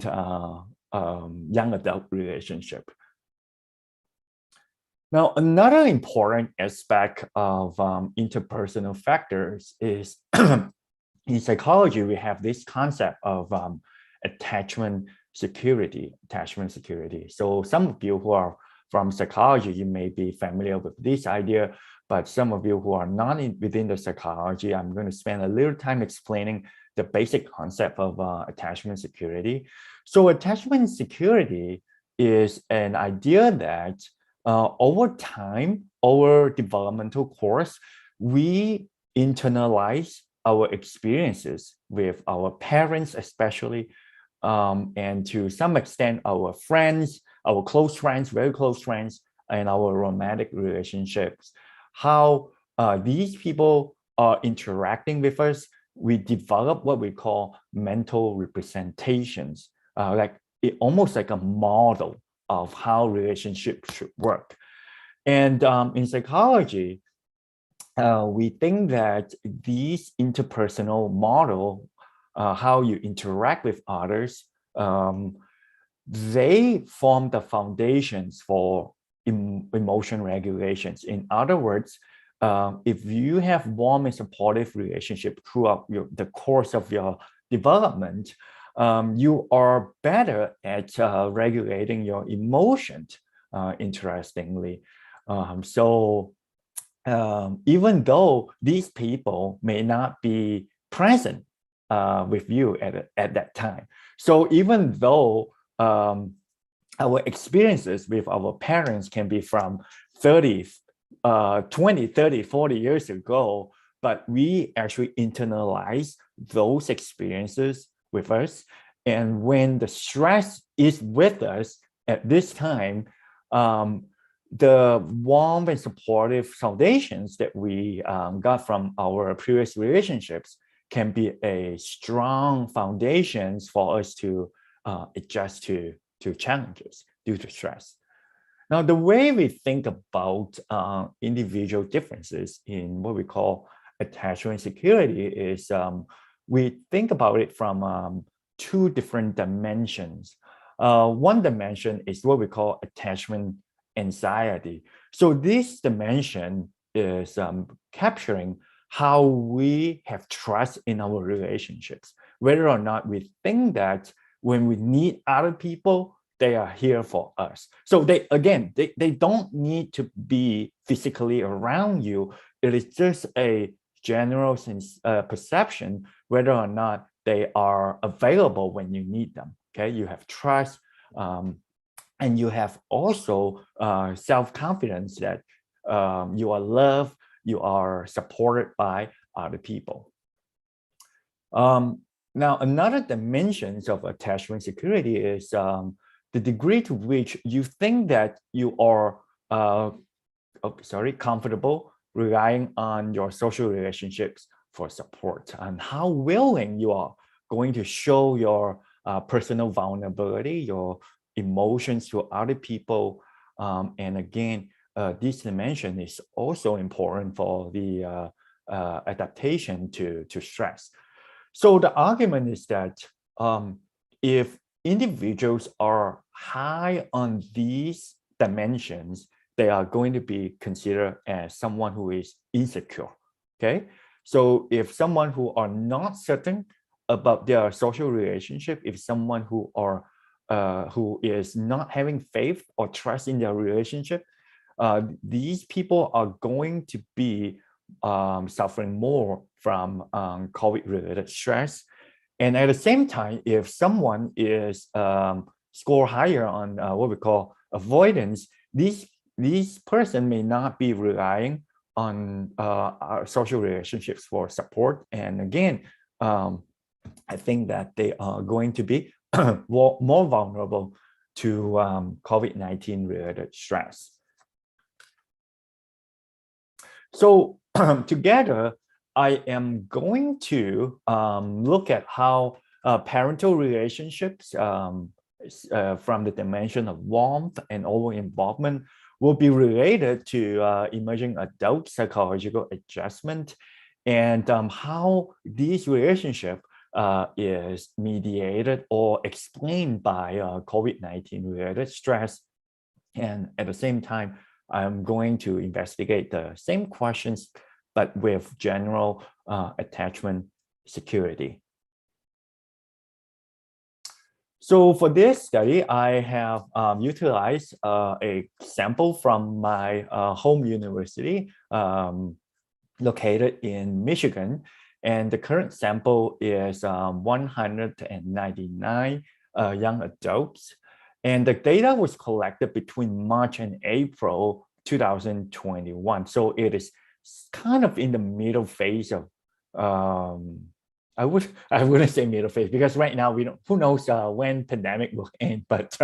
young adult relationship. Now, another important aspect of interpersonal factors is in psychology, we have this concept of attachment security. So some of you who are from psychology, you may be familiar with this idea, but some of you who are not within the psychology, I'm going to spend a little time explaining the basic concept of attachment security. So attachment security is an idea that over time, over developmental course, we internalize our experiences with our parents, especially, and to some extent, our friends, our close friends, very close friends, and our romantic relationships. How these people are interacting with us, we develop what we call mental representations, almost like a model of how relationships should work. And in psychology, we think that these interpersonal model, how you interact with others, they form the foundations for emotion regulations. In other words, if you have warm and supportive relationship throughout the course of your development, you are better at regulating your emotions, interestingly. So even though these people may not be present with you at that time, so even though our experiences with our parents can be from 20, 30, 40 years ago, but we actually internalize those experiences with us. And when the stress is with us at this time, the warm and supportive foundations that we got from our previous relationships can be a strong foundations for us to adjust to challenges due to stress. Now, the way we think about individual differences in what we call attachment security is we think about it from two different dimensions. One dimension is what we call attachment anxiety. So this dimension is capturing how we have trust in our relationships, whether or not we think that when we need other people, they are here for us. So they don't need to be physically around you. It is just a general perception whether or not they are available when you need them. Okay, you have trust, and you have also self-confidence that you are loved, you are supported by other people. Now, another dimension of attachment security is the degree to which you think that you are comfortable relying on your social relationships for support, and how willing you are going to show your personal vulnerability, your emotions to other people. And again, this dimension is also important for the adaptation to stress. So the argument is that if individuals are high on these dimensions, they are going to be considered as someone who is insecure. Okay, so if someone who are not certain about their social relationship, if someone who is not having faith or trust in their relationship, these people are going to be suffering more from COVID-related stress. And at the same time, if someone is score higher on what we call avoidance, these person may not be relying on our social relationships for support. And again, I think that they are going to be more vulnerable to COVID-19 related stress. So together, I am going to look at how parental relationships from the dimension of warmth and over-involvement will be related to emerging adult psychological adjustment, and how this relationship is mediated or explained by COVID-19 related stress. And at the same time, I'm going to investigate the same questions, but with general attachment security. So for this study, I have utilized a sample from my home university located in Michigan. And the current sample is 199 young adults. And the data was collected between March and April 2021. So it is kind of in the middle phase of, I wouldn't say middle phase, because right now we don't, who knows when pandemic will end, but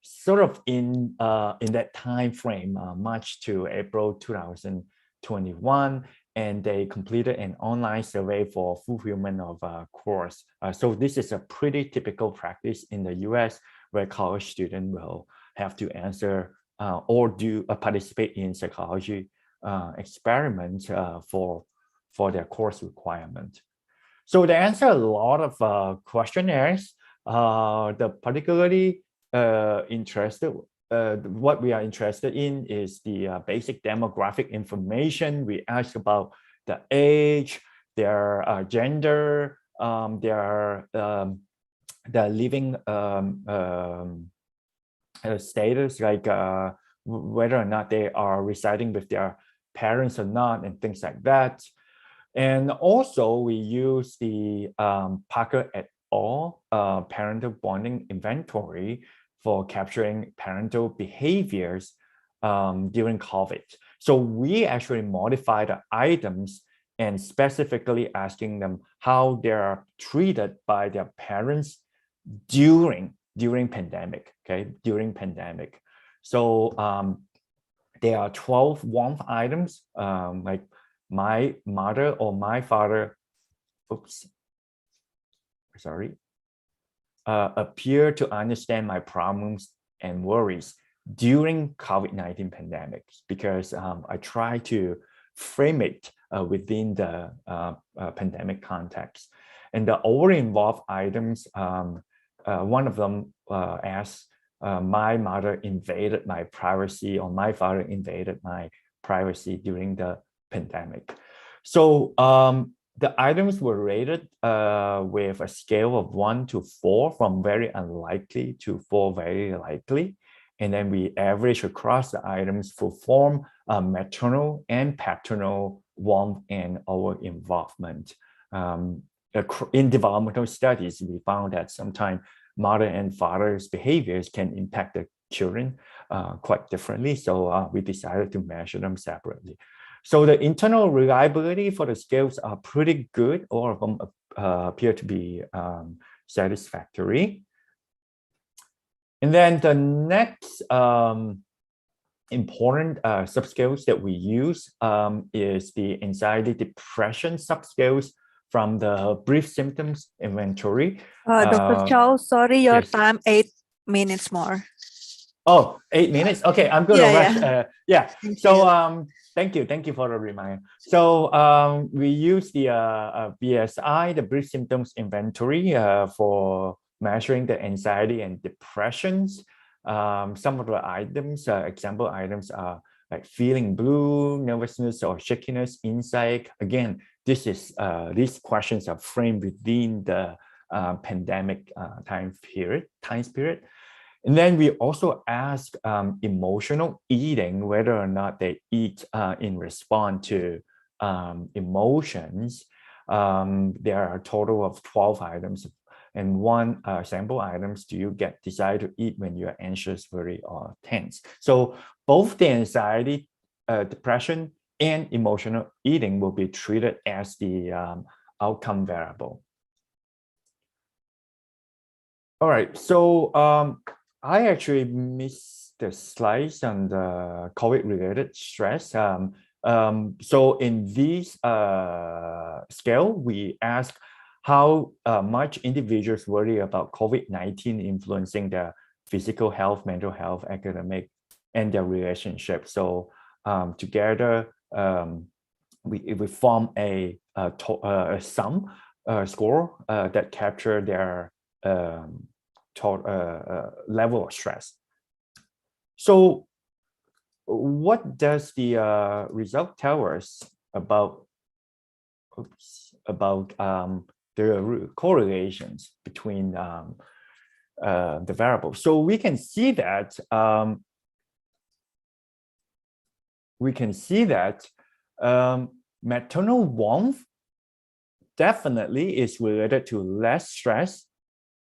sort of in that time frame, March to April 2021. And they completed an online survey for fulfillment of a course. So this is a pretty typical practice in the US, where college students will have to answer or participate in psychology experiments for their course requirement. So they answer a lot of questionnaires. The particularly interested, what we are interested in is the basic demographic information. We ask about the age, their gender, their living status, like whether or not they are residing with their parents or not, and things like that. And also we use the Parker et al. Parental bonding inventory for capturing parental behaviors during COVID. So we actually modify the items and specifically asking them how they are treated by their parents during pandemic, okay, during pandemic. So there are 12 warmth items, like my mother or my father, appear to understand my problems and worries during COVID-19 pandemic, because I try to frame it within the pandemic context. And the over-involved items, one of them asks, my mother invaded my privacy, or my father invaded my privacy during the pandemic. So the items were rated with a scale of 1 to 4, from very unlikely to 4 very likely. And then we average across the items for form, maternal and paternal warmth and over-involvement. In developmental studies, we found that sometimes mother and father's behaviors can impact the children quite differently. So we decided to measure them separately. So the internal reliability for the scales are pretty good. All of them appear to be satisfactory. And then the next important subscales that we use is the anxiety depression subscales from the brief symptoms inventory. Dr. Chow, sorry, your yes. time 8 minutes more. Oh, 8 minutes. Okay, I'm gonna rush. Yeah. So thank you for the reminder. So we use the BSI, the brief symptoms inventory, for measuring the anxiety and depressions. Some of the items, example items are like feeling blue, nervousness, or shakiness, insight. Again, these questions are framed within the pandemic time period. And then we also ask emotional eating, whether or not they eat in response to emotions. There are a total of 12 items, and one sample items: do you get desire to eat when you're anxious, worried, or tense? So both the anxiety, depression, and emotional eating will be treated as the outcome variable. All right, so I actually missed the slides on the COVID-related stress. So in this scale, we ask how much individuals worry about COVID-19 influencing their physical health, mental health, academic, and their relationship. So together, we form a sum score that capture their level of stress. So what does the result tell us about the correlations between the variables? So we can see that maternal warmth definitely is related to less stress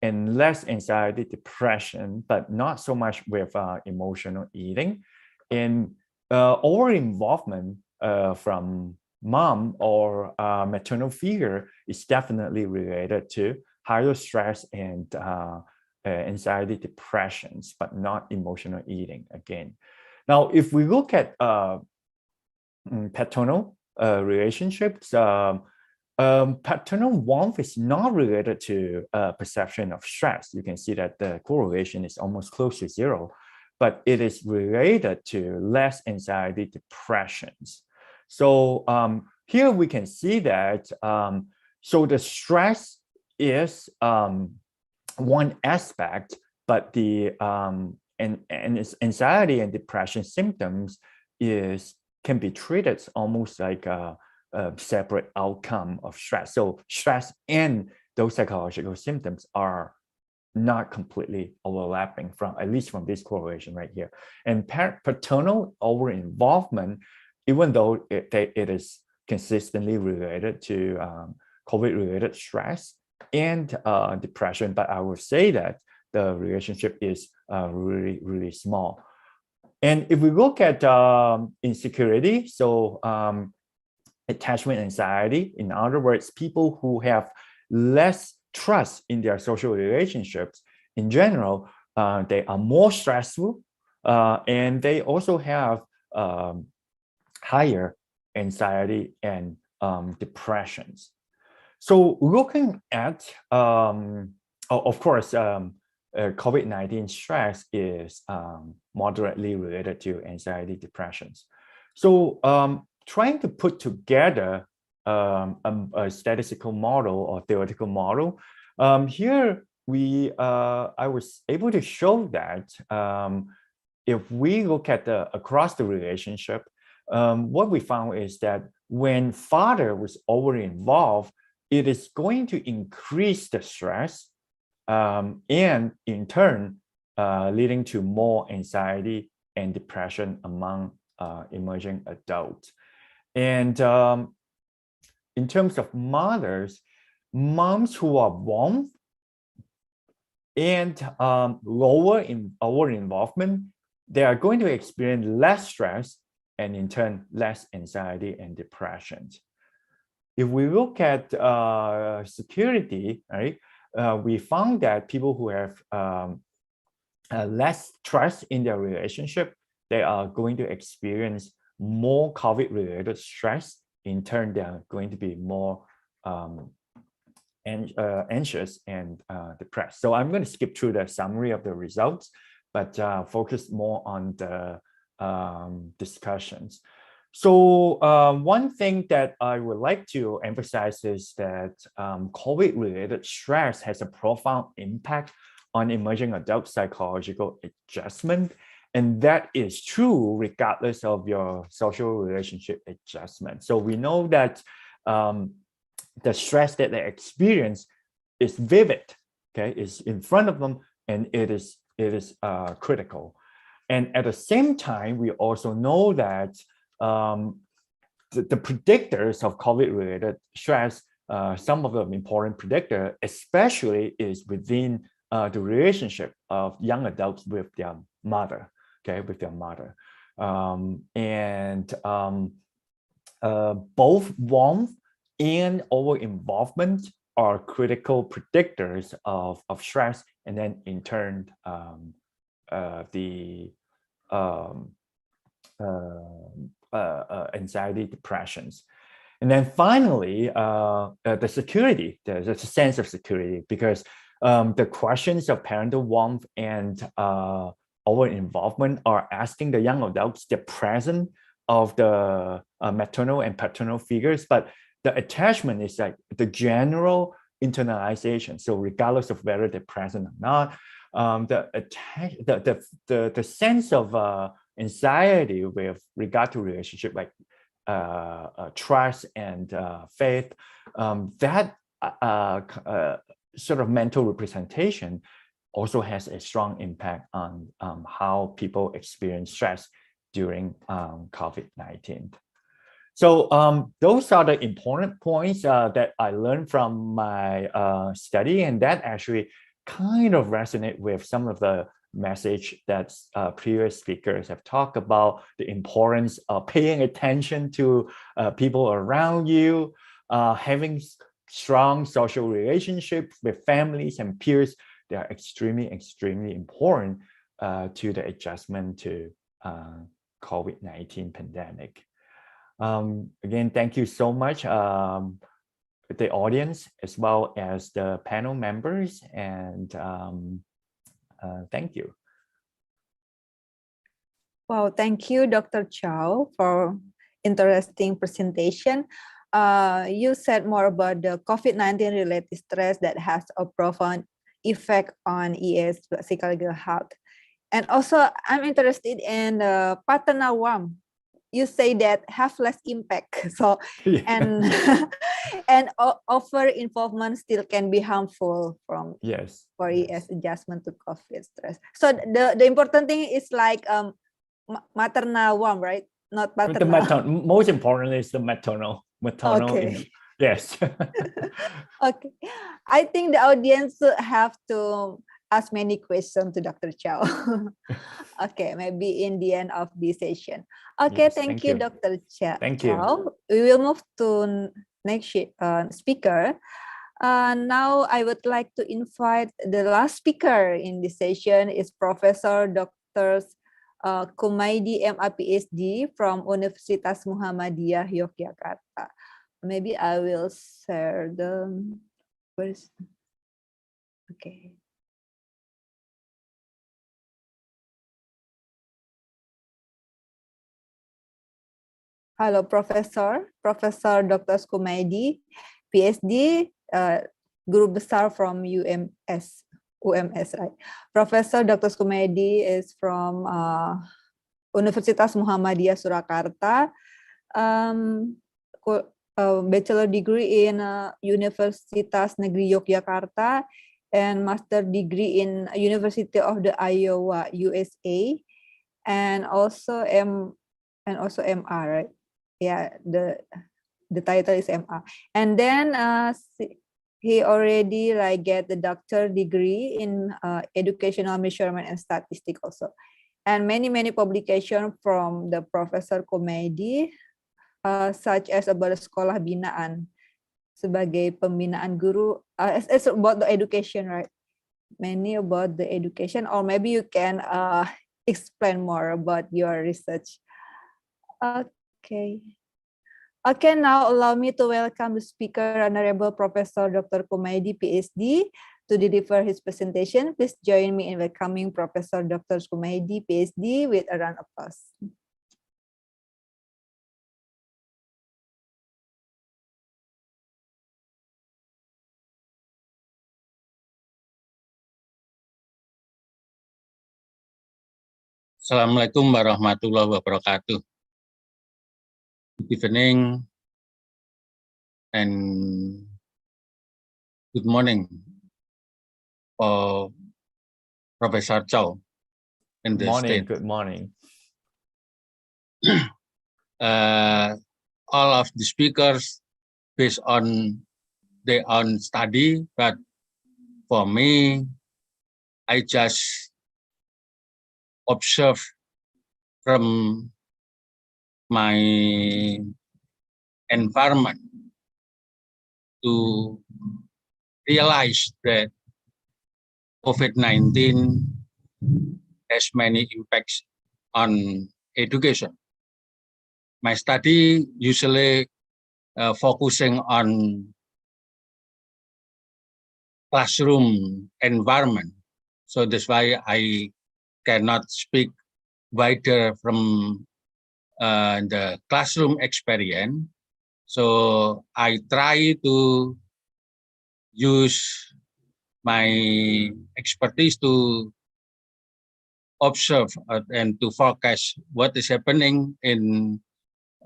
and less anxiety, depression, but not so much with emotional eating. And over involvement from mom or maternal figure is definitely related to higher stress and anxiety, depressions, but not emotional eating again. Now, if we look at paternal relationships, paternal warmth is not related to perception of stress. You can see that the correlation is almost close to zero, but it is related to less anxiety, depressions. So here we can see that so the stress is one aspect, but the and its anxiety and depression symptoms can be treated almost like a separate outcome of stress. So stress and those psychological symptoms are not completely overlapping, at least from this correlation right here. And paternal over-involvement, even though it is consistently related to COVID-related stress and depression, but I would say that the relationship is really, really small. And if we look at insecurity, so attachment anxiety, in other words, people who have less trust in their social relationships in general, they are more stressful, and they also have higher anxiety and depressions. So looking at, of course, COVID-19 stress is moderately related to anxiety, depressions. So trying to put together a statistical model or theoretical model, here I was able to show that if we look at across the relationship, what we found is that when father was over-involved, it is going to increase the stress, and in turn leading to more anxiety and depression among emerging adults. And in terms of mothers, moms who are warm and lower in over involvement, they are going to experience less stress and in turn less anxiety and depression. If we look at security, right, we found that people who have less trust in their relationship, they are going to experience more COVID-related stress. In turn, they are going to be more anxious and depressed. So I'm going to skip through the summary of the results, but focus more on the discussions. So one thing that I would like to emphasize is that COVID-related stress has a profound impact on emerging adult psychological adjustment. And that is true regardless of your social relationship adjustment. So we know that the stress that they experience is vivid, okay, is in front of them, and it is critical. And at the same time, we also know that the predictors of COVID-related stress, some of the important predictor, especially is within the relationship of young adults with their mother, okay, with their mother. Both warmth and over involvement are critical predictors of stress, and then in turn, the anxiety, depressions. And then finally, the security, the sense of security, because the questions of parental warmth and over involvement are asking the young adults the presence of the maternal and paternal figures, but the attachment is like the general internalization. So regardless of whether they're present or not, the sense of anxiety with regard to relationship, like trust and faith, that sort of mental representation also has a strong impact on how people experience stress during COVID-19. So those are the important points that I learned from my study, and that actually kind of resonate with some of the message that previous speakers have talked about, the importance of paying attention to people around you, having strong social relationships with families and peers. They are extremely, extremely important to the adjustment to COVID-19 pandemic. Again, thank you so much, the audience, as well as the panel members, and thank you. Wow, thank you, Dr. Chow, for interesting presentation. You said more about the COVID-19 related stress that has a profound effect on EA's psychological health. And also, I'm interested in paternal warmth. You say that have less impact. So, Yeah. and over involvement still can be harmful from Yes. for Yes. ES adjustment to COVID stress. So the important thing is like maternal warmth, right? Not The paternal. most importantly is the maternal. Okay. Yes. Okay. I think the audience have to ask many questions to Dr. Chow. Okay, maybe in the end of this session. Okay, Yes, thank you, Dr. Thank you. Chow. We will move to next speaker. Now I would like to invite the last speaker in this session is Professor Dr. Kumaidi MA PhD from Universitas Muhammadiyah Yogyakarta. Maybe I will share the first. Okay. Hello, Professor Dr. Kumaidi, PhD, Guru Besar from UMS, right? Professor Dr. Kumaidi is from Universitas Muhammadiyah Surakarta, bachelor degree in Universitas Negeri Yogyakarta, and master degree in University of the Iowa, USA, and also MR, right? Yeah, the title is MR. And then he already like get the doctor degree in educational measurement and statistics also, and many publications from the Professor Kumaidi, such as about the sekolah binaan sebagai pembinaan guru, as about the education, right? Many about the education, or maybe you can explain more about your research. Okay. Okay, now allow me to welcome the speaker, Honorable Professor Dr. Kumaidi, PhD, to deliver his presentation. Please join me in welcoming Professor Dr. Kumaidi, PhD, with a round of applause. Assalamualaikum warahmatullahi wabarakatuh. Good evening and good morning for Professor Chow in Good the morning. state. Good morning. All of the speakers based on their own study, but for me, I just observe from my environment to realize that COVID-19 has many impacts on education. My study usually focusing on classroom environment. So that's why I cannot speak wider from the classroom experience. So I try to use my expertise to observe and to forecast what is happening in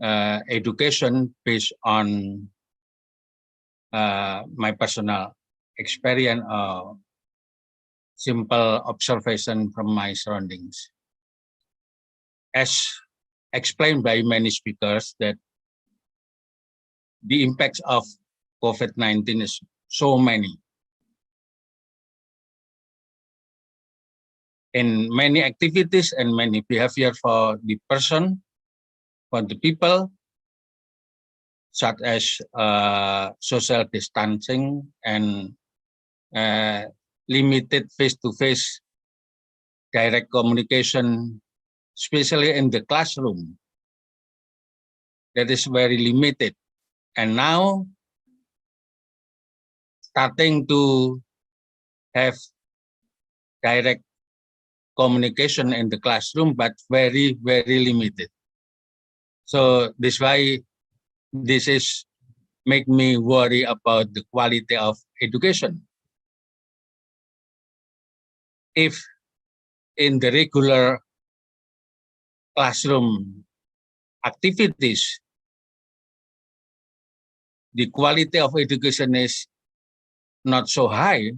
education based on my personal experience or simple observation from my surroundings. As explained by many speakers, that the impacts of COVID-19 is so many. In many activities and many behavior for the person, for the people, such as social distancing and limited face-to-face direct communication, especially in the classroom, that is very limited. And now, starting to have direct communication in the classroom, but very, very limited. So this why this is make me worry about the quality of education. If in the regular classroom activities, the quality of education is not so high,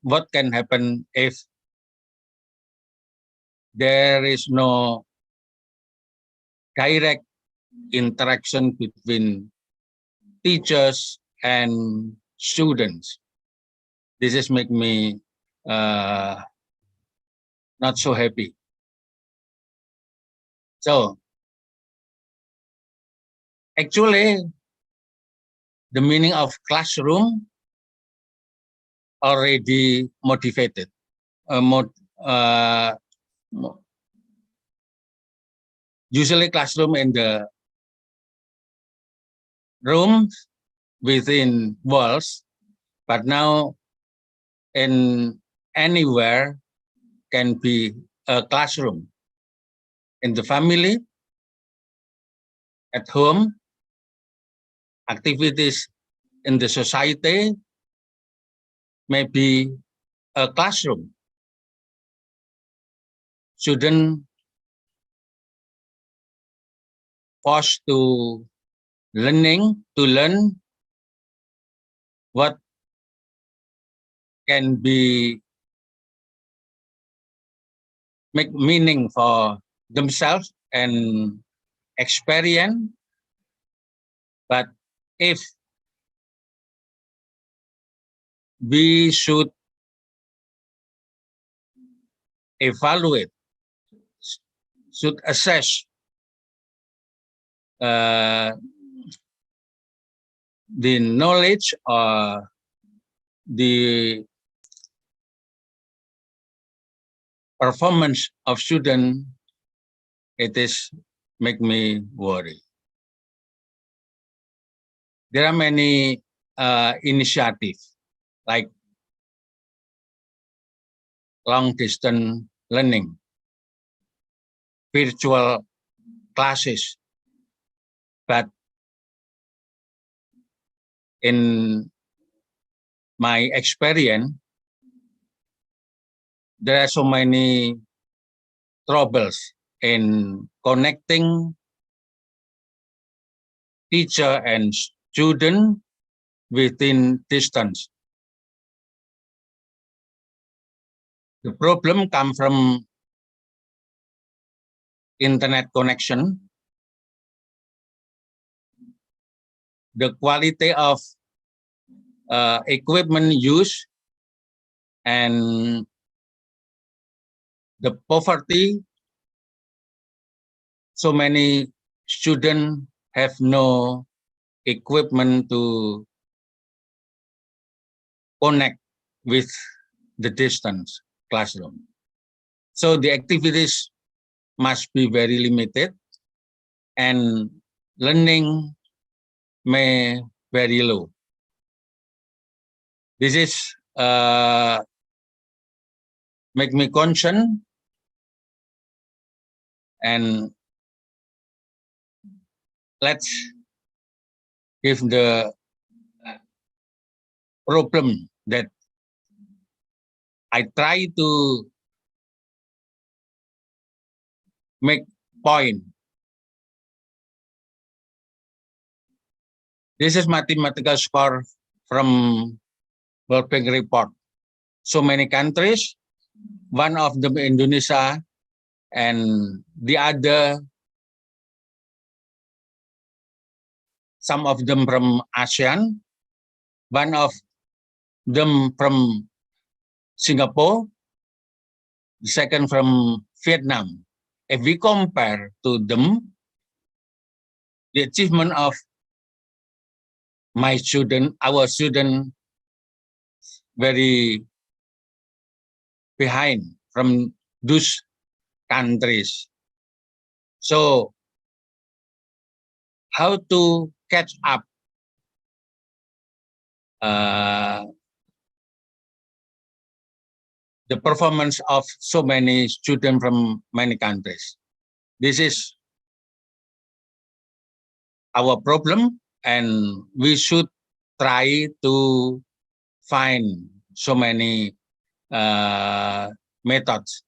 what can happen if there is no direct interaction between teachers and students? This is make me not so happy. So actually, the meaning of classroom already motivated. Usually classroom in the rooms within walls, but now in anywhere can be a classroom. In the family, at home, activities in the society may be a classroom. Students forced to learn what can be make meaning for themselves and experience. But if we should evaluate, should assess the knowledge or the performance of student, it is make me worry. There are many initiatives like long distance learning, virtual classes, but in my experience, there are so many troubles in connecting teacher and student within distance. The problem comes from internet connection, the quality of equipment used, and the poverty. So many students have no equipment to connect with the distance classroom. So the activities must be very limited and learning may very low. This is make me concerned, and let's give the problem that I try to make point. This is mathematical score from World Bank report. So many countries, one of them Indonesia, and the other, some of them from ASEAN, one of them from Singapore, the second from Vietnam. If we compare to them, the achievement of my student, our student, very behind from those countries. So how to catch up the performance of so many students from many countries? This is our problem, and we should try to find so many methods.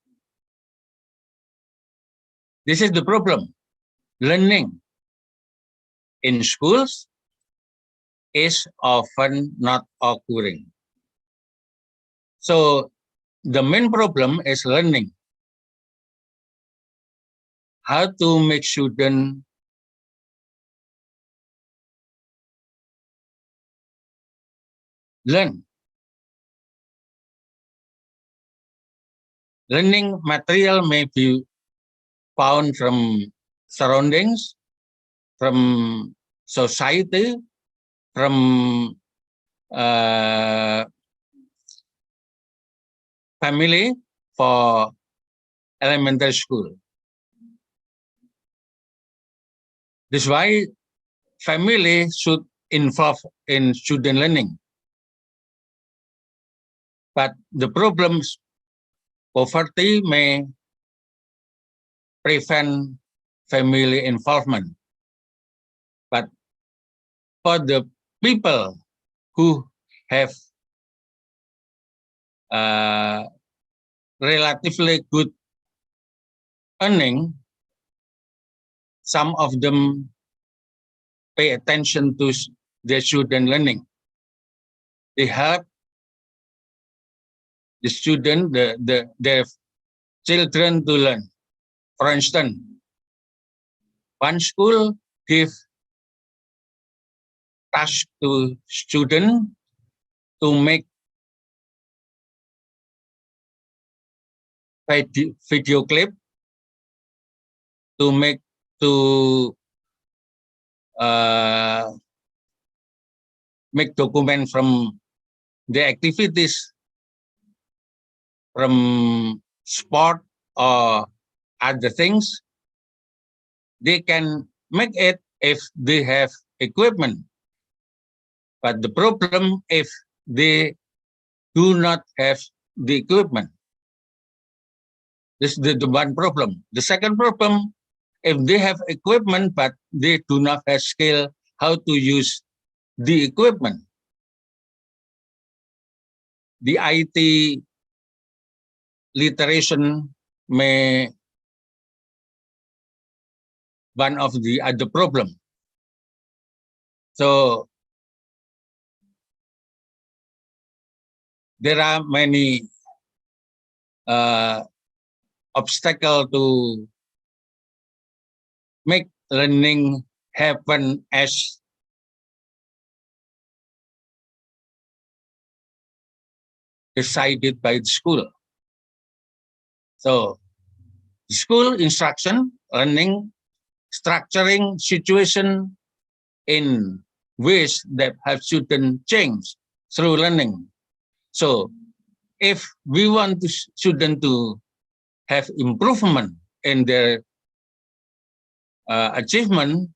This is the problem. Learning in schools is often not occurring. So the main problem is learning. How to make students learn. Learning material may be found from surroundings, from society, from family for elementary school. This is why family should involve in student learning. But the problems, poverty may prevent family involvement. But for the people who have relatively good earning, some of them pay attention to their student learning. They help the student, their children to learn. For instance, one school give task to student to make video clip, to make document from the activities from sport or other things. They can make it if they have equipment. But the problem if they do not have the equipment. This is the one problem. The second problem, if they have equipment but they do not have skill how to use the equipment. The IT literation may one of the other problem. So there are many obstacles to make learning happen as decided by the school. So school instruction, learning, structuring situation in ways that have students change through learning. So if we want students to have improvement in their achievement,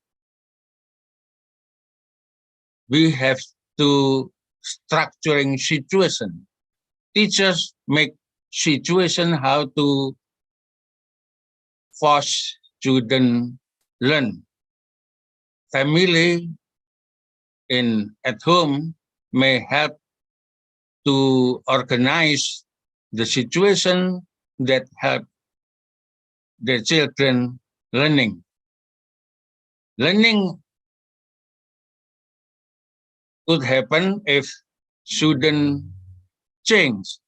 we have to structuring situation. Teachers make situation how to force student learn. Family at home may help to organize the situation that help the children learning. Learning could happen if student change.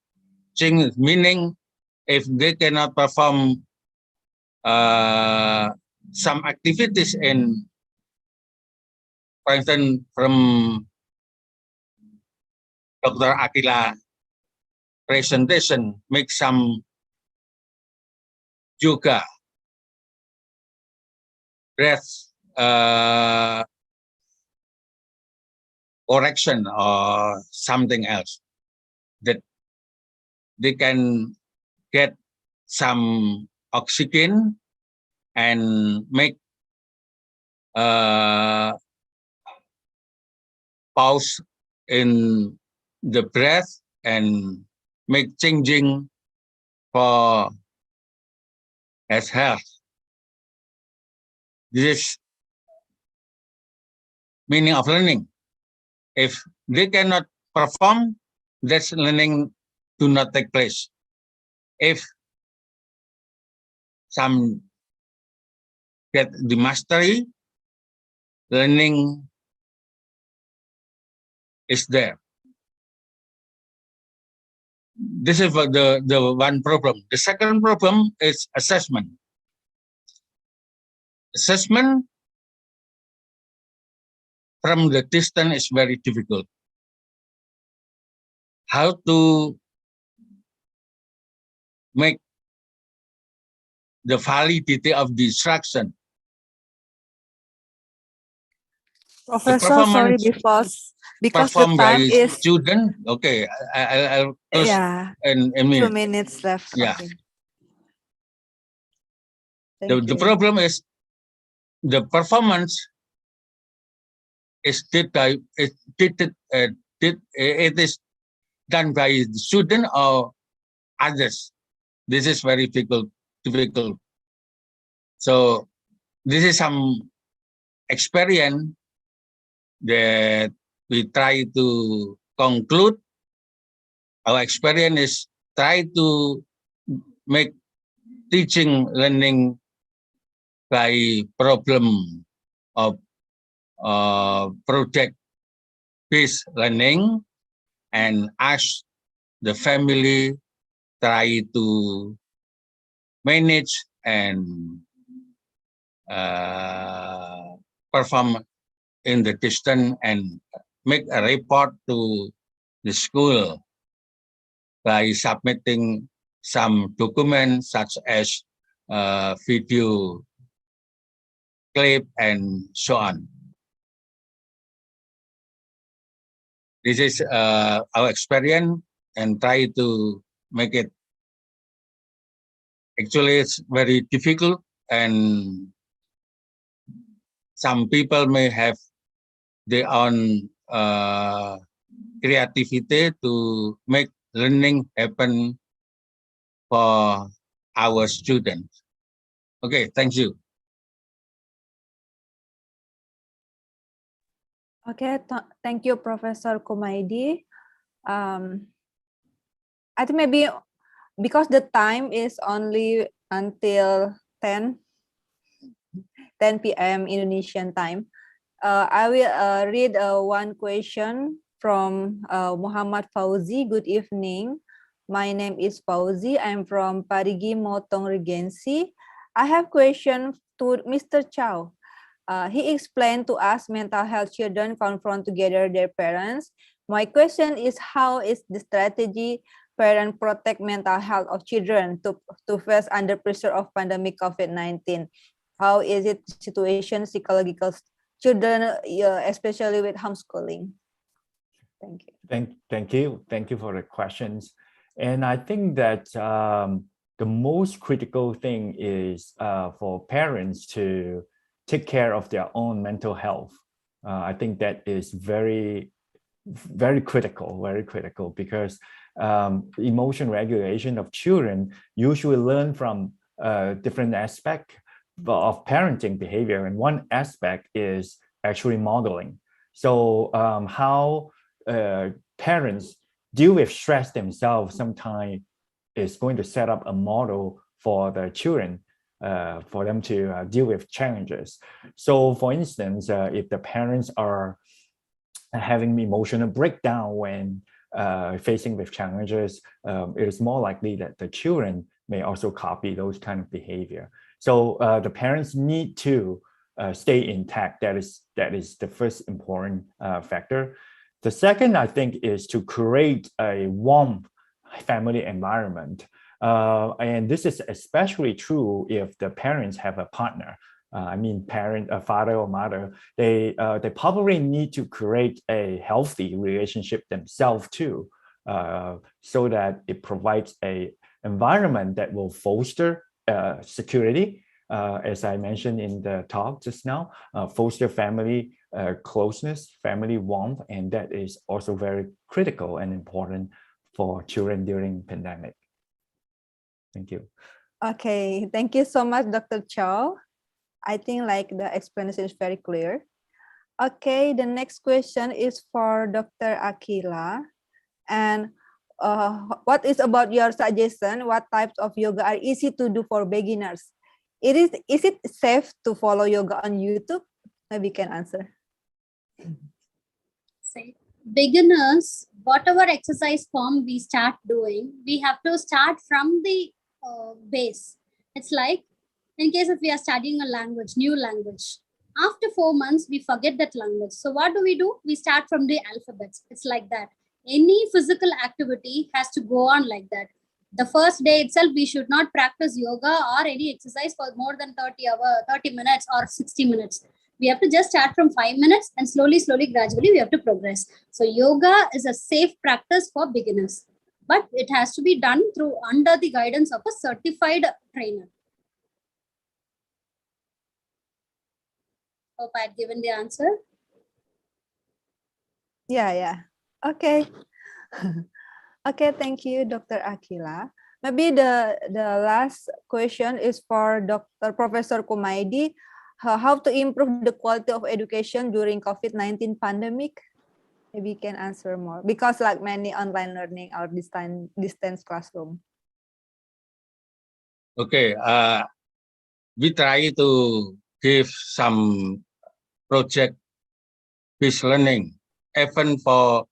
Change meaning if they cannot perform some activities in, for instance, from Dr. Akila presentation, make some yoga, breath correction or something else, that they can get some oxygen and make pause in the breath and make changing for as health. This is meaning of learning. If they cannot perform, that's learning do not take place. If some get the mastery, learning is there. This is the one problem. The second problem is assessment. Assessment from the distance is very difficult. How to make the validity of the instruction. Professor, sorry, because the time is student. Okay, I'll close in a minute. 2 minutes left. Yeah. Okay. The problem is the performance is it is done by the student or others. This is very difficult. So this is some experience that we try to conclude. Our experience is try to make teaching learning by problem of project-based learning, and ask the family try to manage and perform in the distance and make a report to the school by submitting some documents such as video clip and so on. This is our experience and try to make it. Actually, it's very difficult and some people may have their own creativity to make learning happen for our students. Okay, thank you. Okay, thank you, Professor Kumaidi. I think maybe because the time is only until 10, 10 p.m. Indonesian time. I will read one question from Muhammad Fauzi. Good evening. My name is Fauzi. I'm from Parigi Motong Regency. I have question to Mr. Chow. He explained to us mental health children confront together their parents. My question is, how is the strategy parent protect mental health of children to face under pressure of pandemic COVID-19? How is it situation psychological children, especially with homeschooling? Thank you. Thank you for the questions. And I think that the most critical thing is for parents to take care of their own mental health. I think that is very critical because emotion regulation of children usually learn from different aspects of parenting behavior, and one aspect is actually modeling. So how parents deal with stress themselves sometimes is going to set up a model for the children for them to deal with challenges. So for instance, if the parents are having emotional breakdown when facing with challenges, it is more likely that the children may also copy those kind of behavior. So the parents need to stay intact. That is the first important factor. The second, I think, is to create a warm family environment. And this is especially true if the parents have a partner. I mean, a father or mother, they probably need to create a healthy relationship themselves too, so that it provides a environment that will foster security, as I mentioned in the talk just now, foster family closeness, family warmth, and that is also very critical and important for children during pandemic. Thank you. Okay, thank you so much, Dr. Chow. I think like the explanation is very clear. Okay, the next question is for Dr. Akila. And what is about your suggestion? What types of yoga are easy to do for beginners? Is it safe to follow yoga on YouTube? Maybe you can answer. Beginners, whatever exercise form we start doing, we have to start from the base. It's like, in case if we are studying a language, new language, after 4 months, we forget that language. So what do? We start from the alphabets. It's like that. Any physical activity has to go on like that. The first day itself, we should not practice yoga or any exercise for more than 30 minutes or 60 minutes. We have to just start from 5 minutes and slowly, gradually, we have to progress. So yoga is a safe practice for beginners, but it has to be done under the guidance of a certified trainer. Hope I had given the answer. Yeah. Okay. Okay, thank you, Dr. Akila. Maybe the last question is for Professor Kumaidi. How to improve the quality of education during COVID-19 pandemic? Maybe you can answer more, because like many online learning or distance classroom. Okay, we try to give some project-based learning, even for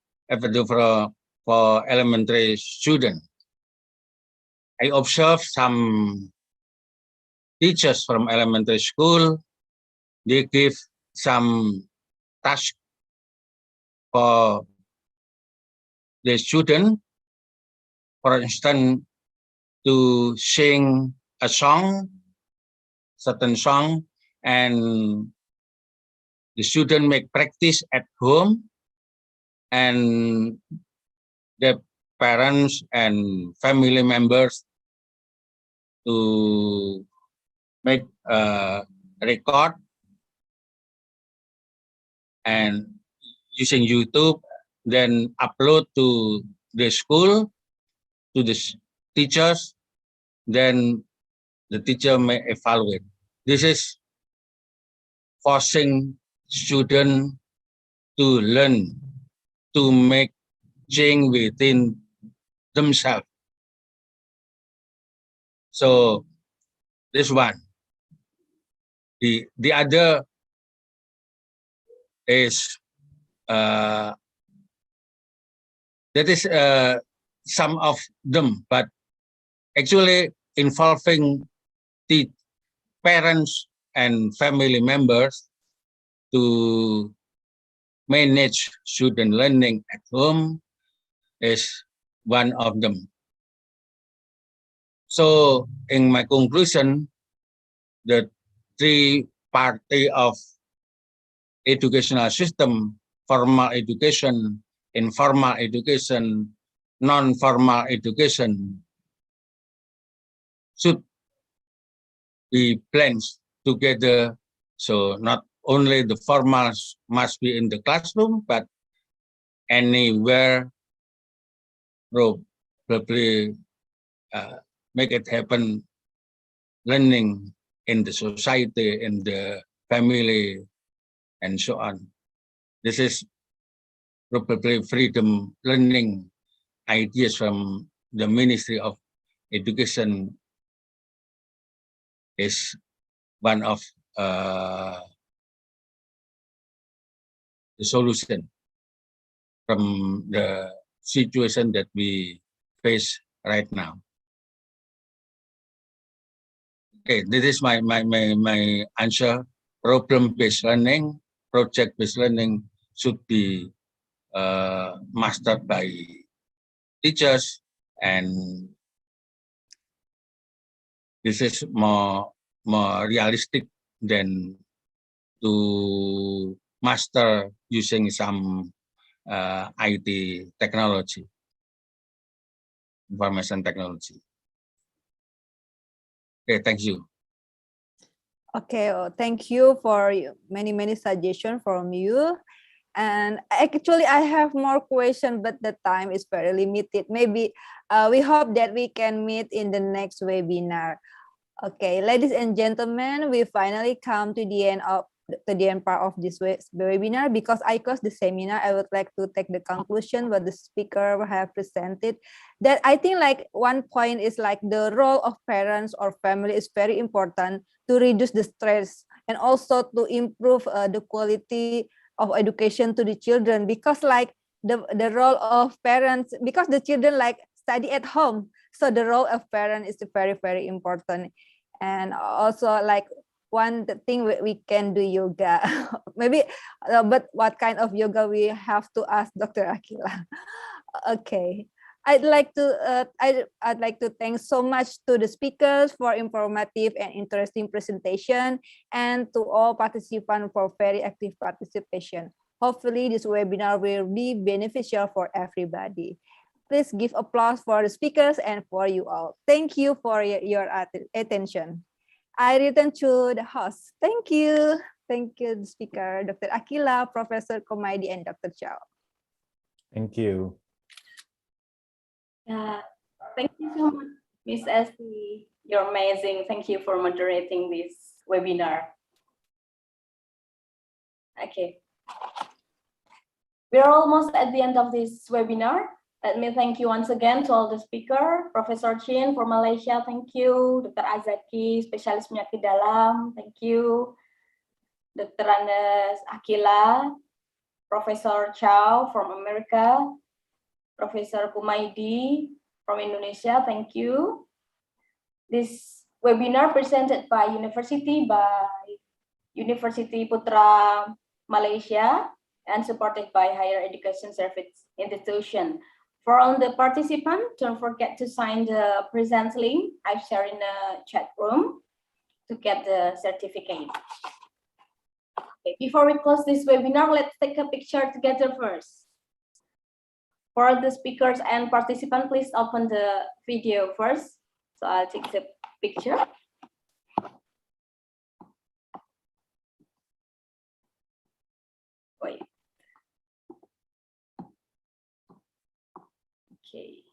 elementary students. I observe some teachers from elementary school. They give some task for the student, for instance, to sing a song, certain song, and the student make practice at home, and the parents and family members to make a record and using YouTube, then upload to the school, to the teachers, then the teacher may evaluate. This is forcing students to learn, to make change within themselves. So this one. The other is that is some of them, but actually involving the parents and family members to manage student learning at home is one of them. So in my conclusion, the three party of educational system, formal education, informal education, non-formal education, should be blended together. So not only the formals must be in the classroom, but anywhere probably make it happen, learning in the society, in the family, and so on. This is probably freedom learning ideas from the Ministry of Education is one of the solution from the situation that we face right now. Okay, this is my answer. Problem-based learning, project-based learning should be mastered by teachers, and this is more realistic than to master using some IT technology, information technology. Okay, thank you. Okay, thank you for many suggestions from you. And actually, I have more questions, but the time is very limited. Maybe we hope that we can meet in the next webinar. Okay, ladies and gentlemen, we finally come to the end part of this webinar. Because I closed the seminar, I would like to take the conclusion what the speaker have presented. That I think like one point is like the role of parents or family is very important to reduce the stress and also to improve the quality of education to the children, because like the role of parents, because the children like study at home, so the role of parent is very important. And also like one thing we can do yoga maybe, but what kind of yoga we have to ask Dr. Akila. Okay, I'd like to thank so much to the speakers for informative and interesting presentation, and to all participants for very active participation. Hopefully this webinar will be beneficial for everybody. Please give applause for the speakers and for you all. Thank you for your attention. I return to the host. Thank you. Thank you, the speaker, Dr. Akila, Professor Komaidi, and Dr. Chow. Thank you. Yeah, thank you so much, Miss Esti. You're amazing. Thank you for moderating this webinar. Okay. We're almost at the end of this webinar. Let me thank you once again to all the speaker, Professor Chin for Malaysia, thank you. Dr. Azaki, spesialis penyakit dalam, thank you. Dr. Andes Akila, Professor Chow from America, Professor Kumaidi from Indonesia, thank you. This webinar presented by University Putra Malaysia and supported by Higher Education Service Institution. For all the participants, don't forget to sign the present link I've shared in the chat room to get the certificate. Okay, before we close this webinar, let's take a picture together first. For the speakers and participants, please open the video first. So I'll take the picture. Wait. Okay.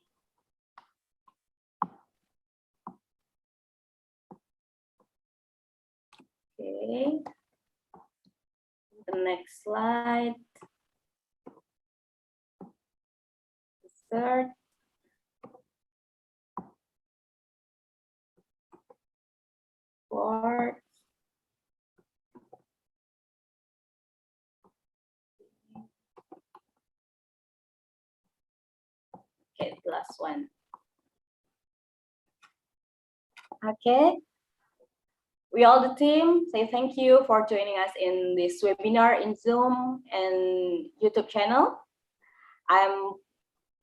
Okay. The next slide. The third. Fourth. one. Okay. We all the team say thank you for joining us in this webinar in Zoom and YouTube channel. I'm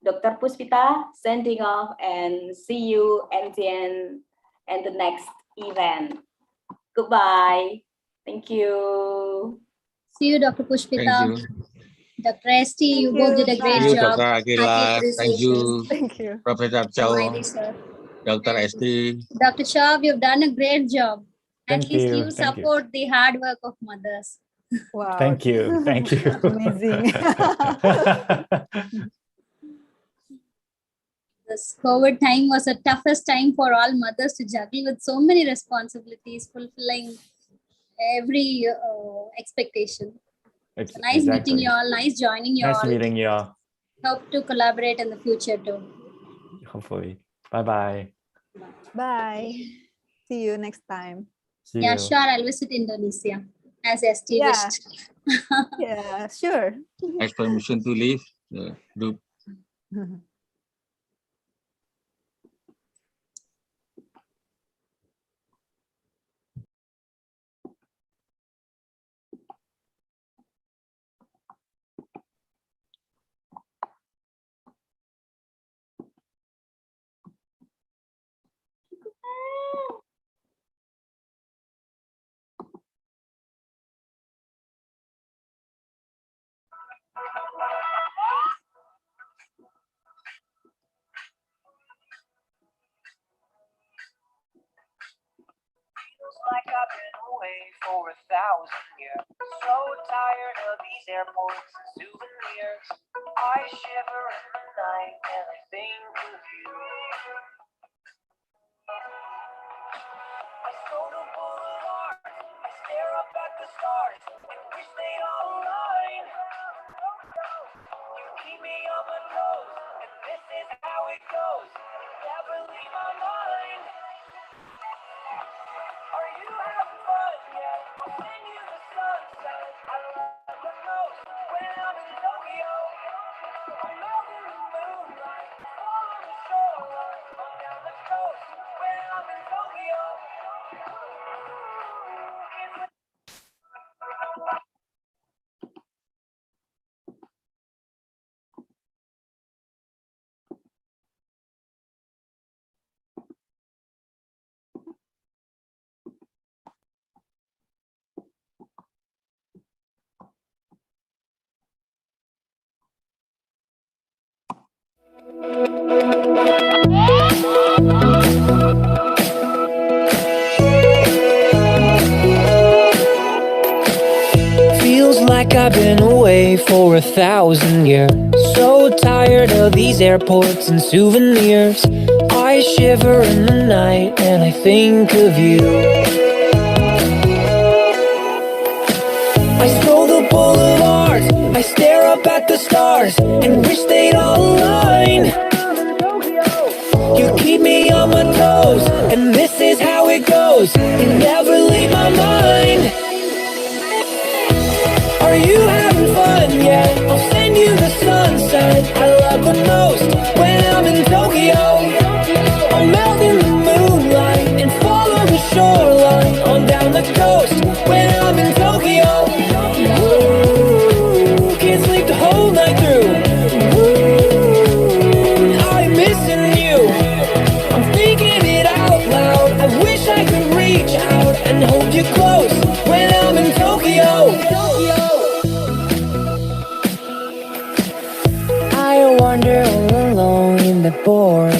Dr. Puspita sending off and see you at the end and the next event. Goodbye. Thank you. See you, Dr. Thank Pushpita. you. Dr. ST, you both did a Thank great you, job. Dr. Happy Aguilar. Thank appreciation. you, Thank you. Professor My Chow, dear sir. Dr. ST. Dr. Shah, you've done a great job. At Thank least you. you Thank you. support the hard work of mothers. Wow. Thank you. Thank you. Amazing. This COVID time was the toughest time for all mothers to juggle with so many responsibilities, fulfilling every expectation. So nice meeting you all, nice joining you Nice all. meeting you all. Hope to collaborate in the future too. Hopefully. Bye-bye. Bye. See you next time. See Yeah, you. sure. I'll visit Indonesia as ST Yeah. wished. Yeah, sure. Has permission to leave the group. Feels like I've been away for 1,000 years. So tired of these airports and souvenirs. I shiver in the night and I think of you. I scroll the boulevard, I stare up at the stars and wish they'd all align. You keep me on my toes, and this is how it goes. Never leave my mind. Are you having fun yet? I'll send you the sunset. I love the most when I'm in Tokyo. I'm out in the moonlight, follow the shoreline, on down the coast when I'm in Tokyo. Feels like I've been away for 1,000 years. So tired of these airports and souvenirs. I shiver in the night and I think of you. I stroll the boulevards, I stare up at the stars and wish they'd all align. You keep me on my toes, and this is how it goes. You never leave my mind. Are you having fun yet? I'll send you the sunset I love the most when I'm in Tokyo. I'll melt in the moonlight and follow the shoreline on down the coast when I'm in Tokyo. Ooh, can't sleep the whole night through. Ooh, I'm missing you. I'm thinking it out loud. I wish I could reach out and hold you close when I'm in Tokyo. I wander all alone in the boring